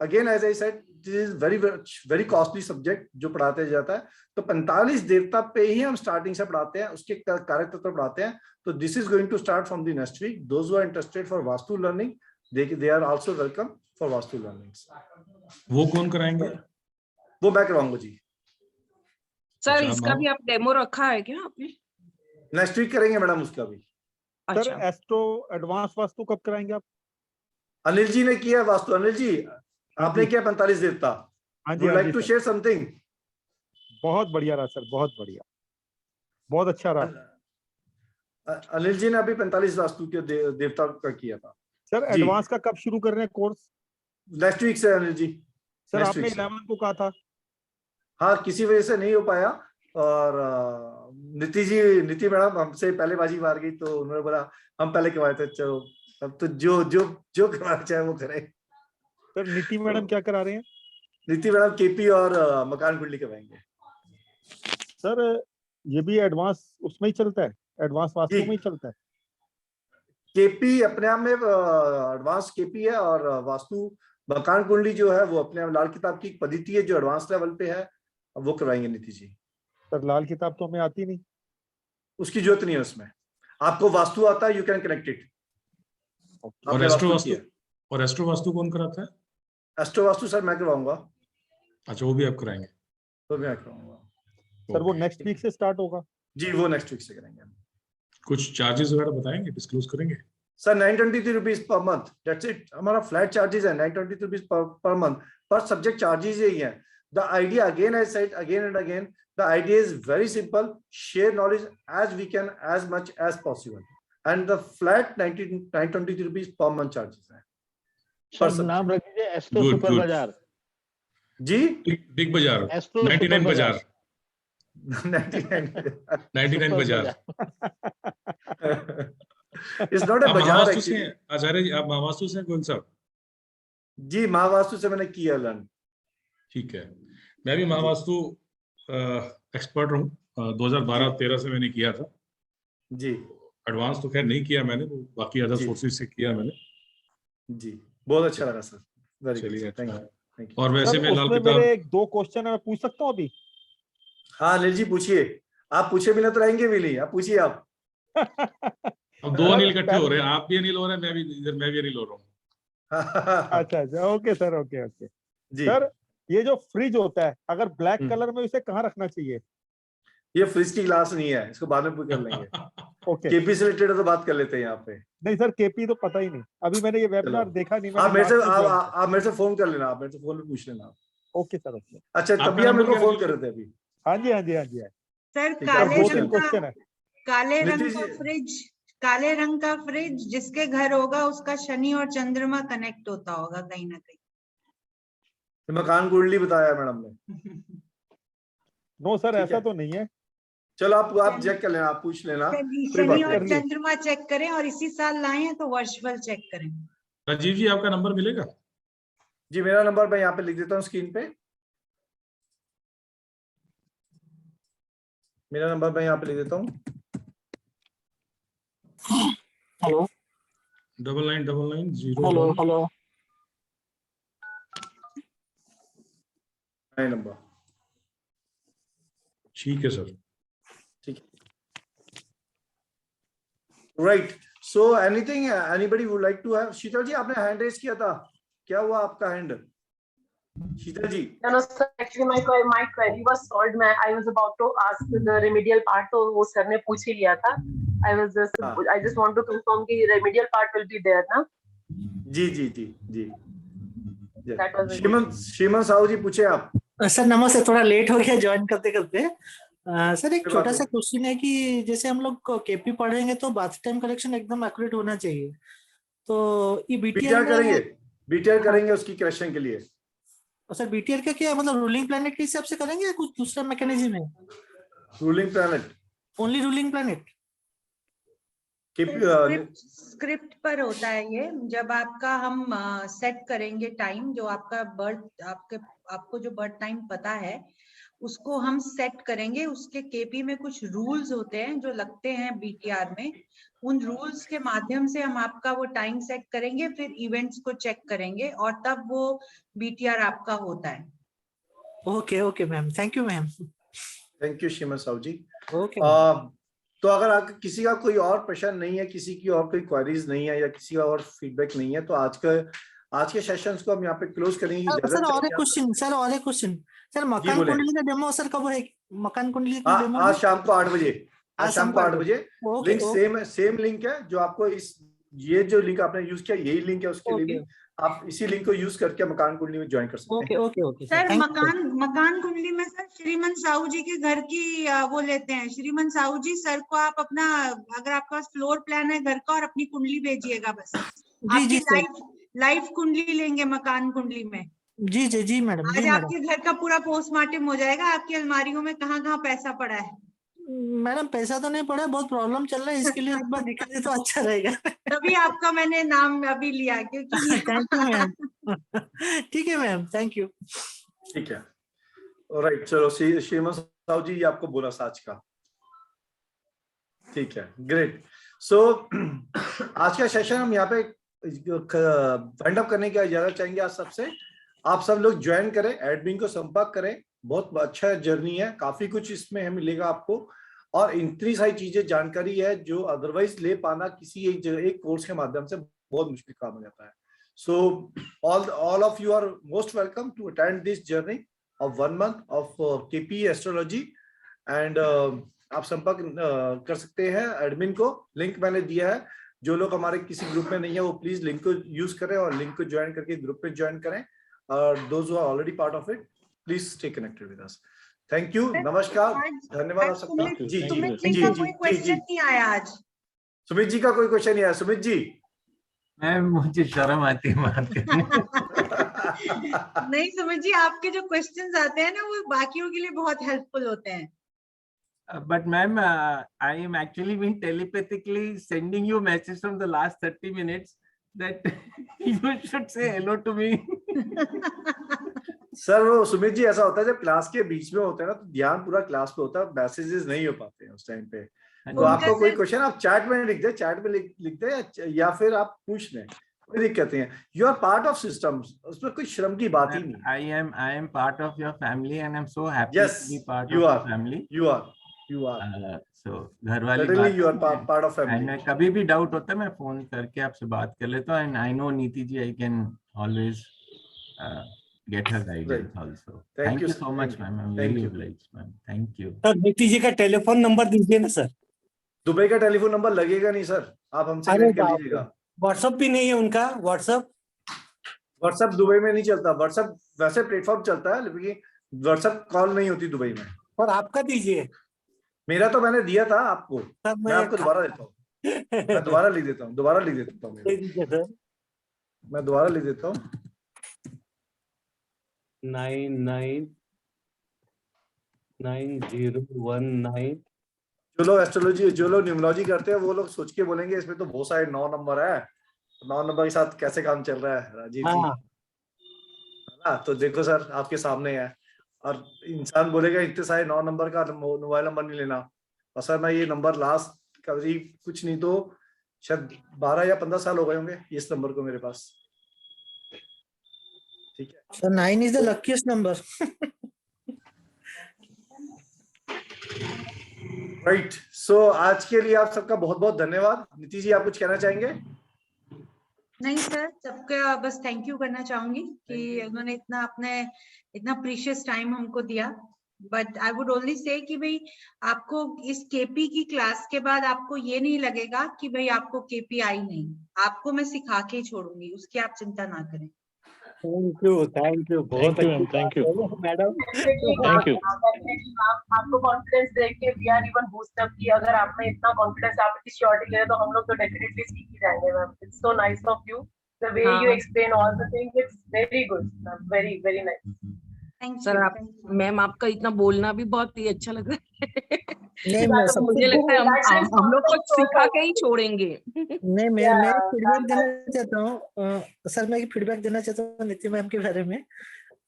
again as I said, this is very costly subject जो पढ़ाते जाता है। तो 45 देवता पे ही हम स्टार्टिंग से पढ़ाते हैं, उसके कारक तत्व पढ़ाते हैं। तो this is going to start from the next week. Those who are interested for vastu learning, they are also welcome for vastu learning. वो कौन कराएंगे? वो मैं करवाऊंगा जी। सर इसका भी आप डेमो रखा है क्या आपने? नेक्स्ट वीक करेंगे मैडम उसका भी। अच्छा। सर एस्ट्रो एडवांस वास्तु कब कराएंगे आप? अनिल जी ने किया वास्तु। अनिल जी आपने किया 45 देवता। हाँ जी, वुड हाँ लाइक जी टू सर। Share something? बहुत बढ़िया रहा सर, बहुत बढ़िया, बहुत अच्छा रहा। अनिल जी ने अभी 45 वास्तु के देवता का किया था। सर जी। एडवांस का कब शुरू कर रहे हैं कोर्स? नेक्स्ट वीक से अनिल जी। सर Next आपने week से। 11 को कहा था। हाँ, किसी वजह से नहीं हो पाया। और नीति मैडम हमसे पहले बाजी मार गई, तो उन्होंने बोला हम पहले करवाए थे, चलो अब तो जो करवाना चाहे वो करे। सर नीति मैडम क्या करा रहे हैं? नीति मैडम केपी और मकान कुंडली करवाएंगे। सर ये भी एडवांस उसमें ही चलता है, एडवांस वास्तु में ही चलता है। केपी अपने आप में एडवांस केपी है, और वास्तु मकान कुंडली जो है वो अपने आप लाल किताब की एक पद्धति है जो एडवांस लेवल पे है, वो करवाएंगे नीति जी। सर लाल किताब तो हमें आती नहीं। उसकी जरूरत नहीं है उसमें। आपको वास्तु आता है, यू कैन कनेक्ट इट। और एस्ट्रो वास्तु कौन कराता है? एस्ट्रो वास्तु सर मैं करवाऊंगा। अच्छा, वो भी आप कराएंगे? तो मैं करवाऊंगा सर। वो नेक्स्ट वीक से स्टार्ट होगा जी, वो नेक्स्ट वीक से करेंगे। कुछ चार्जेस वगैरह बताएंगे, डिस्क्लोज करेंगे? Sir 923 rupees per month, that's it. हमारा फ्लैट चार्जेस है 923 रुपीज पर मंथ। पर सब्जेक्ट चार्जेस यही है। The idea, again I said again and again, the idea is very simple, share knowledge as we can, as much as possible, and the flat 923 rupees per month charges है। Sir नाम रख दीजिए astro super बाजार जी। Big बाजार, astro 99 बाजार, 99 बाजार। It's not a बाजार महावास्तु से एक्चुअली। आचार्य जी, आप महावास्तु से कौन सा? जी, महावास्तु से मैंने किया लर्न। ठीक है, मैं भी महावास्तु एक्सपर्ट हूँ। 2012-13 से मैंने किया था जी। एडवांस तो खैर नहीं किया मैंने, वो बाकी अदर सोर्सेज से किया मैंने जी। बहुत अच्छा लगा सर, वेरी चलिए, थैंक यू। और वैसे मैं लाल उसमें किताब, मेरे 2 क्वेश्चन है, मैं पूछ सकता हूँ अभी? हाँ अनिल जी पूछिए। आप पूछे बिना तो रहेंगे भी नहीं, आप पूछिए आप। अब 2 अनिल इकट्ठे हो रहे हैं, आप भी अनिल हो रहे हैं, मैं भी अनिल हो रहा हूँ। अच्छा, ओके सर, ओके जी। सर ये जो फ्रिज होता है, अगर ब्लैक कलर में इसे कहाँ रखना चाहिए? ये फ्रिज की क्लास नहीं है, इसको बाद में कर लेंगे। ओके। केपी से रिलेटेड तो बात कर लेते हैं यहाँ पे। नहीं सर, केपी तो पता ही नहीं, अभी मैंने ये वेबिनार देखा नहीं। आप मेरे से फोन कर लेना, आप मेरे से फोन में पूछ लेना। Okay sir, okay. अच्छा, तभी आप मेरे को फोन कर रहे थे अभी। हाँ जी, हाँ जी, हाँ जी। सर ठीक है, काले दो तीन रंग का, क्वेश्चन है। काले रंग नीतीश का जी। फ्रिज, काले रंग का फ्रिज जिसके घर होगा उसका शनि और चंद्रमा कनेक्ट होता होगा कहीं ना कहीं। मकान कुंडली बताया मैडम ने। नो सर, ठीक ऐसा है। तो नहीं है। चलो आप चेक कर लेना, आप पूछ लेना, कोई बात शनि और नहीं। चंद्रमा चेक करें और इसी साल लाए हैं तो वर्षफल चेक करें। राजीव जी आपका नंबर मिलेगा? जी मेरा नंबर मैं यहाँ पे लिख देता हूँ स्क्रीन पे, मेरा नंबर मैं यहाँ पे लिख देता हूँ। Hello 9999 hello 01 hello number. ठीक है सर। ठीक है, right. So anything anybody would like to have? Sheetal ji आपने हैंड रेज किया था, क्या हुआ आपका hand? Sheetal ji. No, sir. Actually, my query was solved. I was about to ask the remedial part, तो वो सर ने पूछ ही लिया था. I just want to confirm कि remedial part will be there, ना? जी। That was it. श्रीमन साहू जी पूछे आप। सर नमस्ते, थोड़ा लेट हो गया ज्वाइन करते करते। सर एक कोई छोटा बात सा क्वेश्चन है कि जैसे हम लोग केपी पढ़ेंगे तो बाथ टाइम करेक्शन एकदम एक्यूरेट होना चाहिए, तो ये बीटीआर बीटीआर करेंगे उसकी करेक्शन के लिए। सर बीटीआर का क्या मतलब रूलिंग प्लैनेट के हिसाब से करेंगे या कुछ दूसरा मैकेनिज्म है? Ruling planet, only ruling planet? Script पर होता है ये, जब आपका हम सेट करेंगे टाइम, जो आपका बर्थ आपको जो बर्थ टाइम पता है उसको हम सेट करेंगे, उसके केपी में कुछ रूल्स होते हैं जो लगते हैं बीटीआर में, उन रूल्स के माध्यम से हम आपका वो टाइम सेट करेंगे, फिर इवेंट्स को चेक करेंगे और तब वो बीटीआर आपका होता है। Okay ma'am, thank you ma'am. Thank you Shriman Sahu ji. Okay. तो अगर आप किसी का कोई और प्रश्न नहीं है, किसी की और कोई क्वेरीज नहीं है या किसी का और फीडबैक नहीं है, तो आज के सेशंस को हम यहाँ पे क्लोज करेंगे। सर और एक क्वेश्चन सर मकान कुंडली का डेमो सर कब है? मकान कुंडली का डेमो आज शाम को 8 बजे, आज शाम को 8 बजे। लिंक सेम लिंक है जो आपको ये जो लिंक आपने यूज किया यही लिंक है, उसके लिए भी आप इसी लिंक को यूज करके मकान कुंडली में ज्वाइन कर सकते हैं। ओके सर मकान कुंडली में सर श्रीमन साहू जी के घर की वो लेते हैं। श्रीमन साहू जी सर को आप अपना, अगर आपके पास फ्लोर प्लान है घर का, और अपनी कुंडली भेजिएगा बस। आपकी लाइफ कुंडली लेंगे मकान कुंडली में। जी मैडम। आज आपके घर का पूरा पोस्टमार्टम हो जाएगा, आपकी अलमारियों में कहाँ पैसा पड़ा है। मैडम पैसा तो नहीं पड़ा, बहुत प्रॉब्लम चल रहा है, इसके लिए एक बार दिखा दे तो अच्छा रहेगा। तभी आपका मैंने नाम अभी लिया, क्योंकि थैंक यू मैम। ठीक है मैम, थैंक यू। ठीक है, राइट। चलो श्रीमन साहू जी आपको बोनस आज का। ठीक है, ग्रेट। सो आज का सेशन हम यहाँ पे वाइंड अप करने की इजाजत चाहेंगे आज सबसे। आप सब लोग ज्वाइन करें, एडमिन को संपर्क करें, बहुत अच्छा जर्नी है, काफी कुछ इसमें मिलेगा आपको, और इतनी सारी चीजें जानकारी है जो अदरवाइज ले पाना किसी एक कोर्स के माध्यम से बहुत मुश्किल काम हो जाता है। सो all of you are most welcome to attend this journey of 1 month of KP astrology. And आप संपर्क कर सकते हैं एडमिन को, लिंक मैंने दिया है। जो लोग हमारे किसी ग्रुप में नहीं है वो प्लीज लिंक को यूज करें और लिंक को ज्वाइन करके ग्रुप में ज्वाइन करें, और those who are already part of it please stay connected with us. Thank you, नमस्कार, धन्यवाद सबका। जी कोई क्वेश्चन नहीं आया आज। सुमित जी का कोई क्वेश्चन नहीं आया? सुमित जी मैम मुझे शर्म आती है बात करने। नहीं सुमित जी, आपके जो क्वेश्चंस आते हैं ना वो बाकियों के लिए बहुत हेल्पफुल होते हैं। But ma'am, I am actually been telepathically sending you message from the last 30 minutes that you should say hello to me. Sir वो सुमित जी ऐसा होता है जब क्लास के बीच में होता है ना तो ध्यान पूरा क्लास पे होता है, मैसेजेस नहीं हो पाते हैं उस टाइम पे। तो आपको कोई क्वेश्चन आप चैट में लिख दे, चैट में लिख दे या फिर आप पूछ लें, कोई दिक्कत नहीं है। You are part of system, उसमें कोई शर्म की बात ही नहीं। I am part of your family and I'm so happy to be part of your family. You are. So घर वाली बात you are part of family. And कभी भी डाउट होता है मैं फोन करके आपसे बात कर लेता हूँ, and I know नीति जी I can always get her guidance also. Thank you so much ma'am. I'm very obliged ma'am. Thank you. Sir नीति जी का टेलीफोन नंबर दीजिए ना सर। दुबई का टेलीफोन नंबर लगेगा नहीं सर, आप हमसे कनेक्ट कर लीजिएगा। व्हाट्सएप भी नहीं है उनका? व्हाट्सएप दुबई में नहीं चलता। व्हाट्सएप वैसे प्लेटफॉर्म चलता है लेकिन व्हाट्सएप कॉल नहीं होती दुबई में। और आपका दीजिए। मेरा तो मैंने दिया था आपको, मैं आपको दोबारा देता हूँ। मैं दोबारा लिख देता हूँ मैं दोबारा लिख देता हूँ 999019 जो लोग एस्ट्रोलॉजी, जो लोग न्यूमरोलॉजी करते हैं वो लोग सोच के बोलेंगे इसमें तो बहुत सारे 9 नंबर है, 9 नंबर के साथ कैसे काम चल रहा है राजीव जी, हाँ है ना? तो देखो सर आपके सामने है, और इंसान बोलेगा इतने सारे 9 नंबर का मोबाइल नंबर नहीं लेना, और सर मैं ये नंबर लास्ट करीब कुछ नहीं तो शायद 12 या 15 साल हो गए होंगे इस नंबर को मेरे पास। ठीक है sir, 9 is the luckiest number. Right. So आज के लिए आप सबका बहुत बहुत धन्यवाद। नीति जी आप कुछ कहना चाहेंगे? नहीं सर, सबका बस थैंक यू करना चाहूंगी कि उन्होंने इतना प्रीशियस टाइम हमको दिया। But I would only say कि भाई आपको इस केपी की क्लास के बाद आपको ये नहीं लगेगा कि भाई आपको केपी आई नहीं, आपको मैं सिखा के ही छोड़ूंगी, उसकी आप चिंता ना करें। थैंक यू बहुत Thank you, ma'am. Thank you. Madam. Thank you. आपको कॉन्फिडेंस देख के we are even boost up कि अगर आप में इतना कॉन्फिडेंस, आप इतनी श्योरिटी ले तो हम लोग तो डेफिनेटली सीख ही जाएंगे ma'am. It's so nice of you, the way you explain all the things, it's very good ma'am, very very nice. Thank sir you आप मैम आपका इतना बोलना भी बहुत ही अच्छा लग रहा है। नहीं, मैं तो मुझे लगता है हम लोग कुछ सिखा के ही छोड़ेंगे। नहीं, मैं फीडबैक देना चाहता हूँ सर, मैं फीडबैक देना चाहता हूँ नीति मैम के बारे में।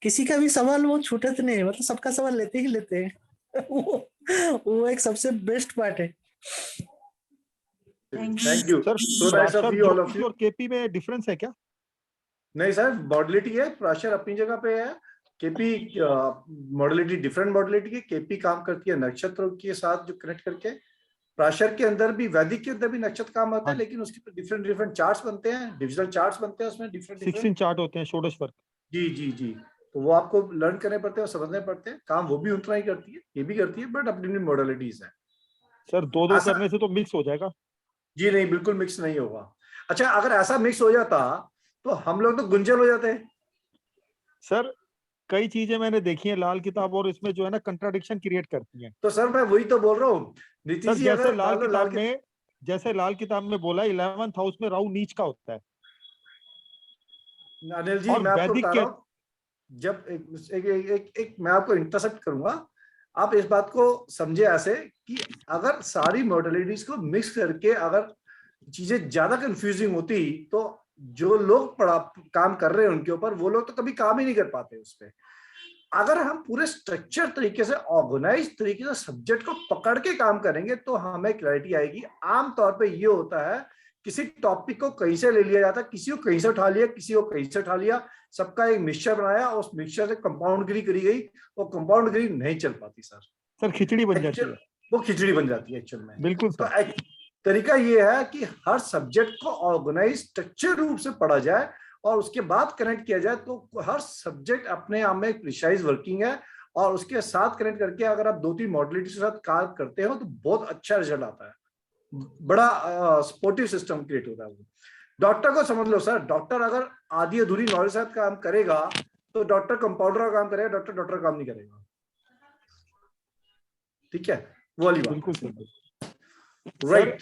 किसी का भी सवाल वो छूटत नहीं है, मतलब सबका सवाल लेते ही लेते हैं। वो एक सबसे बेस्ट पार्ट है। Thank you. Sir, so nice of you all of you. और केपी में डिफरेंस है क्या? नहीं सर, मॉडलिटी है, प्राशर अपनी जगह पे है। केपी मॉडलिटी डिफरेंट मॉडलिटी है। केपी काम करती है नक्षत्रों के साथ जो कनेक्ट करके। प्राशर के अंदर भी, वैदिक के अंदर भी नक्षत्र काम आता है, लेकिन उसके डिफरेंट डिफरेंट चार्ट्स बनते हैं, डिविजनल चार्ट्स बनते हैं उसमें, डिफरेंट 16 चार्ट होते हैं, षोडश वर्ग। जी जी जी। तो वो आपको लर्न करने पड़ते हैं और समझने पड़ते हैं। काम वो भी उतना ही करती है, ये भी करती है, बट अपनी मॉडलिटीज है। सर दो करने से तो मिक्स हो जाएगा? जी नहीं, बिल्कुल मिक्स नहीं होगा। अच्छा, अगर ऐसा मिक्स हो जाता तो हम लोग तो गुंजल हो जाते हैं। सर कई चीजें मैंने देखी है लाल किताब, और इसमें जो है ना कंट्राडिक्शन क्रिएट करती हैं। तो सर मैं वही तो बोल रहा हूँ नीति जी, जैसे अगर लाल किताब में बोला 11th हाउस में राहु नीच का होता है। अनिल जी मैं आपको बता रहा हूँ, जब एक मैं आपको इंटरसेप्ट करूंगा, आप इस बात को समझे ऐसे कि अगर सारी मॉडलिटीज को मिक्स करके अगर चीजें ज्यादा कंफ्यूजिंग होती तो जो लोग काम कर रहे हैं उनके ऊपर, वो लोग तो कभी काम ही नहीं कर पाते उस पर। अगर हम पूरे स्ट्रक्चर तरीके से, ऑर्गेनाइज तरीके से सब्जेक्ट को पकड़ के काम करेंगे तो हमें क्लैरिटी आएगी। आमतौर पे ये होता है, किसी टॉपिक को कहीं से ले लिया जाता है, किसी को कहीं से उठा लिया, किसी को कहीं से उठा लिया, सबका एक मिक्सचर बनाया, उस मिक्सचर से कंपाउंडगिरी करी गई, वो कंपाउंडगिरी नहीं चल पाती सर खिचड़ी बन जाती है, वो खिचड़ी बन जाती है एक्चुअल में। बिल्कुल सर। तो तरीका ये है कि हर सब्जेक्ट को ऑर्गेनाइज स्ट्रक्चर रूप से पढ़ा जाए और उसके बाद कनेक्ट किया जाए, तो हर सब्जेक्ट अपने आप में प्रिसाइज वर्किंग है, और उसके साथ कनेक्ट करके अगर आप 2-3 मॉडलिटी के साथ कार्य करते हो तो बहुत अच्छा रिजल्ट आता है, बड़ा सपोर्टिव सिस्टम क्रिएट होता है। वो डॉक्टर को समझ लो सर, डॉक्टर अगर आधी अधूरी नॉलेज के साथ काम करेगा तो डॉक्टर कंपाउंडर का काम करेगा, डॉक्टर काम नहीं करेगा। ठीक है, वो वाली बात। बिल्कुल सर। राइट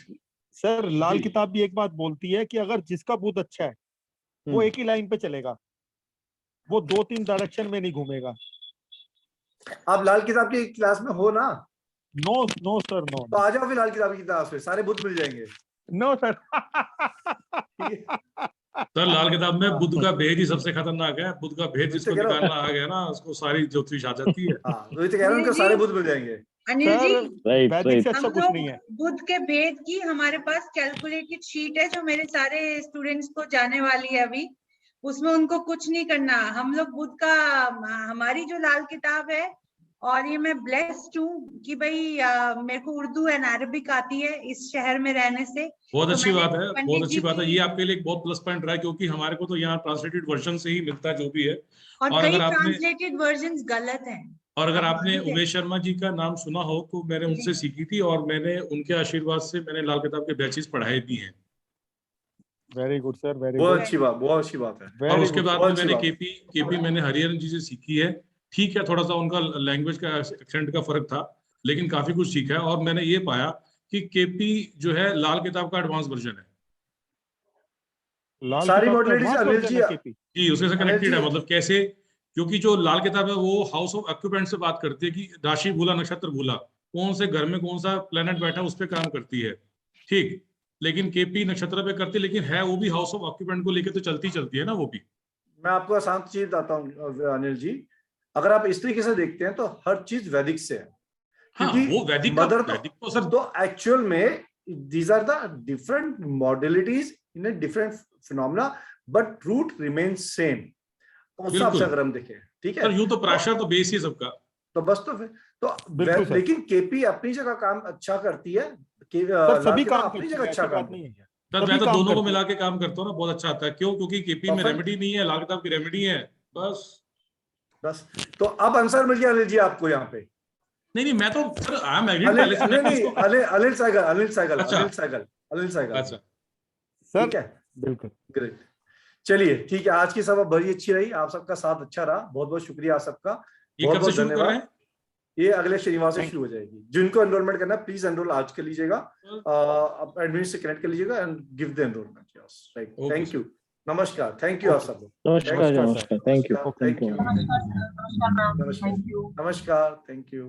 सर लाल किताब भी एक बात बोलती है कि अगर जिसका बुध अच्छा है वो एक ही लाइन पे चलेगा, वो 2-3 डायरेक्शन में नहीं घूमेगा। आप लाल किताब की क्लास में हो ना? No sir, no. तो आ जाओ फिर लाल किताब की क्लास में, सारे बुध मिल जाएंगे। No sir. सर लाल किताब में बुध का भेद ही सबसे खतरनाक है। बुध का भेद जिसको निकालना आ गया ना, उसको सारी ज्योतिष आ जाती है। हाँ, तो कह रहा हूं उनको सारे बुध मिल जाएंगे। अनिल जी, वैदिक से अच्छा कुछ नहीं है। बुध के भेद की हमारे पास कैलकुलेटेड शीट है जो मेरे सारे स्टूडेंट्स को जाने वाली है अभी, उसमें उनको कुछ नहीं करना। हम लोग बुध का, हमारी जो लाल किताब है, और ये मैं ब्लेस्ड हूँ कि भाई मेरे को उर्दू एंड अरबिक आती है इस शहर में रहने से। बहुत तो अच्छी बात है, बहुत पंडित अच्छी जी बात है। ये आपके लिए एक बहुत प्लस पॉइंट रहा है, क्योंकि हमारे को तो यहाँ ट्रांसलेटेड वर्जन से ही मिलता है जो भी है। और कई ट्रांसलेटेड वर्जन्स गलत हैं। और अगर आपने उमेश शर्मा जी का नाम सुना हो तो मैंने उनसे सीखी थी, और मैंने उनके आशीर्वाद से मैंने लाल किताब के बैचेस पढ़ाए भी हैं। Very good sir, very good. बहुत अच्छी बात है। और उसके बाद में मैंने केपी मैंने हरिहरन जी से सीखी है। ठीक है, थोड़ा सा उनका लैंग्वेज का एक्सेंट का फर्क था, लेकिन काफी कुछ सीखा है। और मैंने ये पाया कि केपी जो है लाल किताब का एडवांस वर्जन है। सारी मॉडलिटीज अनिल जी उसके से कनेक्टेड है। मतलब कैसे, क्योंकि जो लाल किताब है वो हाउस ऑफ ऑक्यूपेंट से बात करती है कि राशि भूला नक्षत्र भूला, कौन से घर में कौन सा प्लेनेट बैठा है उस पर काम करती है, ठीक। लेकिन केपी नक्षत्र पे करती, लेकिन है वो भी हाउस ऑफ ऑक्यूपेंट को लेके तो चलती है ना वो भी। मैं आपको आसान चीज बताता हूँ अनिल जी, अगर आप इस तरीके से देखते हैं तो हर चीज वैदिक से है, क्योंकि वो वैदिक मदर तो सर तो एक्चुअल में these are the different modalities in a different phenomena but root remains same। उस हिसाब से अगर हम देखें, ठीक है, सर यूं तो प्राशर तो बेस ही सबका, तो बस तो फिर तो लेकिन केपी अपनी जगह काम अच्छा करती है, सभी काम अपनी जगह अच्छा काम नहीं है। सर मैं तो दोनों को मिला के काम करता हूँ ना, बहुत अच्छा आता है। क्यों? क्योंकि केपी में रेमेडी नहीं है, लाल किताब की रेमेडी है, बस। तो अब आंसर मिल गया अनिल जी आपको यहाँ पे। नहीं मैं तो sir I am agreed Anil पहले से अनिल साइगल अच्छा ठीक है, बिल्कुल ग्रेट। चलिए ठीक है, आज की सभा बड़ी अच्छी रही, आप सबका साथ अच्छा रहा, बहुत बहुत शुक्रिया आप सबका, बहुत बहुत धन्यवाद। ये अगले शनिवार से शुरू हो जाएगी। जिनको एनरोलमेंट करना है प्लीज एनरोल आज कर लीजिएगा, एडमिन से कनेक्ट कर लीजिएगा and give the enrolment. Yes right, thank you, नमस्कार, थैंक यू आप सब लोग। नमस्कार, थैंक यू, नमस्कार, थैंक यू।